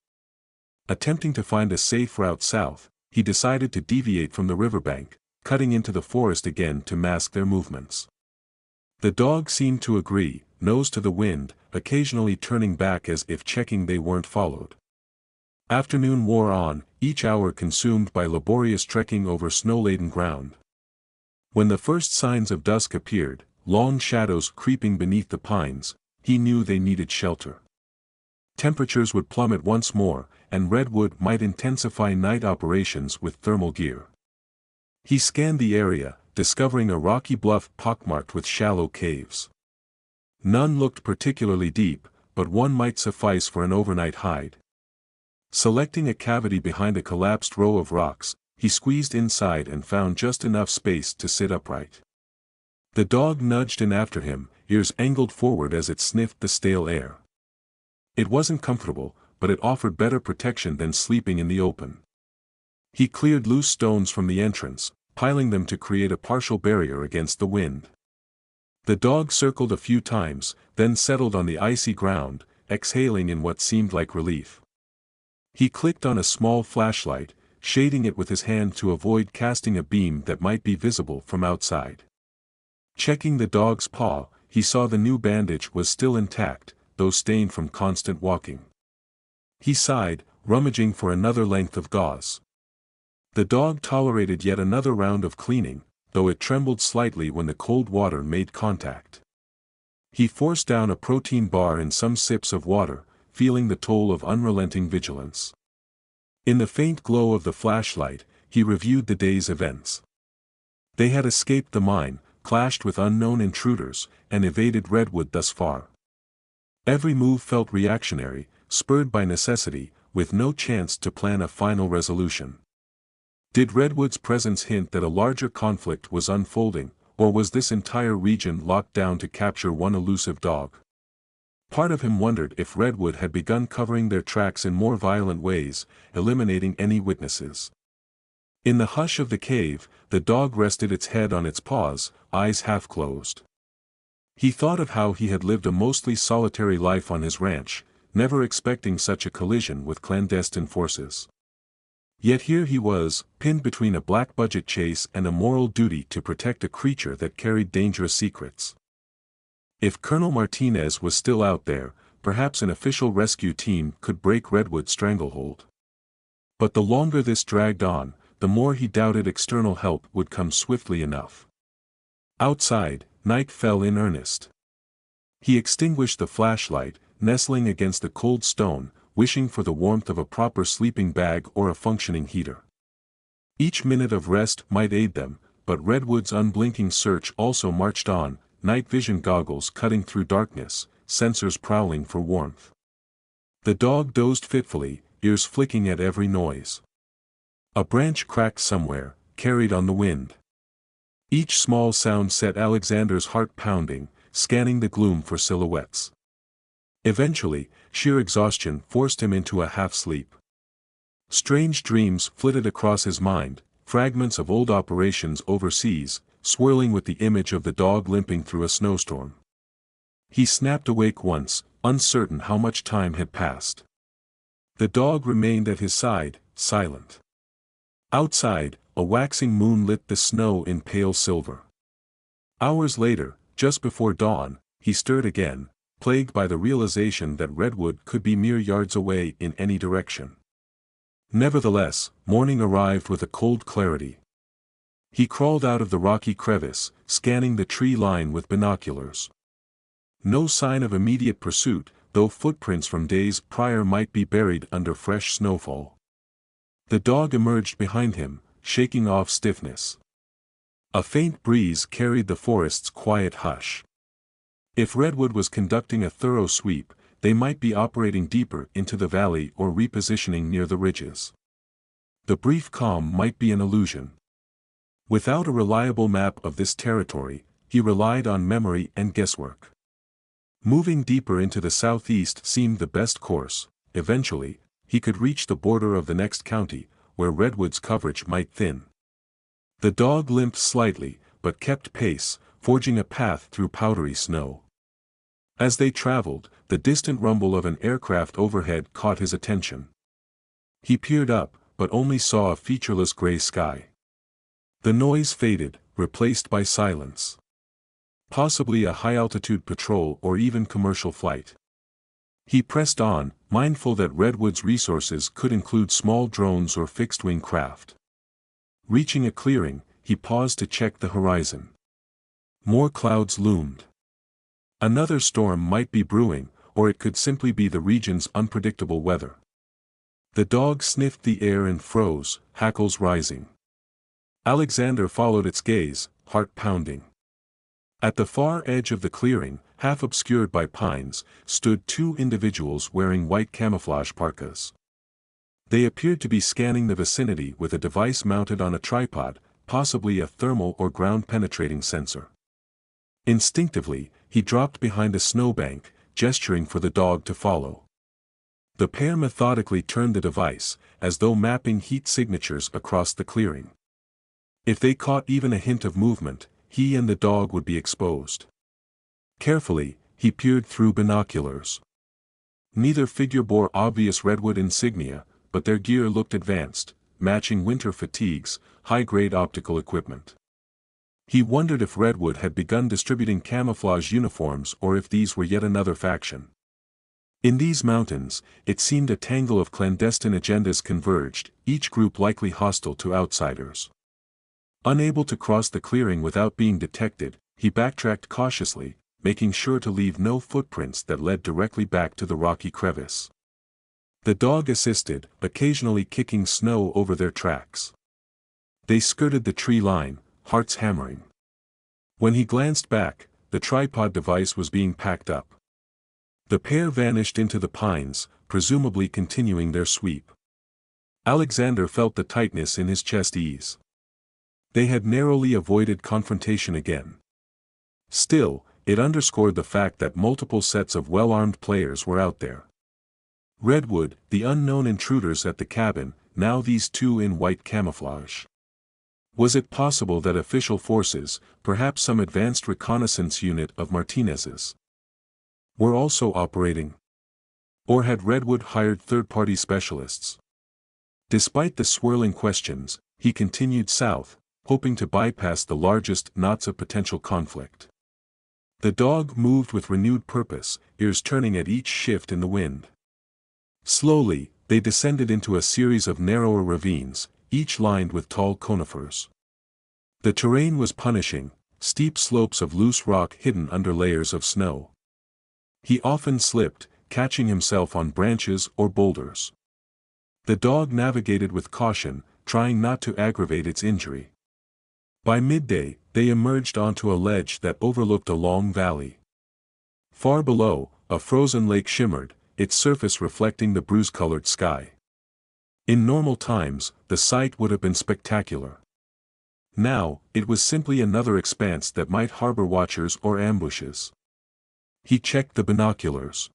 Attempting to find a safe route south, he decided to deviate from the riverbank, cutting into the forest again to mask their movements. The dog seemed to agree, nose to the wind, occasionally turning back as if checking they weren't followed. Afternoon wore on, each hour consumed by laborious trekking over snow-laden ground. When the first signs of dusk appeared, long shadows creeping beneath the pines, he knew they needed shelter. Temperatures would plummet once more, and redwood might intensify night operations with thermal gear. He scanned the area, discovering a rocky bluff pockmarked with shallow caves. None looked particularly deep, but one might suffice for an overnight hide. Selecting a cavity behind a collapsed row of rocks, he squeezed inside and found just enough space to sit upright. The dog nudged in after him, ears angled forward as it sniffed the stale air. It wasn't comfortable, but it offered better protection than sleeping in the open. He cleared loose stones from the entrance, piling them to create a partial barrier against the wind. The dog circled a few times, then settled on the icy ground, exhaling in what seemed like relief. He clicked on a small flashlight, shading it with his hand to avoid casting a beam that might be visible from outside. Checking the dog's paw, he saw the new bandage was still intact, though stained from constant walking. He sighed, rummaging for another length of gauze. The dog tolerated yet another round of cleaning, though it trembled slightly when the cold water made contact. He forced down a protein bar and some sips of water, feeling the toll of unrelenting vigilance. In the faint glow of the flashlight, he reviewed the day's events. They had escaped the mine, clashed with unknown intruders, and evaded redwood thus far. Every move felt reactionary, spurred by necessity, with no chance to plan a final resolution. Did redwood's presence hint that a larger conflict was unfolding, or was this entire region locked down to capture one elusive dog? Part of him wondered if redwood had begun covering their tracks in more violent ways, eliminating any witnesses. In the hush of the cave, the dog rested its head on its paws, eyes half closed. He thought of how he had lived a mostly solitary life on his ranch, never expecting such a collision with clandestine forces. Yet here he was, pinned between a black-budget chase and a moral duty to protect a creature that carried dangerous secrets. If Colonel Martinez was still out there, perhaps an official rescue team could break Redwood's stranglehold. But the longer this dragged on, the more he doubted external help would come swiftly enough. Outside, night fell in earnest. He extinguished the flashlight, nestling against the cold stone, wishing for the warmth of a proper sleeping bag or a functioning heater. Each minute of rest might aid them, but Redwood's unblinking search also marched on, night vision goggles cutting through darkness, sensors prowling for warmth. The dog dozed fitfully, ears flicking at every noise. A branch cracked somewhere, carried on the wind. Each small sound set Alexander's heart pounding, scanning the gloom for silhouettes. Eventually, sheer exhaustion forced him into a half-sleep. Strange dreams flitted across his mind, fragments of old operations overseas, swirling with the image of the dog limping through a snowstorm. He snapped awake once, uncertain how much time had passed. The dog remained at his side, silent. Outside, a waxing moon lit the snow in pale silver. Hours later, just before dawn, he stirred again, plagued by the realization that Redwood could be mere yards away in any direction. Nevertheless, morning arrived with a cold clarity. He crawled out of the rocky crevice, scanning the tree line with binoculars. No sign of immediate pursuit, though footprints from days prior might be buried under fresh snowfall. The dog emerged behind him, shaking off stiffness. A faint breeze carried the forest's quiet hush. If Redwood was conducting a thorough sweep, they might be operating deeper into the valley or repositioning near the ridges. The brief calm might be an illusion. Without a reliable map of this territory, he relied on memory and guesswork. Moving deeper into the southeast seemed the best course. Eventually, he could reach the border of the next county, where Redwood's coverage might thin. The dog limped slightly, but kept pace, forging a path through powdery snow. As they traveled, the distant rumble of an aircraft overhead caught his attention. He peered up, but only saw a featureless gray sky. The noise faded, replaced by silence. Possibly a high-altitude patrol or even commercial flight. He pressed on, mindful that Redwood's resources could include small drones or fixed-wing craft. Reaching a clearing, he paused to check the horizon. More clouds loomed. Another storm might be brewing, or it could simply be the region's unpredictable weather. The dog sniffed the air and froze, hackles rising. Alexander followed its gaze, heart pounding. At the far edge of the clearing, half obscured by pines, stood two individuals wearing white camouflage parkas. They appeared to be scanning the vicinity with a device mounted on a tripod, possibly a thermal or ground-penetrating sensor. Instinctively, he dropped behind a snowbank, gesturing for the dog to follow. The pair methodically turned the device, as though mapping heat signatures across the clearing. If they caught even a hint of movement, he and the dog would be exposed. Carefully, he peered through binoculars. Neither figure bore obvious Redwood insignia, but their gear looked advanced, matching winter fatigues, high-grade optical equipment. He wondered if Redwood had begun distributing camouflage uniforms or if these were yet another faction. In these mountains, it seemed a tangle of clandestine agendas converged, each group likely hostile to outsiders. Unable to cross the clearing without being detected, he backtracked cautiously, making sure to leave no footprints that led directly back to the rocky crevice. The dog assisted, occasionally kicking snow over their tracks. They skirted the tree line, hearts hammering. When he glanced back, the tripod device was being packed up. The pair vanished into the pines, presumably continuing their sweep. Alexander felt the tightness in his chest ease. They had narrowly avoided confrontation again. Still, it underscored the fact that multiple sets of well-armed players were out there. Redwood, the unknown intruders at the cabin, now these two in white camouflage. Was it possible that official forces, perhaps some advanced reconnaissance unit of Martinez's, were also operating? Or had Redwood hired third-party specialists? Despite the swirling questions, he continued south, hoping to bypass the largest knots of potential conflict. The dog moved with renewed purpose, ears turning at each shift in the wind. Slowly, they descended into a series of narrower ravines, each lined with tall conifers. The terrain was punishing, steep slopes of loose rock hidden under layers of snow. He often slipped, catching himself on branches or boulders. The dog navigated with caution, trying not to aggravate its injury. By midday, they emerged onto a ledge that overlooked a long valley. Far below, a frozen lake shimmered, its surface reflecting the bruise-colored sky. In normal times, the sight would have been spectacular. Now, it was simply another expanse that might harbor watchers or ambushes. He checked the binoculars.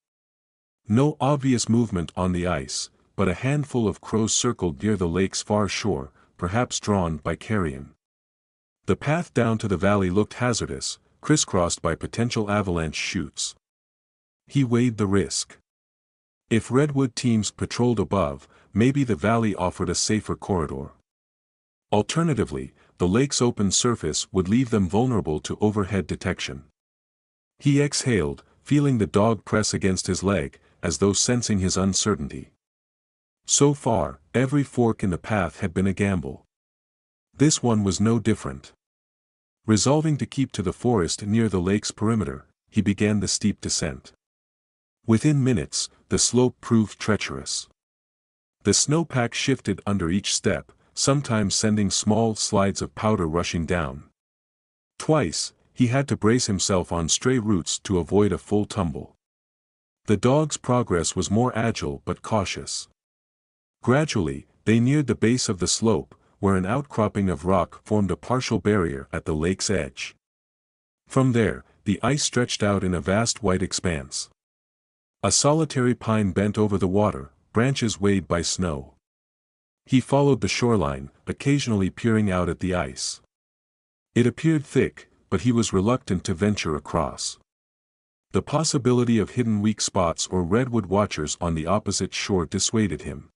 No obvious movement on the ice, but a handful of crows circled near the lake's far shore, perhaps drawn by carrion. The path down to the valley looked hazardous, crisscrossed by potential avalanche chutes. He weighed the risk. If redwood teams patrolled above, maybe the valley offered a safer corridor. Alternatively, the lake's open surface would leave them vulnerable to overhead detection. He exhaled, feeling the dog press against his leg, as though sensing his uncertainty. So far, every fork in the path had been a gamble. This one was no different. Resolving to keep to the forest near the lake's perimeter, he began the steep descent. Within minutes, the slope proved treacherous. The snowpack shifted under each step, sometimes sending small slides of powder rushing down. Twice, he had to brace himself on stray roots to avoid a full tumble. The dog's progress was more agile but cautious. Gradually, they neared the base of the slope, where an outcropping of rock formed a partial barrier at the lake's edge. From there, the ice stretched out in a vast white expanse. A solitary pine bent over the water, branches weighed by snow. He followed the shoreline, occasionally peering out at the ice. It appeared thick, but he was reluctant to venture across. The possibility of hidden weak spots or redwood watchers on the opposite shore dissuaded him.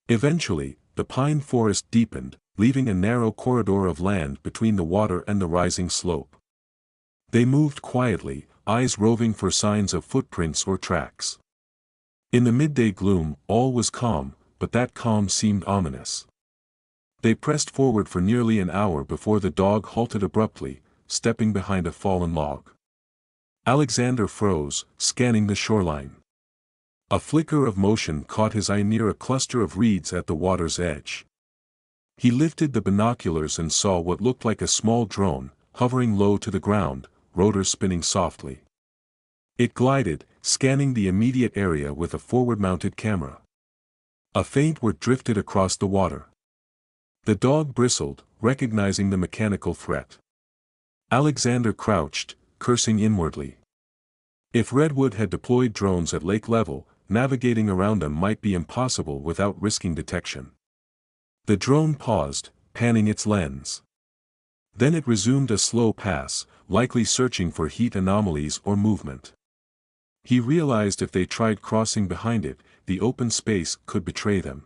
Eventually, the pine forest deepened, leaving a narrow corridor of land between the water and the rising slope. They moved quietly, eyes roving for signs of footprints or tracks. In the midday gloom, all was calm, but that calm seemed ominous. They pressed forward for nearly an hour before the dog halted abruptly, stepping behind a fallen log. Alexander froze, scanning the shoreline. A flicker of motion caught his eye near a cluster of reeds at the water's edge. He lifted the binoculars and saw what looked like a small drone, hovering low to the ground, rotors spinning softly. It glided, scanning the immediate area with a forward-mounted camera. A faint whir drifted across the water. The dog bristled, recognizing the mechanical threat. Alexander crouched, cursing inwardly. If Redwood had deployed drones at lake level, navigating around them might be impossible without risking detection. The drone paused, panning its lens. Then it resumed a slow pass, likely searching for heat anomalies or movement. He realized if they tried crossing behind it, the open space could betray them.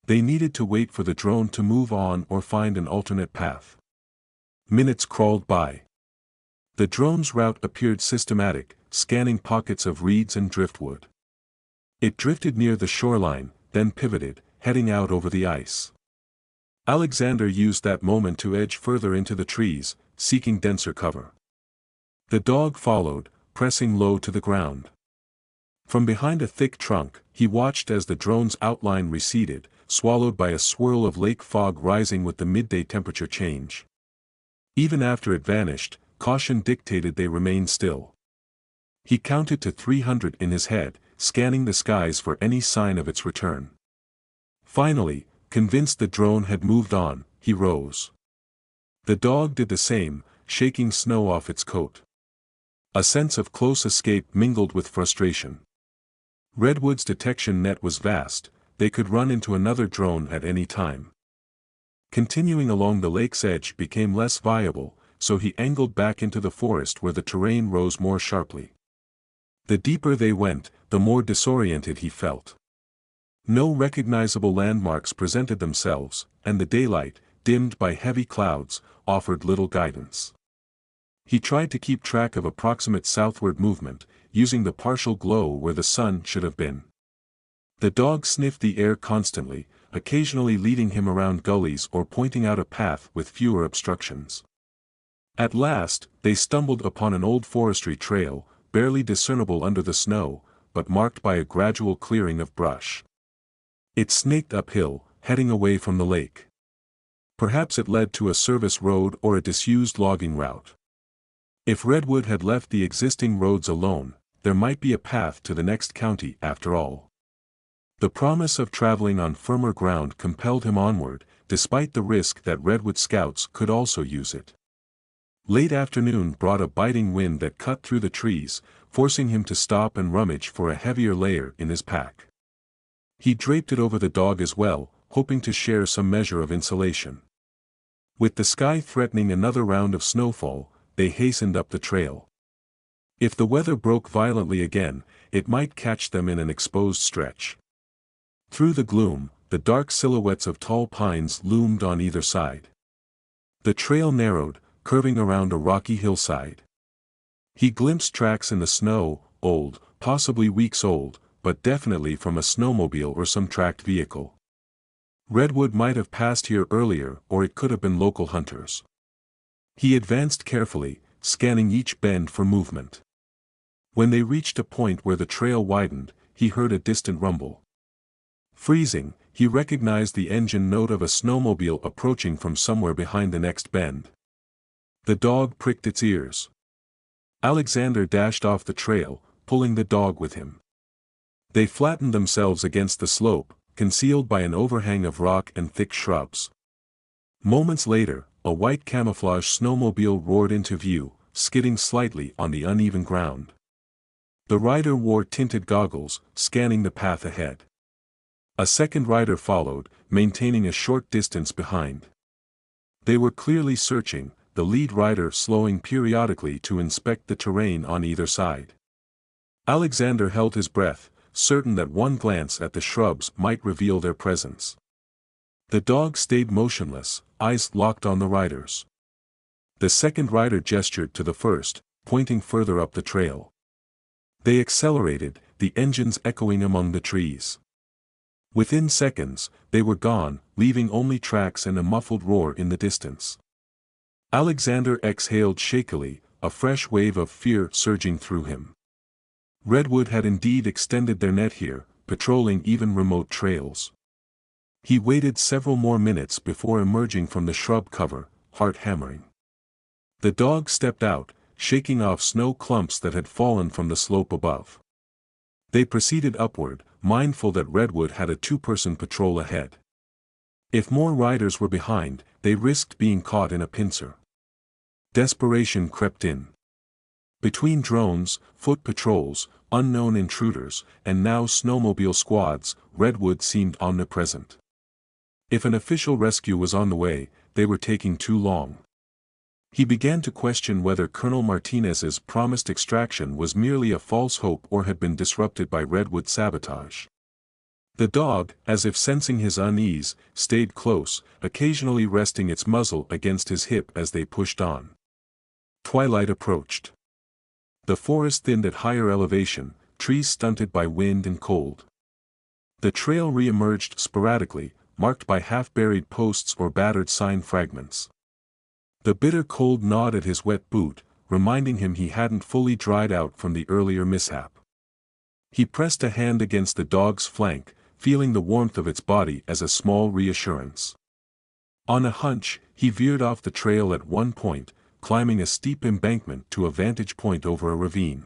They needed to wait for the drone to move on or find an alternate path. Minutes crawled by. The drone's route appeared systematic, scanning pockets of reeds and driftwood. It drifted near the shoreline, then pivoted, heading out over the ice. Alexander used that moment to edge further into the trees, seeking denser cover. The dog followed, pressing low to the ground. From behind a thick trunk, he watched as the drone's outline receded, swallowed by a swirl of lake fog rising with the midday temperature change. Even after it vanished, caution dictated they remain still. He counted to 300 in his head, scanning the skies for any sign of its return. Finally, convinced the drone had moved on, he rose. The dog did the same, shaking snow off its coat. A sense of close escape mingled with frustration. Redwood's detection net was vast, they could run into another drone at any time. Continuing along the lake's edge became less viable, so he angled back into the forest where the terrain rose more sharply. The deeper they went, the more disoriented he felt. No recognizable landmarks presented themselves, and the daylight, dimmed by heavy clouds, offered little guidance. He tried to keep track of approximate southward movement, using the partial glow where the sun should have been. The dog sniffed the air constantly, occasionally leading him around gullies or pointing out a path with fewer obstructions. At last, they stumbled upon an old forestry trail, barely discernible under the snow, but marked by a gradual clearing of brush. It snaked uphill, heading away from the lake. Perhaps it led to a service road or a disused logging route. If Redwood had left the existing roads alone, there might be a path to the next county after all. The promise of traveling on firmer ground compelled him onward, despite the risk that Redwood scouts could also use it. Late afternoon brought a biting wind that cut through the trees, forcing him to stop and rummage for a heavier layer in his pack. He draped it over the dog as well, hoping to share some measure of insulation. With the sky threatening another round of snowfall, they hastened up the trail. If the weather broke violently again, it might catch them in an exposed stretch. Through the gloom, the dark silhouettes of tall pines loomed on either side. The trail narrowed, curving around a rocky hillside. He glimpsed tracks in the snow, old, possibly weeks old, but definitely from a snowmobile or some tracked vehicle. Redwood might have passed here earlier, or it could have been local hunters. He advanced carefully, scanning each bend for movement. When they reached a point where the trail widened, he heard a distant rumble. Freezing, he recognized the engine note of a snowmobile approaching from somewhere behind the next bend. The dog pricked its ears. Alexander dashed off the trail, pulling the dog with him. They flattened themselves against the slope, concealed by an overhang of rock and thick shrubs. Moments later, a white camouflage snowmobile roared into view, skidding slightly on the uneven ground. The rider wore tinted goggles, scanning the path ahead. A second rider followed, maintaining a short distance behind. They were clearly searching, the lead rider slowing periodically to inspect the terrain on either side. Alexander held his breath, certain that one glance at the shrubs might reveal their presence. The dog stayed motionless, eyes locked on the riders. The second rider gestured to the first, pointing further up the trail. They accelerated, the engines echoing among the trees. Within seconds, they were gone, leaving only tracks and a muffled roar in the distance. Alexander exhaled shakily, a fresh wave of fear surging through him. Redwood had indeed extended their net here, patrolling even remote trails. He waited several more minutes before emerging from the shrub cover, heart hammering. The dog stepped out, shaking off snow clumps that had fallen from the slope above. They proceeded upward, mindful that Redwood had a two-person patrol ahead. If more riders were behind, they risked being caught in a pincer. Desperation crept in. Between drones, foot patrols, unknown intruders, and now snowmobile squads, Redwood seemed omnipresent. If an official rescue was on the way, they were taking too long. He began to question whether Colonel Martinez's promised extraction was merely a false hope or had been disrupted by Redwood sabotage. The dog, as if sensing his unease, stayed close, occasionally resting its muzzle against his hip as they pushed on. Twilight approached. The forest thinned at higher elevation, trees stunted by wind and cold. The trail re-emerged sporadically, marked by half-buried posts or battered sign fragments. The bitter cold gnawed at his wet boot, reminding him he hadn't fully dried out from the earlier mishap. He pressed a hand against the dog's flank, feeling the warmth of its body as a small reassurance. On a hunch, he veered off the trail at one point, climbing a steep embankment to a vantage point over a ravine.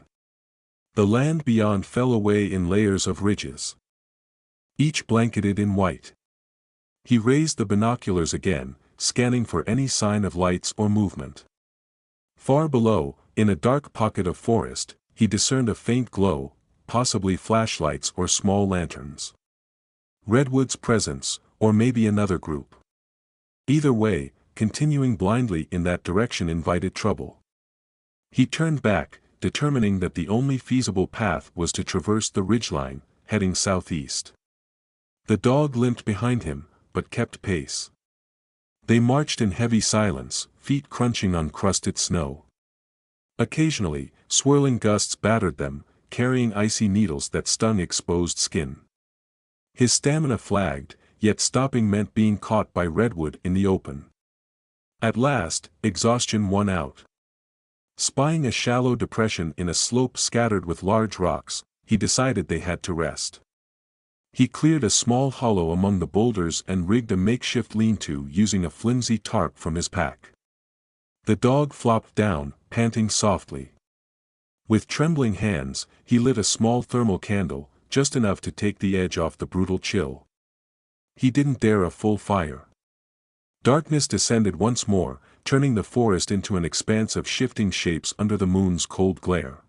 The land beyond fell away in layers of ridges, each blanketed in white. He raised the binoculars again, scanning for any sign of lights or movement. Far below, in a dark pocket of forest, he discerned a faint glow, possibly flashlights or small lanterns. Redwood's presence, or maybe another group. Either way, continuing blindly in that direction invited trouble. He turned back, determining that the only feasible path was to traverse the ridgeline, heading southeast. The dog limped behind him, but kept pace. They marched in heavy silence, feet crunching on crusted snow. Occasionally, swirling gusts battered them, carrying icy needles that stung exposed skin. His stamina flagged, yet stopping meant being caught by Redwood in the open. At last, exhaustion won out. Spying a shallow depression in a slope scattered with large rocks, he decided they had to rest. He cleared a small hollow among the boulders and rigged a makeshift lean-to using a flimsy tarp from his pack. The dog flopped down, panting softly. With trembling hands, he lit a small thermal candle, just enough to take the edge off the brutal chill. He didn't dare a full fire. Darkness descended once more, turning the forest into an expanse of shifting shapes under the moon's cold glare.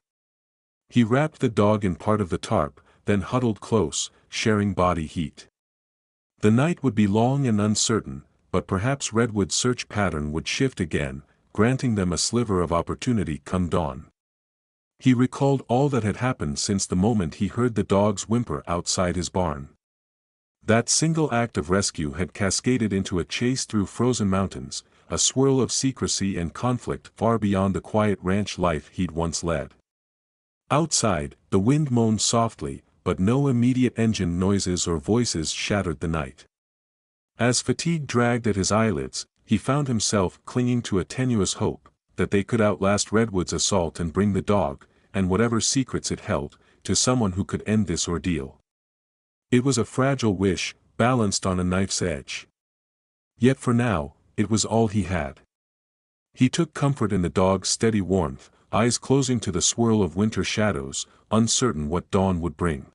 He wrapped the dog in part of the tarp, then huddled close, sharing body heat. The night would be long and uncertain, but perhaps Redwood's search pattern would shift again, granting them a sliver of opportunity come dawn. He recalled all that had happened since the moment he heard the dog's whimper outside his barn. That single act of rescue had cascaded into a chase through frozen mountains, a swirl of secrecy and conflict far beyond the quiet ranch life he'd once led. Outside, the wind moaned softly, but no immediate engine noises or voices shattered the night. As fatigue dragged at his eyelids, he found himself clinging to a tenuous hope that they could outlast Redwood's assault and bring the dog, and whatever secrets it held, to someone who could end this ordeal. It was a fragile wish, balanced on a knife's edge. Yet for now, it was all he had. He took comfort in the dog's steady warmth, eyes closing to the swirl of winter shadows, uncertain what dawn would bring.